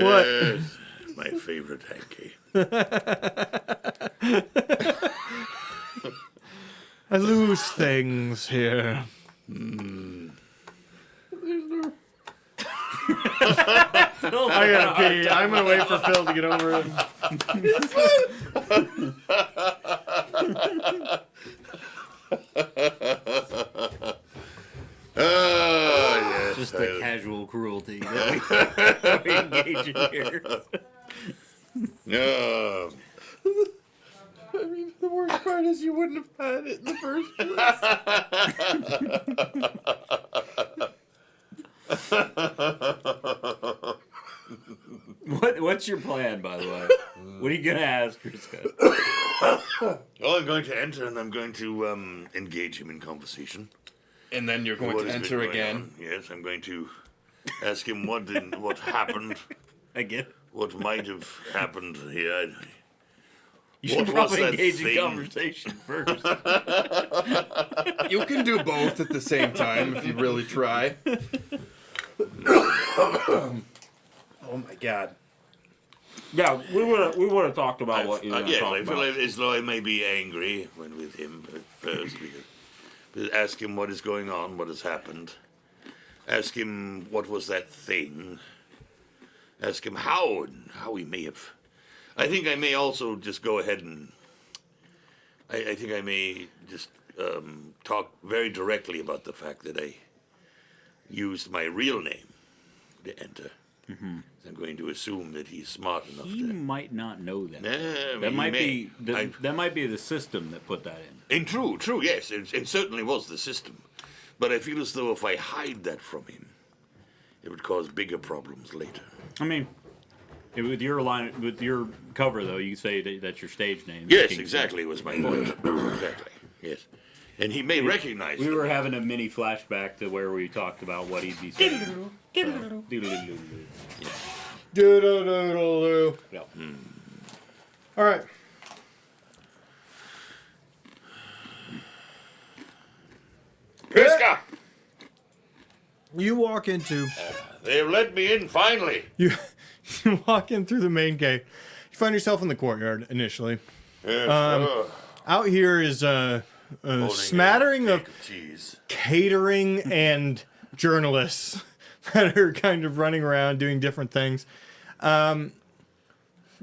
What? Yes, my favorite hanky. I lose things here. I gotta pee. I'm gonna wait for Phil to get over it. Yes, Just the casual cruelty that we engage in here. No. I mean, the worst part is you wouldn't have had it in the first place. What's your plan, by the way? What are you gonna ask Crisco? Well, I'm going to enter and I'm going to engage him in conversation. And then you're going What to has been enter going again. on. Yes, I'm going to ask him what happened, Again? what might have happened here. You What should was probably that engage in thing? conversation first. You can do both at the same time if you really try. Oh my god. Yeah, we would have talked about what you were Yes, talking I feel about. as though I may be angry when with him at first. But ask him what is going on, what has happened. Ask him what was that thing. Ask him how and how he may have. I think I may also just go ahead and. I think I may just talk very directly about the fact that I used my real name to enter. Mm-hmm. I'm going to assume that he's smart enough He to. might not know that. That That might be that might be the system that put that in. And true, yes, it certainly was the system. But I feel as though if I hide that from him, it would cause bigger problems later. I mean, with your cover though, you say that's your stage name. Yes, Kingston. exactly, was my point. Exactly, yes. And he may recognize We it. were having a mini flashback to where we talked about what he'd be saying. Doodle-doo. Do-do-do-do-do. Yeah. All right. Priska! You walk into They've let me in finally. you walk in through the main gate. You find yourself in the courtyard initially. Yes, Out here is a holding smattering a of cake of cheese. catering and journalists that are kind of running around doing different things. You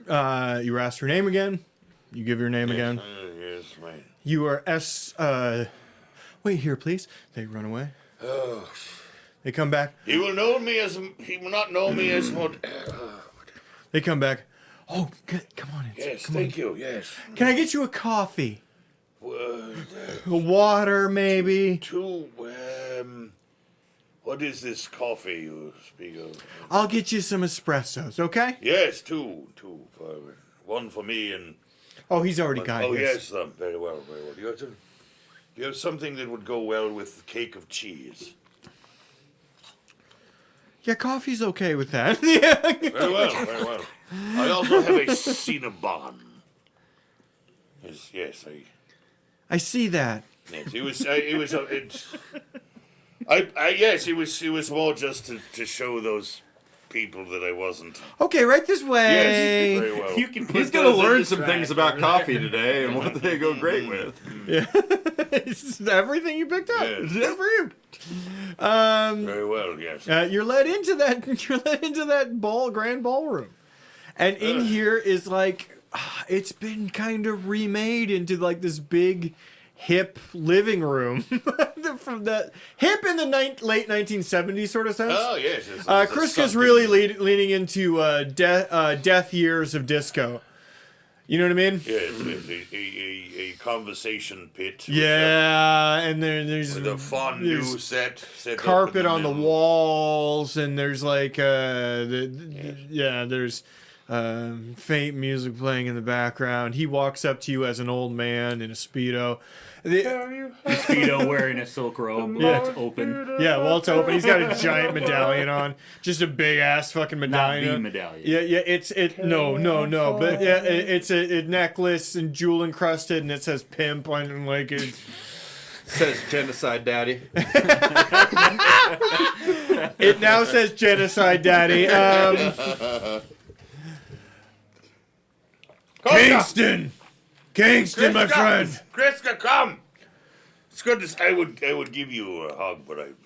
ask her name again. You give your name again. Yes, my. You are S. Wait here, please. They run away. Oh, They come back. he will know me as he will not know me as what. They come back. Oh, come on in. Yes, Come on. thank you. Yes. Can I get you a coffee? Uh, A water, maybe? two. What is this coffee you speak of? I'll get you some espressos, okay? Yes, two. One for me and. Oh, he's already got Oh his. yes, very well, very well. Do you have something that would go well with cake of cheese? Yeah, coffee's okay with that. Yeah. Very well, very well. I also have a Cinnabon. Yes, I see that. yes, it was, yes, it was more just to show those people that I wasn't. Okay, right this Yes, way. very well. You can He's put gonna those in learn the some trash things about over coffee there. today and what they go great with. Yeah. It's everything you picked up. Yes. It's just for you. Very well, yes. You're led into that. You're led into that grand ballroom, and in here is like it's been kind of remade into like this big, hip living room from the hip in the late 1970s sort of sense. Oh yes. Kriska's really leaning into death years of disco. You know what I mean? Yes, a conversation pit. Yeah, and there's With a fondue there's set up carpet in the on the middle. walls, and there's like there's faint music playing in the background. He walks up to you as an old man in a Speedo. Speedo wearing a silk robe. Yeah. It's open. Yeah, well, it's open. He's got a giant medallion on, just a big ass fucking Not medallion. the medallion. Yeah. No, but yeah, it's a necklace and jewel encrusted, and it says pimp on, and like it's. Says genocide daddy. It now says genocide, daddy. Kingston, my friend. Kriska, come. It's good to. I would give you a hug, but I'm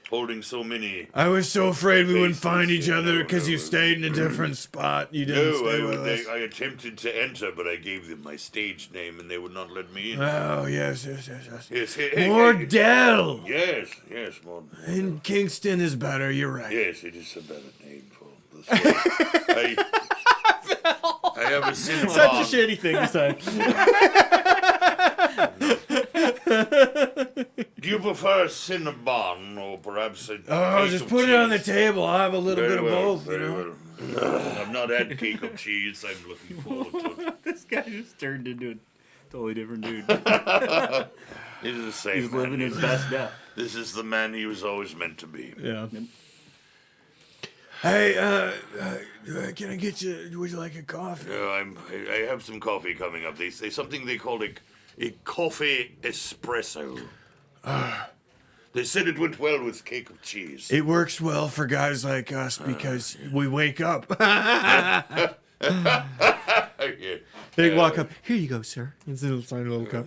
holding so many. I was so afraid we wouldn't Faces, find each yeah, other no, because you no. stayed in a different spot. You didn't No, stay with us. I attempted to enter, but I gave them my stage name, and they would not let me in. Oh yes. Yes, hey, Mordell. Yes, more. And Kingston is better. You're right. Yes, it is a better name for this place. I have a Cinnabon. Such a shitty thing to say. Do you prefer a Cinnabon or perhaps a Oh, cake just of put it on the cheese? table. I'll have a little Very bit of well, both. very You know? well. I've not had cake of cheese. I'm looking forward to it. This guy just turned into a totally different dude. It is the same He's man. living his best death. This is the man he was always meant to be. Yeah. Hey, can I get you? Would you like a coffee? I have some coffee coming up. They say something they call a coffee espresso. They said it went well with cake of cheese. It works well for guys like us because we wake up. Yeah. They walk up. Here you go, sir. It's a little tiny little cup.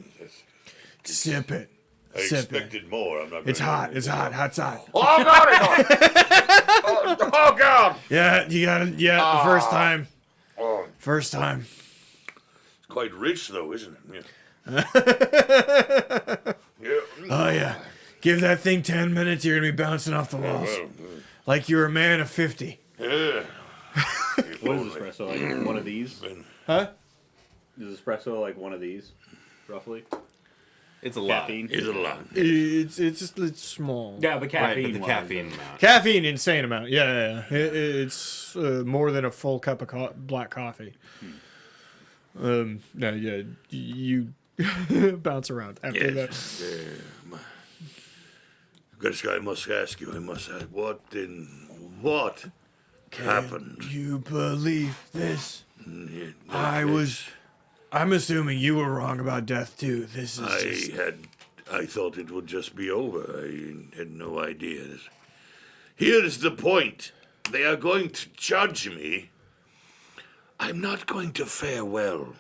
Sip it. I Sip it. expected more. I'm not. It's gonna- hot. It's hot. Hot's hot. Oh God! Oh God! Yeah, you got it. Yeah, the first time. Oh, First time. it's quite rich though, isn't it? Yeah. Yeah. Oh yeah. Give that thing 10 minutes, you're gonna be bouncing off the walls. Well, Like you're a man of 50. yeah. What is espresso? Like one of these? Huh? Is espresso like one of these, roughly? It's a lot. Caffeine. Is it a lot? It's small. Yeah, but Right, caffeine. but the wise, caffeine amount. Caffeine, insane amount. Yeah. It's more than a full cup of black coffee. No, yeah, you bounce around after that. Yes. Guys, I must ask you. I must ask. What happened? You believe this? Yeah, I'm assuming you were wrong about death too. This is just... I thought it would just be over. I had no idea. Here is the point. They are going to judge me. I'm not going to fare well.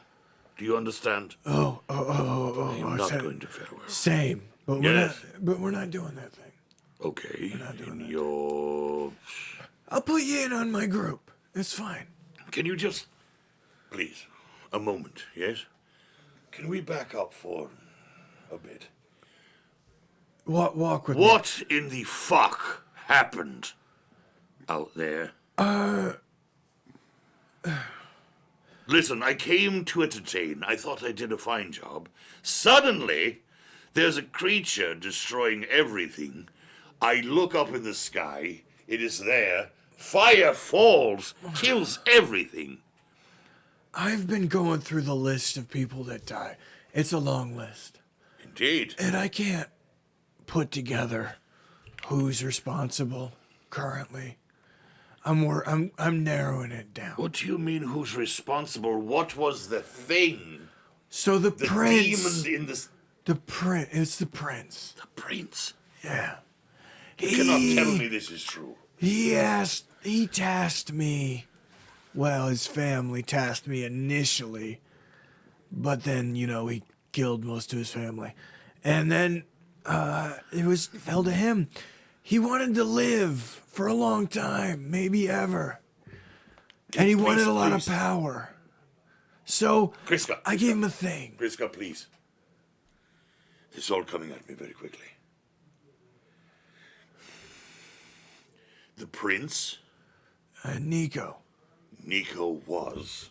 Do you understand? Oh, I'm not sa- going to fare well. Same, but Yes. we're not doing that thing. Okay. doing that. Your... I'll put you in on my group. It's fine. Can you just... Please, a moment, yes? Can we back up for a bit? Walk with me. What in the fuck happened out there? Listen, I came to entertain. I thought I did a fine job. Suddenly, there's a creature destroying everything. I look up in the sky. It is there. Fire falls, kills everything. I've been going through the list of people that die. It's a long list. Indeed. And I can't put together who's responsible currently. I'm narrowing it down. What do you mean, who's responsible? What was the thing? So the The prince, demon in the... it's the prince. The prince. Yeah. You cannot tell me this is true. He tasked me. Well, his family tasked me initially, but then, he killed most of his family. And then it fell to him. He wanted to live for a long time, maybe ever. And he wanted a lot of please. power. So Kriska, I gave him a thing. Priska, please. This is all coming at me very quickly. The prince, Nico. Nico, was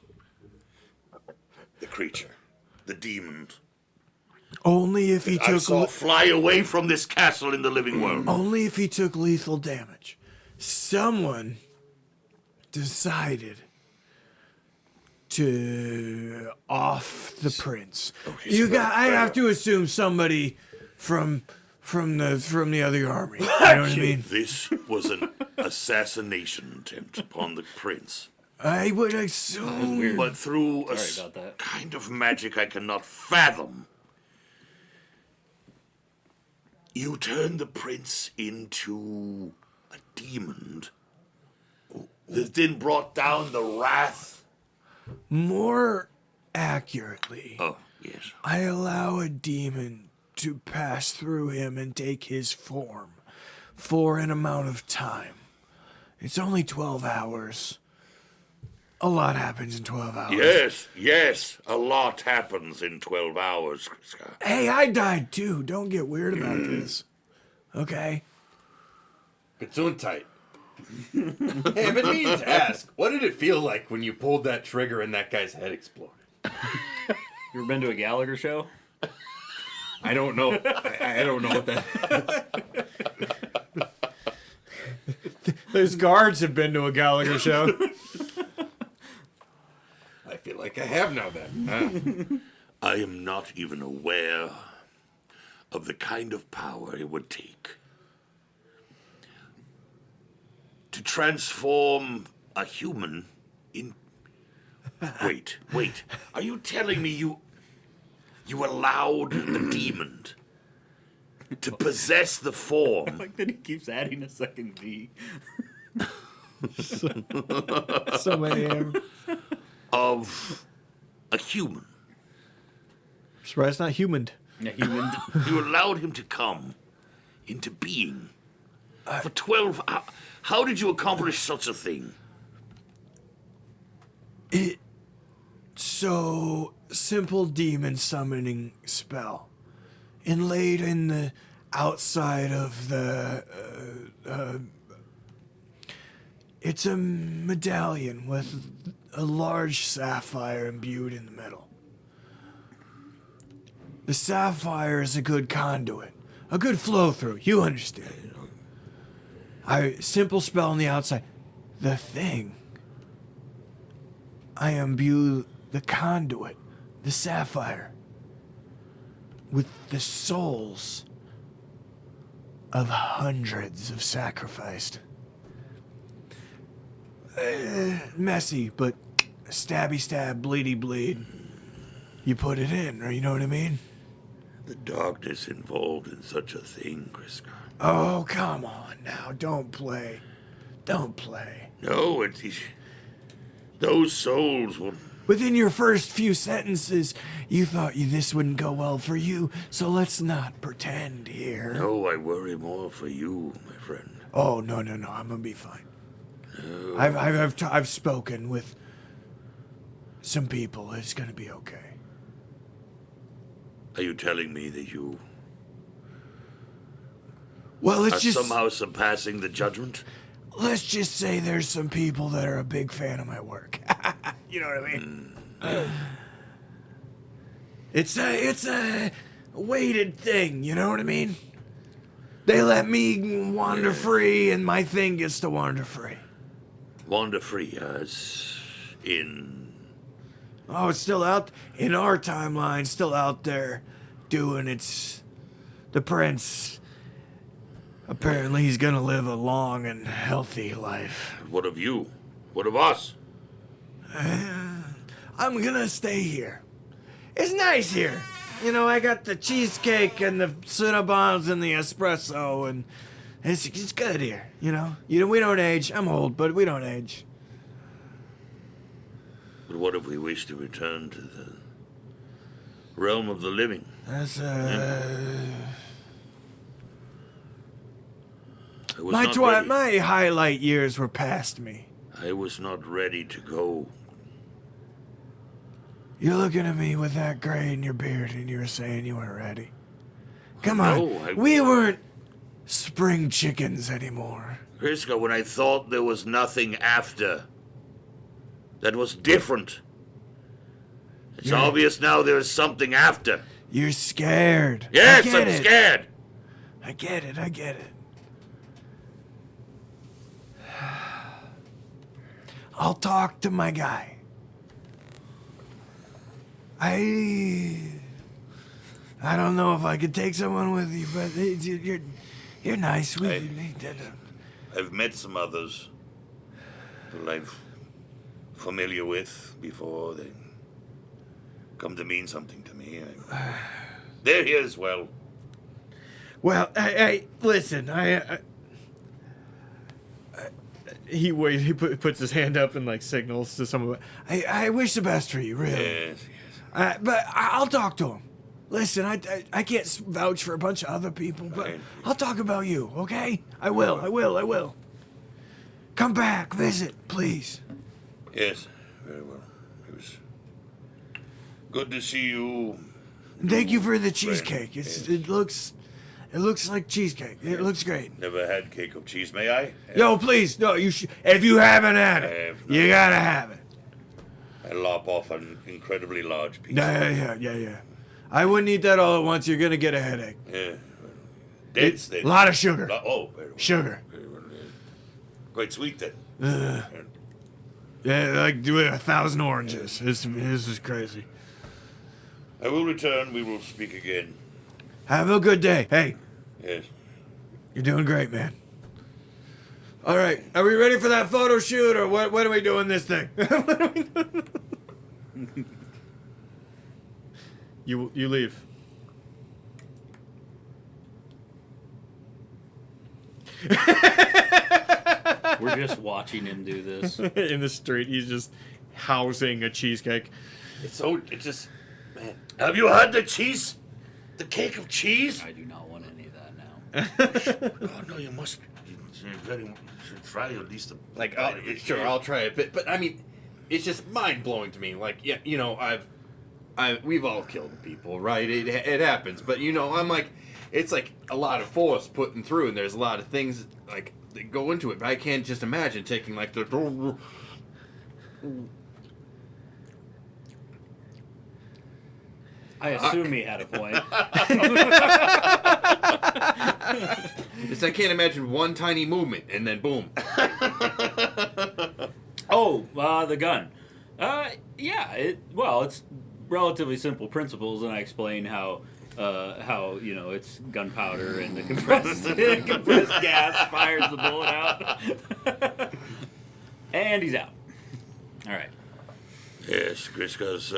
the creature, the demon. Only if he I took saw fly away from this castle in the living world. only if he took lethal damage. Someone decided to off the prince. Okay, You so got. I have to assume somebody from the other army. You know what I mean? This was an assassination attempt upon the prince. I would assume. But through a Sorry about that. kind of magic I cannot fathom, you turned the prince into a demon that then brought down the wrath. More accurately, Oh, yes. I allow a demon to pass through him and take his form for an amount of time. It's only 12 hours. A lot happens in 12 hours. Yes, a lot happens in 12 hours, Kriska. Hey, I died too. Don't get weird about this. Okay? Gesundheit. Hey, I've been meaning to ask, what did it feel like when you pulled that trigger and that guy's head exploded? You ever been to a Gallagher show? I don't know. I don't know what that is. Those guards have been to a Gallagher show. I feel like I have now then. I am not even aware of the kind of power it would take to transform a human in... Wait. Are you telling me you allowed the demon to possess the form Like that he keeps adding a second D. So many. of a human. Surprised it's not human. Yeah, human. You allowed him to come into being for 12 hours. How did you accomplish such a thing? So simple demon summoning spell, inlaid in the outside of the. It's a medallion with a large sapphire imbued in the middle. The sapphire is a good conduit, a good flow through. You understand? Simple spell on the outside. The thing. I imbue the conduit, the sapphire, with the souls of hundreds of sacrificed. Messy, but stabby stab, bleedy bleed. You put it in, or you know what I mean? The darkness involved in such a thing, Kriskar. Oh, come on now. Don't play. Don't play. No, those souls will. Within your first few sentences, you thought this wouldn't go well for you, so let's not pretend here. No, I worry more for you, my friend. Oh, no, I'm gonna be fine. I've spoken with some people. It's gonna be okay. Are you telling me that you Well, are somehow surpassing the judgment? let's just say there's some people that are a big fan of my work. You know what I mean? It's a weighted thing. You know what I mean? They let me wander free, and my thing gets to wander free. Wander free as in. Oh, it's still out in our timeline, still out there doing its. The prince. Apparently, he's gonna live a long and healthy life. What of you? What of us? I'm gonna stay here. It's nice here. You know, I got the cheesecake and the Cinnabons and the espresso, and it's good here. You know, we don't age. I'm old, but we don't age. But what if we wish to return to the realm of the living? That's I was not ready. my highlight years were past me. I was not ready to go. You're looking at me with that gray in your beard, and you were saying you weren't ready. Come on, No, we weren't spring chickens anymore. Kriska, when I thought there was nothing after, that was different. It's Yeah. obvious now there is something after. You're scared. Yes, I get I'm it. scared. I get it. I'll talk to my guy. I don't know if I could take someone with you, but you're nice. I've met some others who I'm familiar with before. They come to mean something to me. They're here as well. Well, listen. He puts his hand up and like signals to someone. I wish the best for you, really. Yes. But I'll talk to him. Listen, I can't vouch for a bunch of other people, but Right. I'll talk about you, okay? I will. Come back, visit, please. Yes, very well. It was good to see you. And thank you for the Friend, cheesecake. yes. It looks like cheesecake. It looks great. Never had cake of cheese, may I? Yo, please, no, you should. If you haven't had I it, have not. you gotta have it. I lop off an incredibly large piece. Yeah. I wouldn't eat that all at once. You're gonna get a headache. Yeah. Dense then. A lot of sugar. Oh, very well. Sugar. Very well, yeah. Quite sweet then. Yeah, like do 1,000 oranges. This is crazy. I will return. We will speak again. Have a good day. Hey, Yes. you're doing great, man. All right, are we ready for that photo shoot, or what? When are we doing this thing? You leave. We're just watching him do this. In the street, he's just housing a cheesecake. It's just, man. Have you had the cheese? The cake of cheese? I do not want any of that now. Oh, no, you must. You should try at least a Like, bite of it. sure, I'll try it, but I mean, it's just mind blowing to me. Like, yeah, you know, we've all killed people, right? It happens, but you know, I'm like, it's like a lot of force putting through, and there's a lot of things like that go into it. But I can't just imagine taking like the. I assume he had a point. I can't imagine one tiny movement and then boom. Oh, the gun. Yeah. It's relatively simple principles, and I explain how you know it's gunpowder and the compressed gas fires the bullet out, and he's out. All right. Yes, Griskas,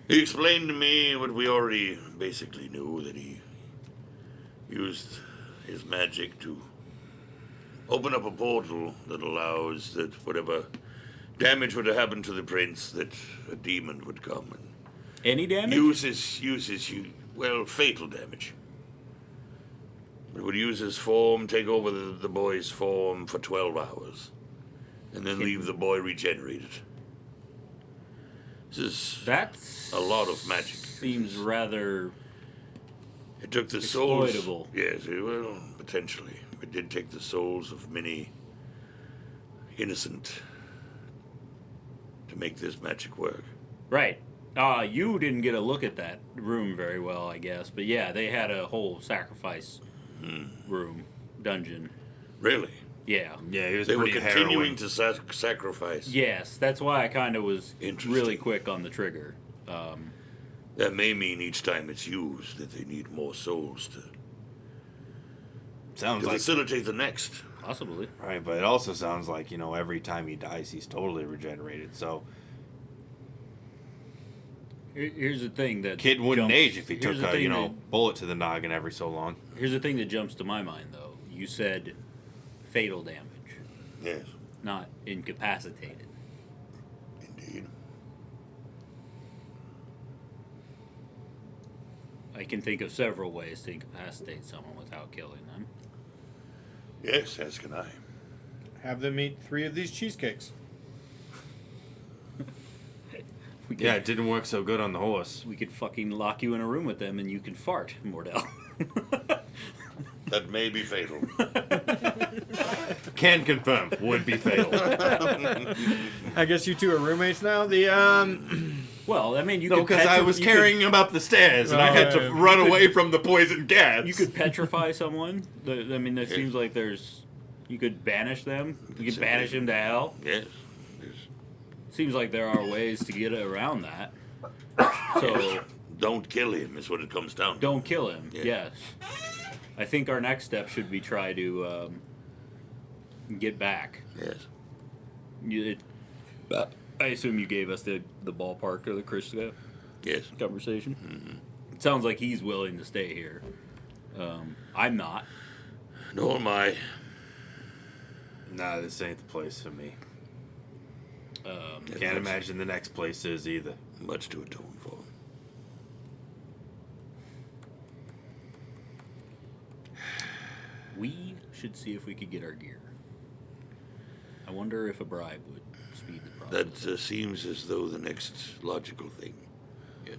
he explained to me what we already basically knew, that he used his magic to open up a portal that allows that whatever damage would have happened to the prince, that a demon would come and Any damage? uses fatal damage. It would use his form, take over the boy's form for 12 hours, and then leave the boy regenerated. This is That's a lot of magic. Seems rather. It took the souls. Exploitable. Yes, well, potentially. It did take the souls of many innocent to make this magic work. Right. You didn't get a look at that room very well, I guess. But yeah, they had a whole sacrifice room, dungeon. Really? Yeah. Yeah, he was They were pretty continuing harrowing. to sacrifice. Yes, that's why I kind of was Interesting. really quick on the trigger. That may mean each time it's used that they need more souls to Sounds like facilitate the next. Possibly. right, but it also sounds like, you know, every time he dies, he's totally regenerated. So Here's the thing that kid wouldn't jumps- age if he here's took the a thing bullet to the noggin every so long. Here's the thing that jumps to my mind, though. You said fatal damage, Yes, not incapacitated. indeed. I can think of several ways to incapacitate someone without killing them. Yes, as can I. Have them eat 3 of these cheesecakes. We could, Yeah, it didn't work so good on the horse. we could fucking lock you in a room with them and you can fart, Mordell. That may be fatal. Can confirm, would be fatal. I guess you two are roommates now. Well, I mean, you No, could because I was carrying him up the stairs and I had to run away from the poison gas. You could petrify someone. I mean, that seems like you could banish them. You could banish them to hell. Yes. Yes. Seems like there are ways to get around that. So Don't kill him is what it comes down to. don't kill him. Yeah. Yes. I think our next step should be try to get back. Yes. I assume you gave us the ballpark or the Krishka Yes. conversation. Mm-hmm. It sounds like he's willing to stay here. I'm not. Nor am I. Nah, this ain't the place for me. Yes, Can't imagine the next place is either. Much to atone for. We should see if we could get our gear. I wonder if a bribe would speed the process. That seems as though the next logical thing. Yes.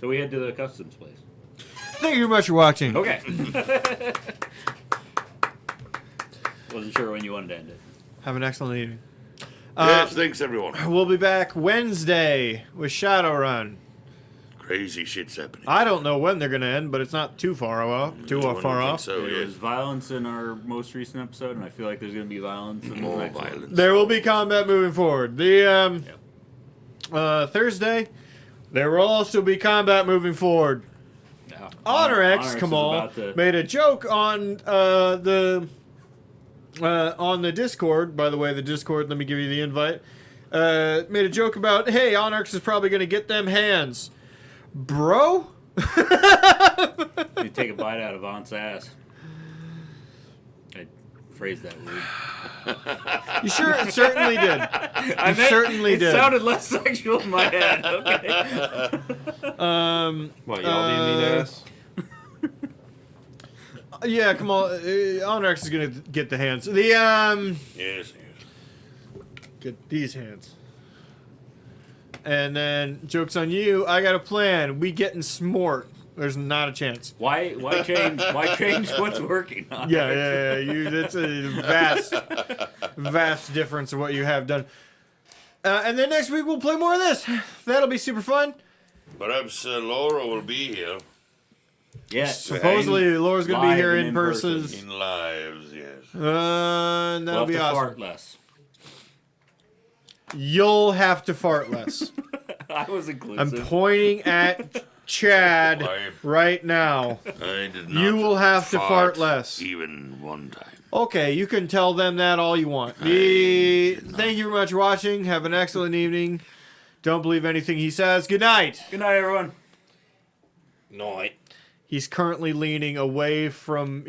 So we head to the customs place. Thank you very much for watching. Okay. Wasn't sure when you wanted to end it. Have an excellent evening. Yes, thanks everyone. We'll be back Wednesday with Shadowrun. Crazy shit's happening. I don't know when they're going to end, but it's not too far off. One would far think off. So, There yes. was violence in our most recent episode, and I feel like there's going to be violence in the More next one. violence. There will be combat moving forward. Thursday, there will also be combat moving forward. Yeah. Honor X Onyx is Kamal about to- made a joke on the Discord. By the way, the Discord. Let me give you the invite. Made a joke about, hey, Onyx is probably going to get them hands, bro. You take a bite out of Aunt's ass. I phrased that weird. You sure? It certainly did. I certainly it did. sounded less sexual in my head. Okay. What, y'all need me to ask? Yeah, come on. Onrex is gonna get the hands. The Yes. get these hands. And then joke's on you. I got a plan. We getting smort. There's not a chance. Why change? Why change what's working? Yeah. That's a vast difference of what you have done. And then next week we'll play more of this. That'll be super fun. Perhaps Laura will be here Yeah. Supposedly Laura's gonna be Live here and in in person. person. in lives. Yes. That'll We'll have be to awesome. fart less. You'll have to fart less. I was I'm inclusive. pointing at Chad right now. I did not. You will have to fart less. even one time. Okay, you can tell them that all you want. Thank you very much for watching. Have an excellent evening. Don't believe anything he says. Good night. Good night, everyone. No, He's currently leaning away from.